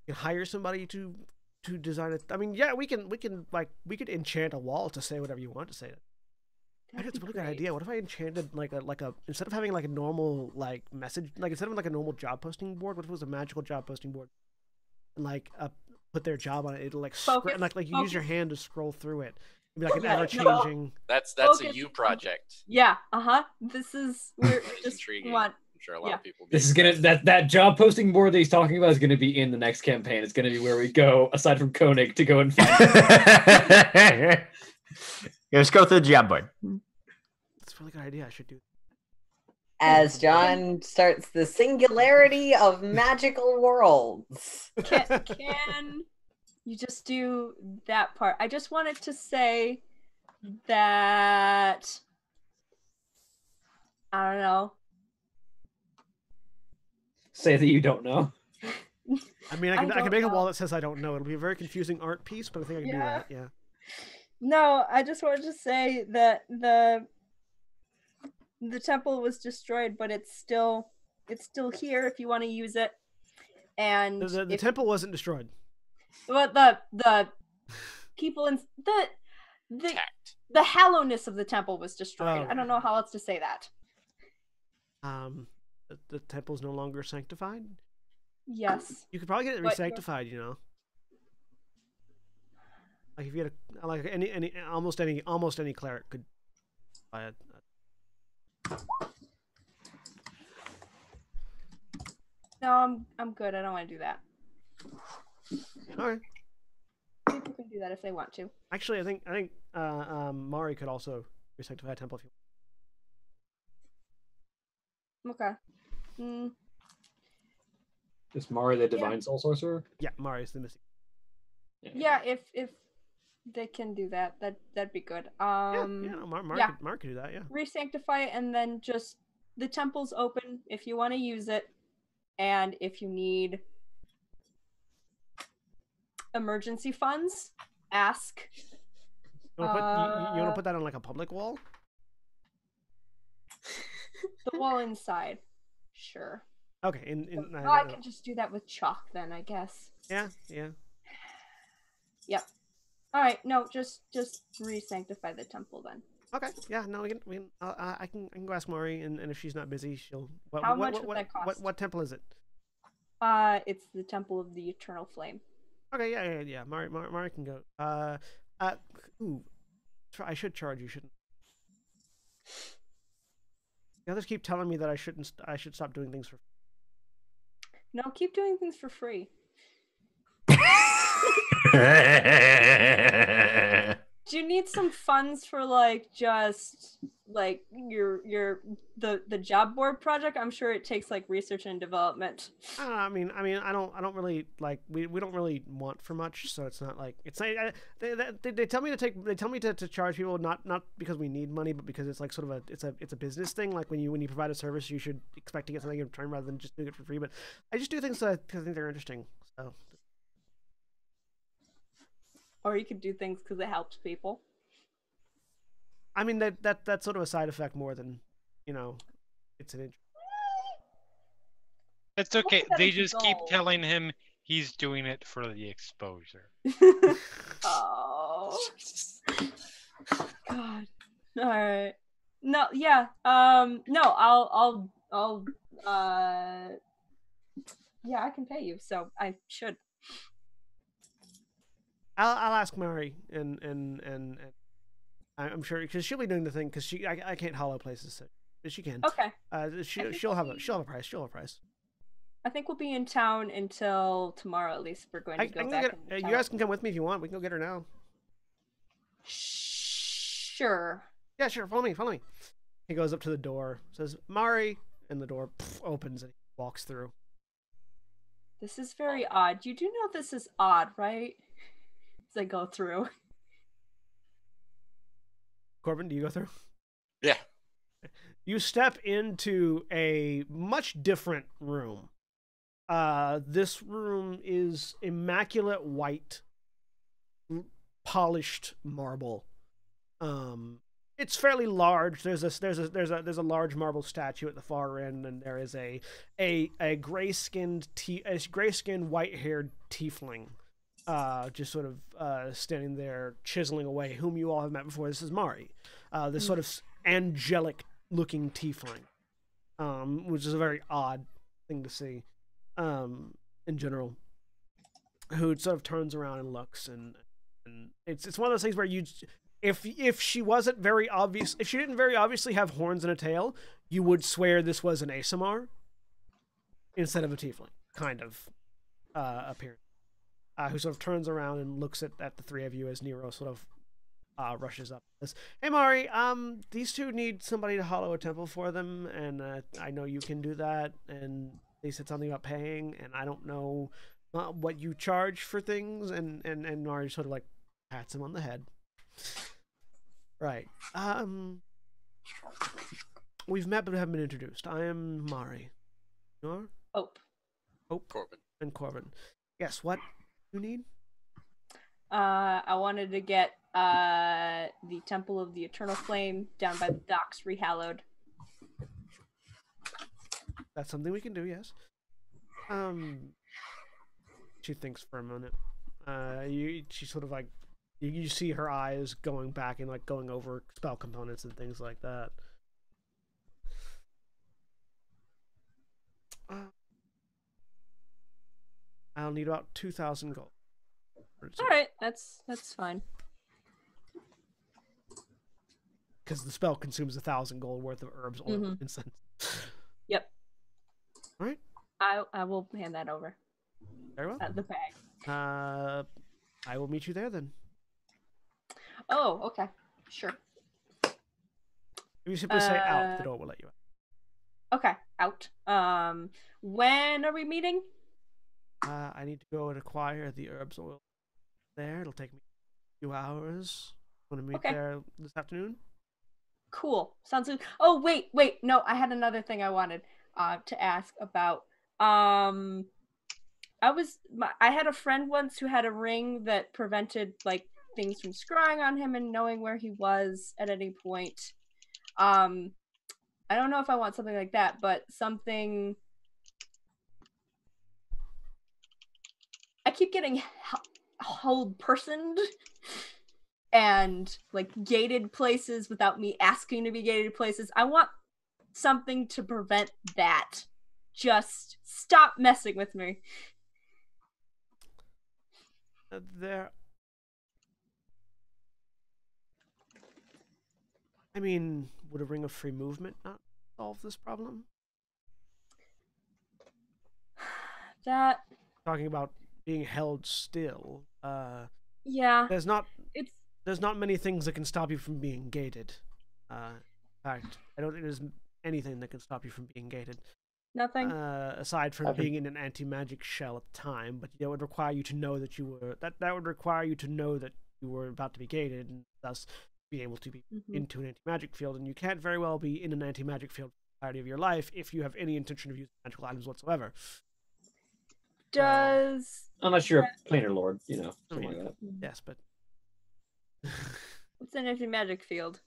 You can hire somebody to design it. I mean, yeah, we could enchant a wall to say whatever you want to say. I think it's a really good idea. What if I enchanted like a instead of having like a normal like message, like instead of like a normal job posting board, what if it was a magical job posting board? And like put their job on it. It'll like like you use your hand to scroll through it. It'll be like an ever changing. That's a you project. Yeah. This is we're just intriguing. I'm sure a lot of people. This is gonna that job posting board that he's talking about is gonna be in the next campaign. It's gonna be where we go aside from Koenig to go and find. Let's go through the job board. That's a really good idea. I should do. As John starts the singularity of magical worlds. Can you just do that part? I just wanted to say that I don't know. Say that you don't know. I mean, I can make a wall that says I don't know. It'll be a very confusing art piece, but I think I can do that. Yeah. No, I just wanted to say that the temple was destroyed, but it's still here if you want to use it. And the temple wasn't destroyed. But the people in the hallowness of the temple was destroyed. I don't know how else to say that. The temple's no longer sanctified. Yes. You could probably get it re-sanctified, you know. Like if you had almost any cleric could buy it. No, I'm good. I don't want to do that. All right. People can do that if they want to. Actually, I think Mari could also re-sanctify a temple if you. Okay. Is Mari the divine soul sorcerer? Yeah, Mari is the missing. Yeah, if they can do that, that'd be good. Mari could do that. Yeah. Re-sanctify it, and then just the temple's open if you want to use it, and if you need emergency funds, ask. You want to put that on like a public wall? The wall inside, sure. Okay. I can just do that with chalk then, I guess. Yeah. Yep. All right. No, just re-sanctify the temple then. Okay. Yeah. No, I can go ask Mari, and if she's not busy, she'll. How much would that cost? What temple is it? It's the Temple of the Eternal Flame. Okay. Yeah. Mari can go. I should charge you, shouldn't? The others keep telling me that I should stop doing things for. No, keep doing things for free. Do you need some funds for like just like the job board project? I'm sure it takes like research and development. I mean, I don't really like we don't really want for much, so it's not like it's like they tell me to charge people not because we need money, but because it's like sort of it's a business thing. Like when you provide a service, you should expect to get something in return rather than just doing it for free. But I just do things because I think they're interesting. So. Or you could do things because it helps people. I mean that's sort of a side effect more than, it's an injury. It's okay. that They is just keep dull. telling him he's doing it for the exposure. Oh. God. All right. No, yeah. No, yeah, I can pay you, so I should. I'll ask Mary, and I'm sure because she'll be doing the thing because I can't hollow places, so she can. Okay. She'll have a price. She'll have a price. I think we'll be in town until tomorrow. At least we're going to go back. You guys can come with me if you want. We can go get her now. Sure. Yeah, sure. Follow me. He goes up to the door, says Mari, and the door opens and he walks through. This is very odd. You do know this is odd, right? As I go through. Corbin, do you go through? Yeah. You step into a much different room. This room is immaculate white, polished marble. It's fairly large. There's a large marble statue at the far end, and there is a gray-skinned white-haired tiefling, just sort of standing there chiseling away, whom you all have met before. This is Mari, this sort of angelic-looking tiefling, which is a very odd thing to see, in general. Who sort of turns around and looks, and it's one of those things where you. If she wasn't very obvious, if she didn't very obviously have horns and a tail, you would swear this was an ASMR instead of a tiefling kind of appearance. Who sort of turns around and looks at the three of you as Nero sort of rushes up. Says, "Hey Mari, these two need somebody to hollow a temple for them, and I know you can do that. And they said something about paying, and I don't know what you charge for things." And Mari sort of like pats him on the head. Right. We've met but haven't been introduced. I am Mari. You are? Hope. Corbin. And Corbin. Yes, what you need? I wanted to get the Temple of the Eternal Flame down by the docks rehallowed. That's something we can do, yes. She thinks for a minute. She sort of like you see her eyes going back and like going over spell components and things like that. I'll need about 2,000 gold. All right, that's fine. Because the spell consumes 1,000 gold worth of herbs or incense. Yep. All right. I will hand that over. Very well. The bag. I will meet you there then. Oh, okay. Sure. If you simply say out, the door will let you out. Okay, out. When are we meeting? I need to go and acquire the herbs oil there. It'll take me a few hours. Want to meet there this afternoon? Cool. Sounds good. Oh, wait. No, I had another thing I wanted to ask about. I had a friend once who had a ring that prevented like things from scrying on him and knowing where he was at any point. I don't know if I want something like that, but something. I keep getting held personed and like gated places without me asking to be gated places. I want something to prevent that. Just stop messing with me. I mean, would a ring of free movement not solve this problem? That. Talking about being held still. Yeah. There's not many things that can stop you from being gated. In fact, I don't think there's anything that can stop you from being gated. Nothing. Aside from being in an anti-magic shell at the time, but that would require you to know that you were that would require you to know that you were about to be gated, and thus be able to be into an anti-magic field. And you can't very well be in an anti-magic field for the entirety of your life if you have any intention of using magical items whatsoever. Unless you're a planar lord, something like that. Yes, but what's an anti-magic field?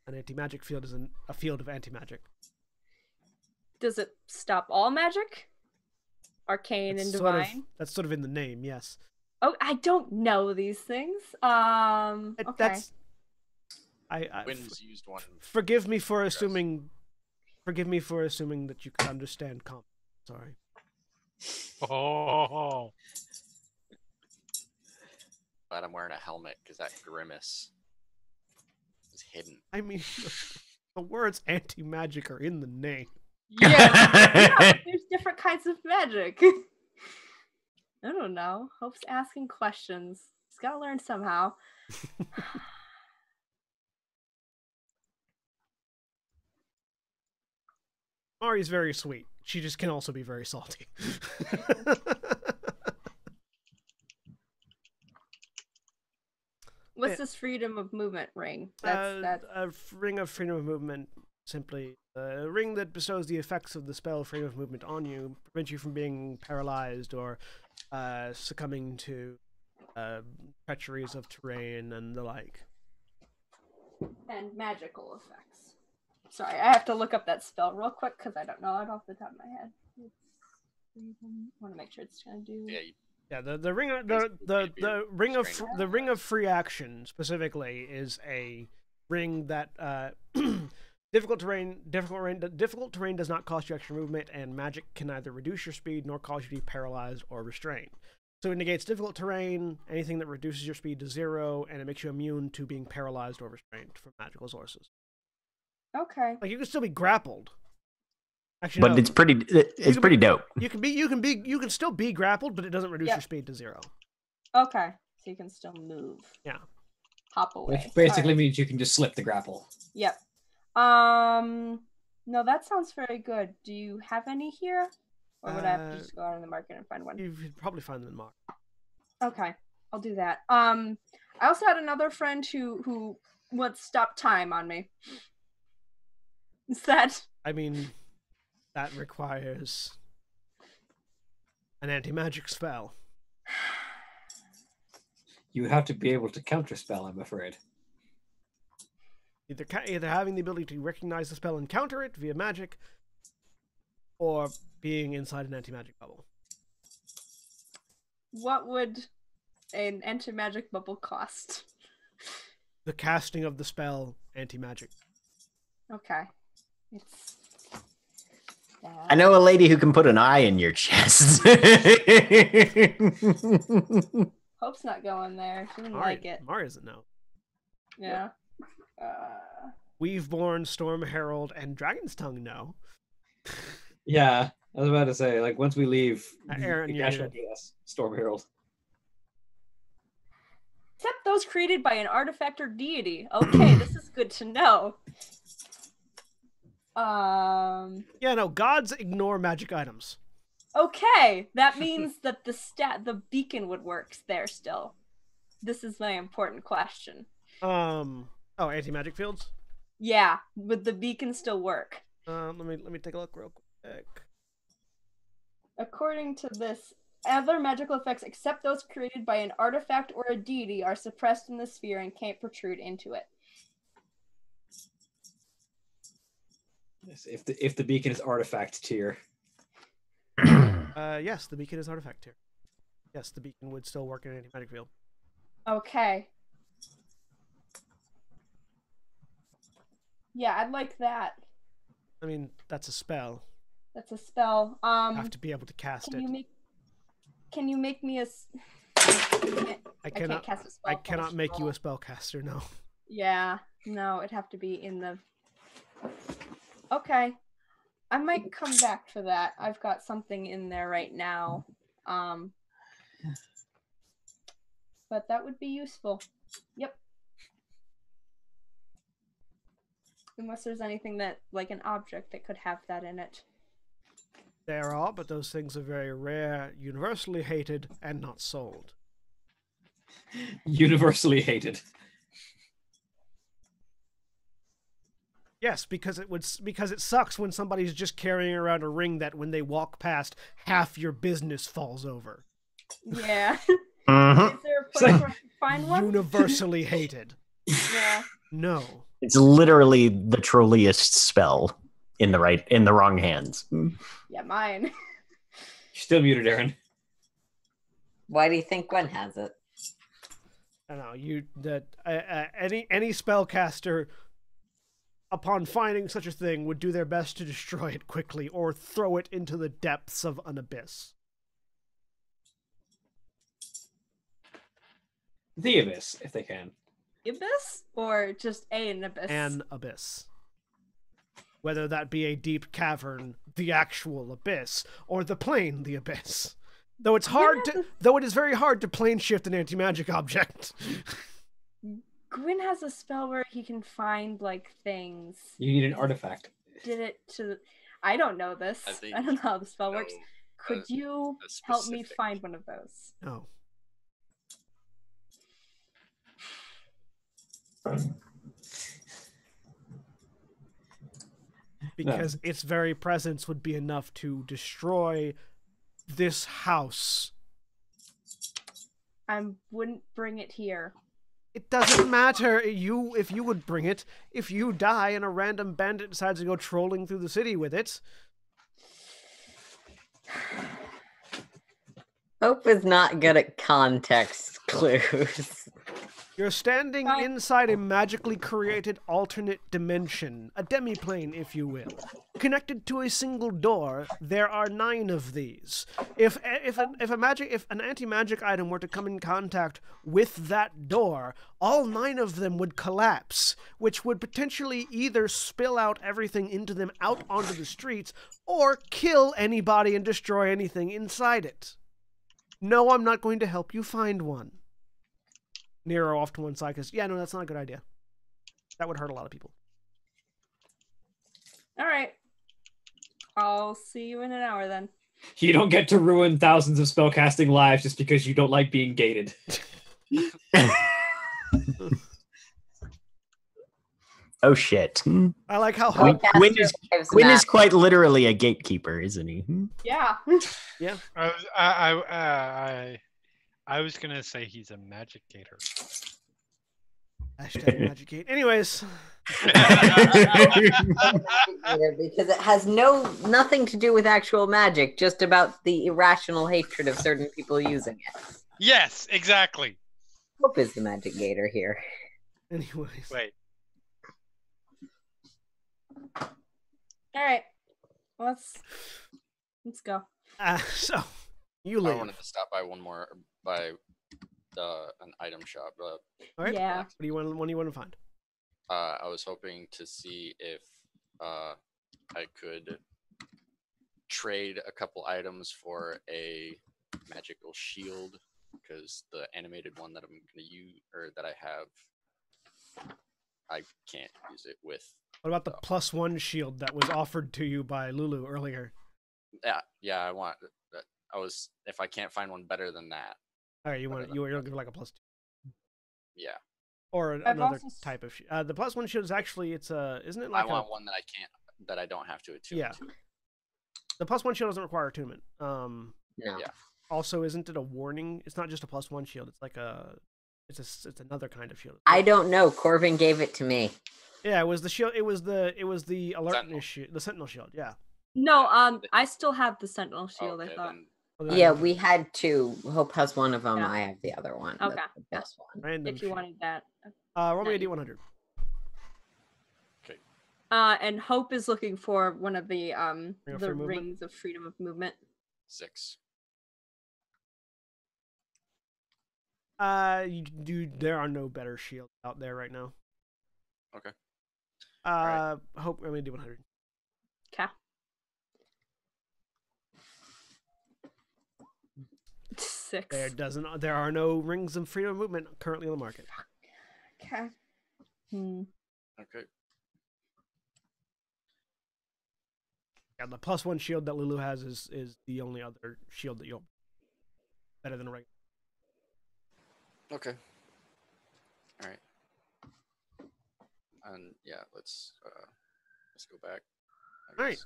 An anti-magic field is a field of anti-magic. Does it stop all magic? Arcane and divine? That's sort of in the name, yes. Oh, I don't know these things. Okay. That's... Wynn's used one. Forgive me for assuming that you could understand comp. Sorry. Oh. But I'm wearing a helmet because that grimace is hidden. I mean, the words anti-magic are in the name. Yeah, there's different kinds of magic. I don't know. Hope's asking questions. He's got to learn somehow. Mari's very sweet. She just can also be very salty. What's this freedom of movement ring? That's a ring of freedom of movement. Simply a ring that bestows the effects of the spell freedom of movement on you, prevents you from being paralyzed or succumbing to treacheries of terrain and the like. And magical effects. Sorry, I have to look up that spell real quick because I don't know it off the top of my head. I want to make sure it's gonna do. Yeah, the ring of free action specifically is a ring that difficult terrain does not cost you extra movement, and magic can neither reduce your speed nor cause you to be paralyzed or restrained. So it negates difficult terrain, anything that reduces your speed to 0, and it makes you immune to being paralyzed or restrained from magical sources. Okay. Like you can still be grappled. Actually, but no. it's pretty dope. You can still be grappled, but it doesn't reduce your speed to 0. Okay, so you can still move. Yeah. Hop away. Which basically means you can just slip the grapple. Yep. No, that sounds very good. Do you have any here, or would I have to just go out in the market and find one? You'd probably find them in the market. Okay, I'll do that. I also had another friend who once stopped time on me. Is that? I mean, that requires an anti-magic spell. You have to be able to counterspell, I'm afraid. Either having the ability to recognize the spell and counter it via magic, or being inside an anti-magic bubble. What would an anti-magic bubble cost? The casting of the spell anti-magic. Okay. I know a lady who can put an eye in your chest. Hope's not going there. She didn't like it. Mari doesn't know. Yeah. Weaveborn, Storm Herald, and Dragon's Tongue know. Yeah, I was about to say, like, once we leave, Aaron, yes, Storm Herald. Except those created by an artifact or deity. Okay, this is good to know. Yeah, no, gods ignore magic items. Okay, that means that the beacon would work there still. This is my important question. Oh, anti-magic fields? Yeah, would the beacon still work? Let me take a look real quick. According to this, other magical effects except those created by an artifact or a deity are suppressed in the sphere and can't protrude into it. Yes, if the beacon is artifact tier. Yes, the beacon is artifact tier. Yes, the beacon would still work in an anti-magic field. Okay. Yeah, I'd like that. I mean, that's a spell. That's a spell. You have to be able to cast it. Can you make me a? I can't cast a spell. I cannot make you a spellcaster. No. Yeah, no, it'd have to be in the. Okay, I might come back for that. I've got something in there right now, but that would be useful. Yep. Unless there's anything that, like an object that could have that in it. There are, but those things are very rare, universally hated, and not sold. Universally hated. Yes, because it sucks when somebody's just carrying around a ring that when they walk past, half your business falls over. Yeah. Mm-hmm. Is there a place where I can find one? Universally hated. Yeah. No. It's literally the trolliest spell in the wrong hands. Yeah, mine. You're still muted, Aaron. Why do you think Gwen has it? I don't know. Any spellcaster, upon finding such a thing, would do their best to destroy it quickly or throw it into the depths of an abyss. The abyss, if they can. Abyss? Or just an abyss? An abyss. Whether that be a deep cavern, the actual abyss, or the plane, the abyss. Though it is very hard to plane shift an anti-magic object. Gwyn has a spell where he can find, like, things. You need an artifact. Did it to... I don't know this. I don't know how the spell works. Could you help me find one of those? No. Because its very presence would be enough to destroy this house. I wouldn't bring it here. It doesn't matter if you would bring it. If you die and a random bandit decides to go trolling through the city with it. Hope is not good at context clues. You're standing inside a magically created alternate dimension, a demiplane, if you will. Connected to a single door, there are 9 of these. If an anti-magic item were to come in contact with that door, all 9 of them would collapse, which would potentially either spill out everything into them out onto the streets, or kill anybody and destroy anything inside it. No, I'm not going to help you find one. Nero off to one side because, yeah, no, that's not a good idea. That would hurt a lot of people. All right. I'll see you in an hour then. You don't get to ruin thousands of spellcasting lives just because you don't like being gated. Oh, shit. I like how Gwyn is quite literally a gatekeeper, isn't he? Yeah. Yeah. I was gonna say he's a magic gator. Hashtag magic gate. Anyways. Because it has nothing to do with actual magic, just about the irrational hatred of certain people using it. Yes, exactly. Hope is the magic gator here. Anyways. Wait. All right. Let's go. So you leave. I wanted to stop by an item shop. All right. Yeah. What do you want to find? I was hoping to see if I could trade a couple items for a magical shield, because the animated one that I'm going to use, or that I have, I can't use it with. What about the +1 shield that was offered to you by Lulu earlier? Yeah, I want. If I can't find one better than that. All right, you'll give like a +2. Yeah. Or another type of shield. The +1 shield is actually isn't it like I want one that I don't have to attune. Yeah. To. The +1 shield doesn't require attunement. No. Yeah. Also, isn't it a warning? It's not just a +1 shield. It's like it's another kind of shield. I don't know. Corbin gave it to me. Yeah, it was the shield. It was the alertness shield, the sentinel shield. Yeah. No, I still have the sentinel shield. Okay, I thought. Yeah, we had 2. Hope has one of them. Yeah. I have the other one. Okay. That's the best one. Random If you wanted that. roll me a D100. Okay. And Hope is looking for one of the free movement? rings of freedom of movement. 6. There are no better shields out there right now. Okay. Right. Hope I'm gonna do 100. Okay. 6. There are no rings of freedom of movement currently on the market. Okay. Okay. Yeah, the +1 shield that Lulu has is the only other shield that you'll better than a regular. Okay. All right. And yeah, let's go back. All right.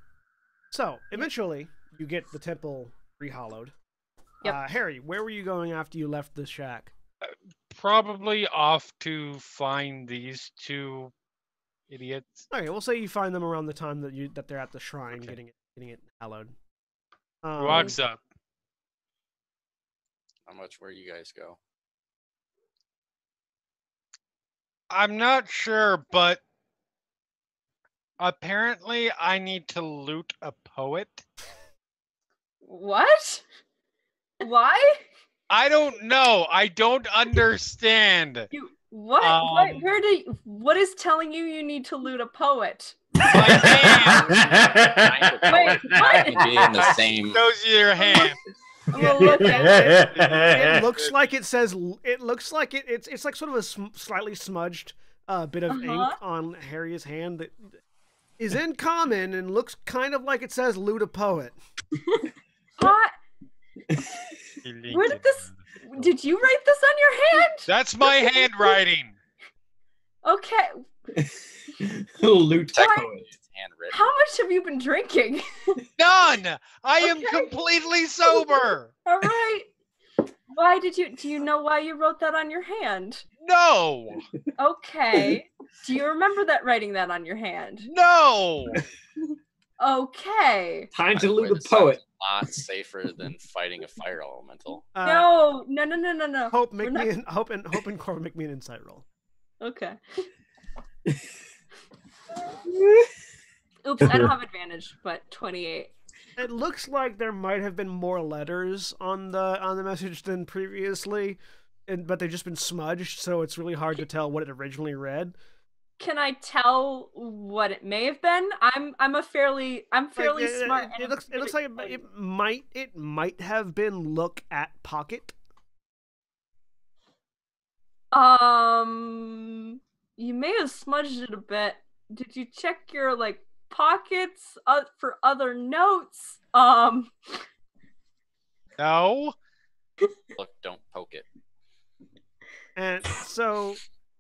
So eventually, you get the temple rehollowed. Yep. Harry, where were you going after you left the shack? Probably off to find these 2 idiots. Okay, we'll say you find them around the time that they're at the shrine Okay. getting it hallowed. Walks up. How much where you guys go? I'm not sure, but apparently I need to loot a poet. What? Why? I don't know. I don't understand. What? What is telling you need to loot a poet? My hand Wait, what? Be in the same. shows you your hand. I'm gonna look at it. It looks like it says. It looks like it's like sort of a slightly smudged bit of ink on Harry's hand that is in common and looks kind of like it says "loot a poet." What? Where did this? Did you write this on your hand? That's my handwriting. Okay. Loot Technically, it's handwritten. How much have you been drinking? None. I am Okay. completely sober. All right. Why did you? Do you know why you wrote that on your hand? No. Okay. Do you remember writing that on your hand? No. Okay. Time to By the way, loot a this sounds poet. a lot safer than fighting a fire elemental. No. Hope, We're Hope and Cora, make me an insight roll. Okay. Oops, I don't have advantage, but 28. It looks like there might have been more letters on the message than previously, but they've just been smudged, so it's really hard to tell what it originally read. Can I tell what it may have been? I'm fairly smart. It looks like it might have been look at pocket. You may have smudged it a bit. Did you check your pockets for other notes? No. Look, don't poke it. And so,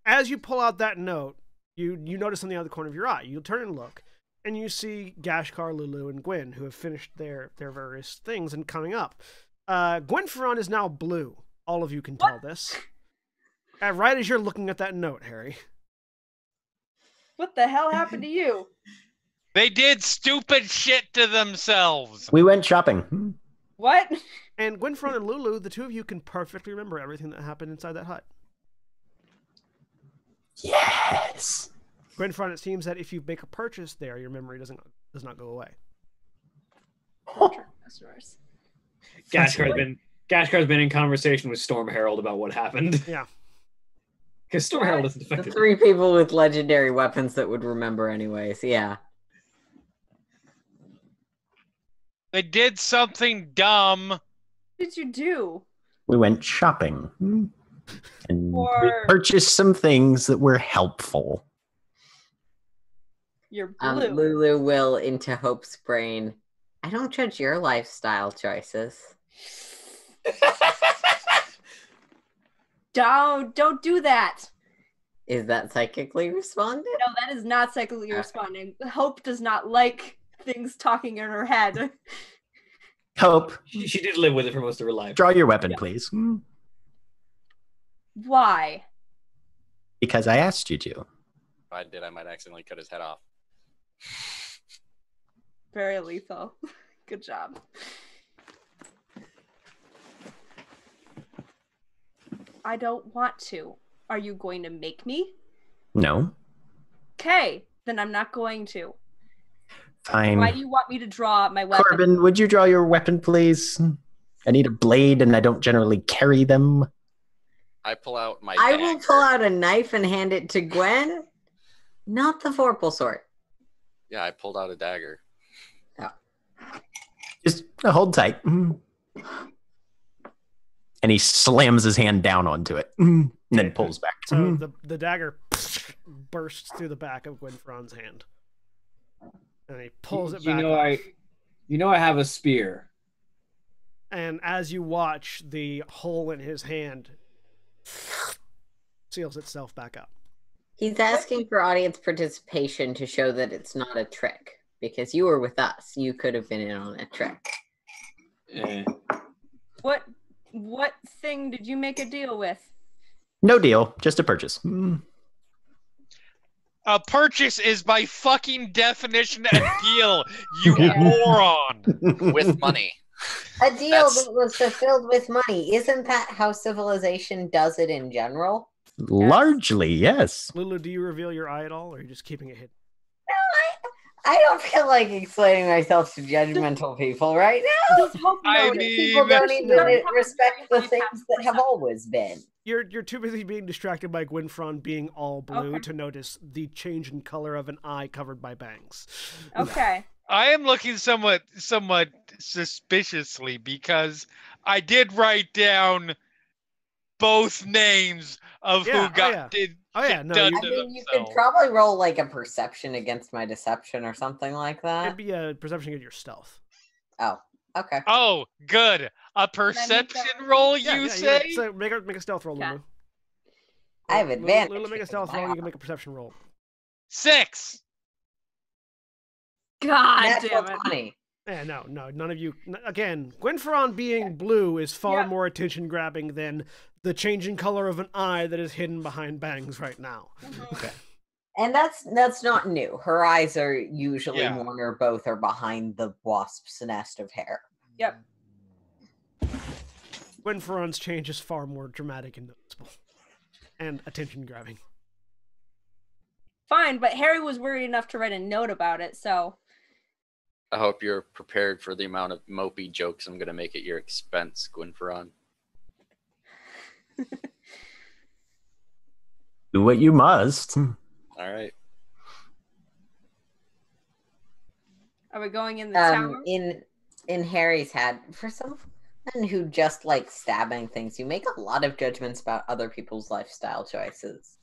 as you pull out that note, you notice on the other corner of your eye. You turn and look, and you see Gashkar, Lulu, and Gwen, who have finished their various things and coming up. Gwen Ferron is now blue. All of you can tell this. Right as you're looking at that note, Harry. What the hell happened to you? They did stupid shit to themselves. We went shopping. What? And Gwen Ferron and Lulu, the two of you can perfectly remember everything that happened inside that hut. Yes. Gwen Ferron, it seems that if you make a purchase there, your memory does not go away. Customers. Gashkar's been in conversation with Storm Herald about what happened. Yeah. Because Storm Herald isn't The affected. 3 people with legendary weapons that would remember anyways, yeah. They did something dumb. What did you do? We went shopping. And we Or- purchased some things that were helpful. You're blue. Lulu will into Hope's brain. I don't judge your lifestyle choices. Don't do that. Is that psychically responded? No, that is not psychically responding. Hope does not like things talking in her head. Hope, She did live with it for most of her life. draw your weapon, please. Why? Because I asked you to. If I did, I might accidentally cut his head off. Very lethal. Good job. I don't want to. Are you going to make me? No. Okay, then I'm not going to. Fine. Why do you want me to draw my weapon? Corbin, would you draw your weapon, please? I need a blade, and I don't generally carry them. I pull out my I dagger. will pull out a knife and hand it to Gwen. Not the Vorpal sword. Yeah, I pulled out a dagger. Just hold tight. And he slams his hand down onto it, and then pulls back. So the dagger bursts through the back of Gwen Ferron's hand. And he pulls it back off. I have a spear. And as you watch, the hole in his hand seals itself back up. He's asking for audience participation to show that it's not a trick. Because you were with us. You could have been in on a trick. What thing did you make a deal with? No deal, just a purchase. A purchase is by fucking definition a deal, you Yeah. moron. With money. A deal That's- that was fulfilled with money. Isn't that how civilization does it in general? Largely, yes. Lulu, do you reveal your eye at all, or are you just keeping it hidden? No, I don't feel like explaining myself to judgmental people right now. Just hope I notice. People mean, don't even respect the things that have always been. You're too busy being distracted by Gwynfron being all blue Okay. to notice the change in color of an eye covered by bangs. Okay. I am looking somewhat suspiciously because I did write down both names of Yeah, who got yeah. did Oh, yeah, shit no, done you- I to mean, you could themselves. probably roll like a perception against my deception or something like that. It'd be a perception of your stealth. Oh, okay. Oh, good. A perception roll, you say? So make a stealth roll, Okay. Lulu. I have advantage. Lulu, make a because stealth of my roll. You can armor. make a perception roll. 6. God Natural damn it. 20. Yeah, no, none of you. Again, Gwynfron being blue is far Yeah. more attention grabbing than the changing color of an eye that is hidden behind bangs right now. Okay. And that's not new. Her eyes are usually Yeah. one or both are behind the wasp's nest of hair. Yep. Gwynfron's change is far more dramatic and noticeable. And attention grabbing. Fine, but Harry was worried enough to write a note about it, so I hope you're prepared for the amount of mopey jokes I'm going to make at your expense, Gwynferon. Do what you must. All right. are we going in the tower? In Harry's head, for someone who just likes stabbing things, you make a lot of judgments about other people's lifestyle choices.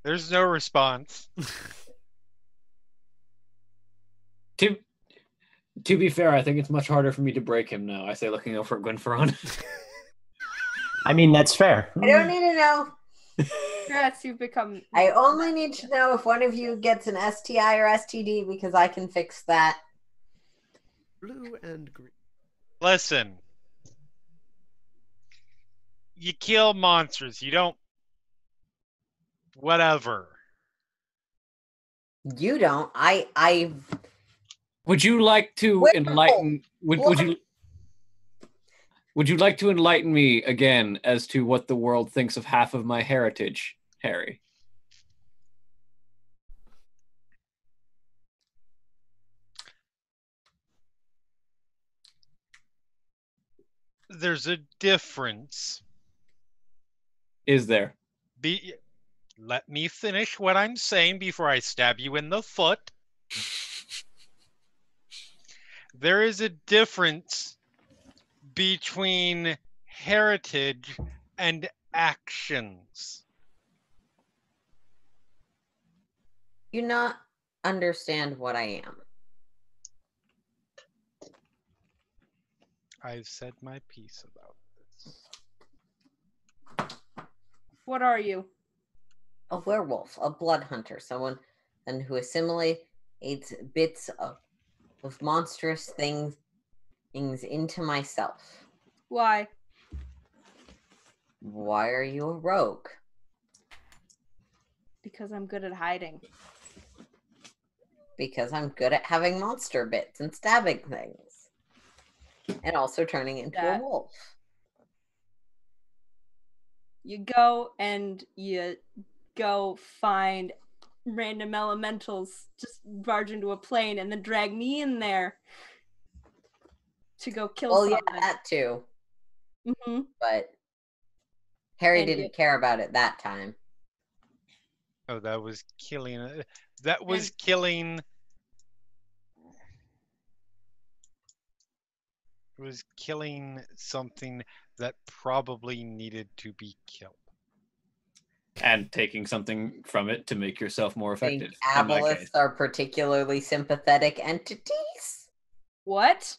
There's no response. To be fair, I think it's much harder for me to break him now. I say, looking over at Gwynferon. I mean, that's fair. I don't need to know. Yes, you've become. I only need to know if one of you gets an STI or STD because I can fix that. Blue and green. Listen. You kill monsters. You don't. Whatever. You don't. I Would you like to Wait, enlighten? Would what? you like to enlighten me again as to what the world thinks of half of my heritage, Harry? There's a difference. Is there? Let me finish what I'm saying before I stab you in the foot. There is a difference between heritage and actions. do not understand what I am. I've said my piece about this. What are you? A werewolf, a blood hunter, someone and who assimilates bits of monstrous things into myself. Why? Why are you a rogue? Because I'm good at hiding. Because I'm good at having monster bits and stabbing things. And also turning into a That- wolf. You go and you go find random elementals, just barge into a plane and then drag me in there to go kill Well, yeah, something. that too. Mm-hmm. But Harry And didn't care about it that time. Oh, that was killing. That was killing. It was killing something that probably needed to be killed. And taking something from it to make yourself more I think effective. In my case. aboliths are particularly sympathetic entities. What?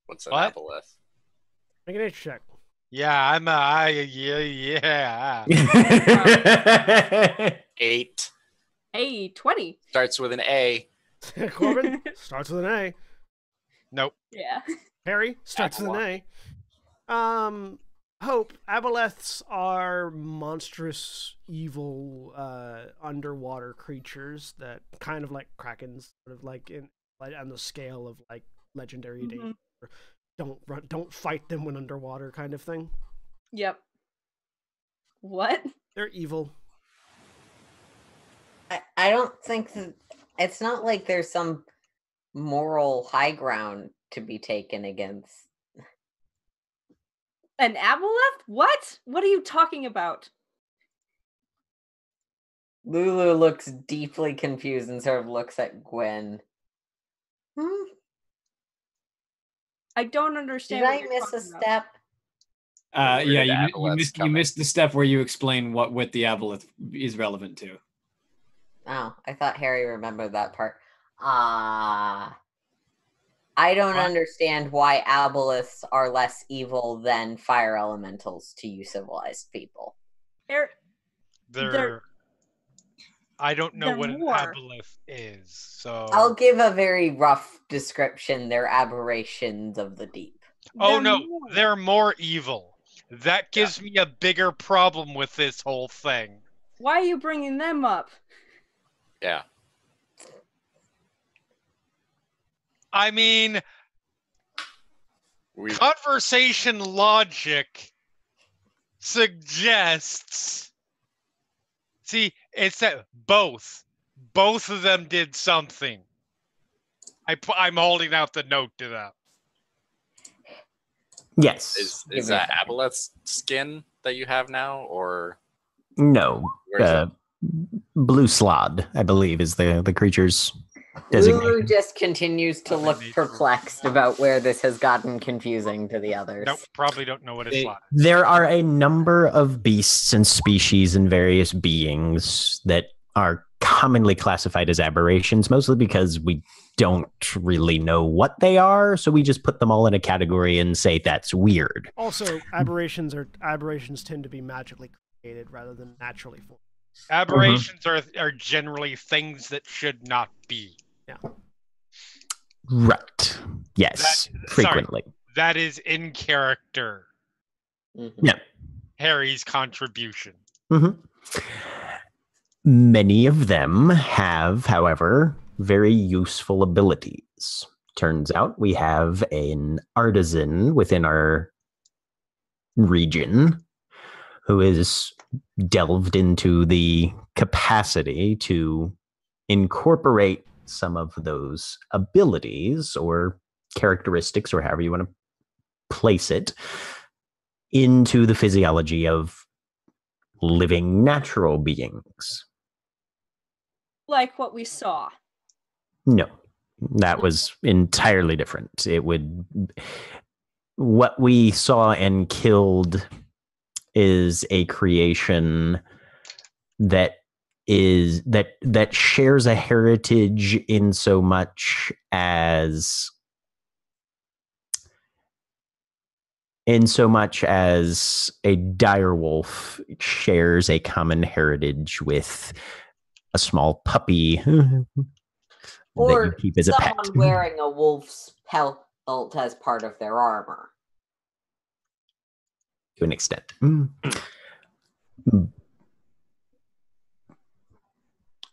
What's an What? aboleth? Make an nature check. Yeah, yeah. 8. Hey, 20. Starts with an A. Corbin starts with an A. Nope. Yeah. Harry starts with an A. Hope, aboleths are monstrous, evil, underwater creatures that kind of like krakens, sort of like on the scale of like legendary danger. Don't fight them when underwater, kind of thing. Yep. What? They're evil. I don't think that it's not like there's some moral high ground to be taken against. An aboleth? What? What are you talking about? Lulu looks deeply confused and sort of looks at Gwen. I don't understand. Did what I you're miss a talking about. step? Yeah, Aboleths you come in? missed the step where you explain what the aboleth is relevant to. Oh, I thought Harry remembered that part. I don't understand why aboleths are less evil than fire elementals to you civilized people. They're I don't know they're what an more. aboleth is, so I'll give a very rough description. They're aberrations of the deep. Oh They're no, more. they're more evil. That gives me a bigger problem with this whole thing. Why are you bringing them up? Yeah. I mean, conversation logic suggests. See, it's that both of them did something. I'm holding out the note to that. Yes. Is that aboleth's skin that you have now, or No. where's that? Blue Slod, I believe, is the creature's designation. Lulu just continues to look perplexed about where this has gotten confusing to the others. Nope, probably don't know what it's like. There are a number of beasts and species and various beings that are commonly classified as aberrations, mostly because we don't really know what they are, so we just put them all in a category and say that's weird. Also, aberrations tend to be magically created rather than naturally formed. Aberrations are generally things that should not be. Yeah. Right. Yes. Frequently. Sorry, that is in character. Mm-hmm. Yeah. Harry's contribution. Mm-hmm. Many of them have, however, very useful abilities. Turns out we have an artisan within our region who is delved into the capacity to incorporate some of those abilities or characteristics, or however you want to place it, into the physiology of living natural beings. Like what we saw. No, that was entirely different. What we saw and killed is a creation that shares a heritage in so much as a direwolf shares a common heritage with a small puppy Or that you keep as a pet. someone wearing a wolf's pelt as part of their armor. To an extent.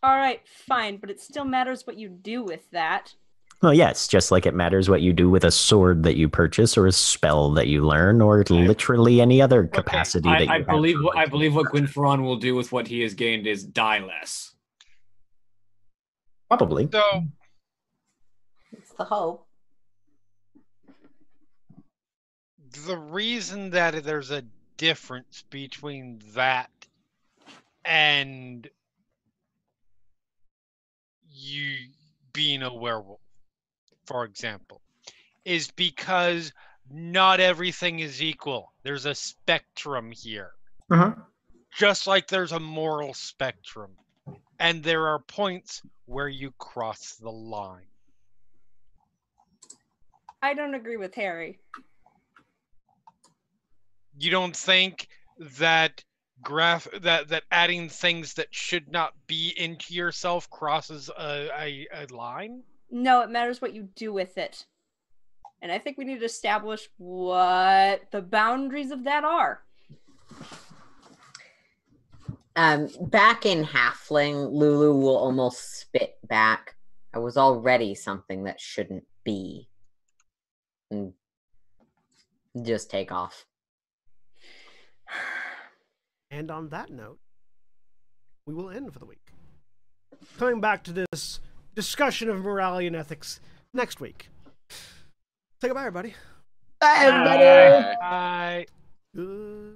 All right, fine, but it still matters what you do with that. Well, yes, just like it matters what you do with a sword that you purchase or a spell that you learn or literally any other capacity that you have. I believe what Gwynferon will do with what he has gained is die less. Probably. So It's the hope. the reason that there's a difference between that and you being a werewolf, for example, is because not everything is equal. There's a spectrum here. Just like there's a moral spectrum. And there are points where you cross the line. I don't agree with Harry. You don't think that that adding things that should not be into yourself crosses a line? No, it matters what you do with it. And I think we need to establish what the boundaries of that are. Back in Halfling, Lulu will almost spit back. I was already something that shouldn't be. And just take off. And on that note, we will end for the week. Coming back to this discussion of morality and ethics next week. Say goodbye, everybody. Bye, everybody. Bye. Good.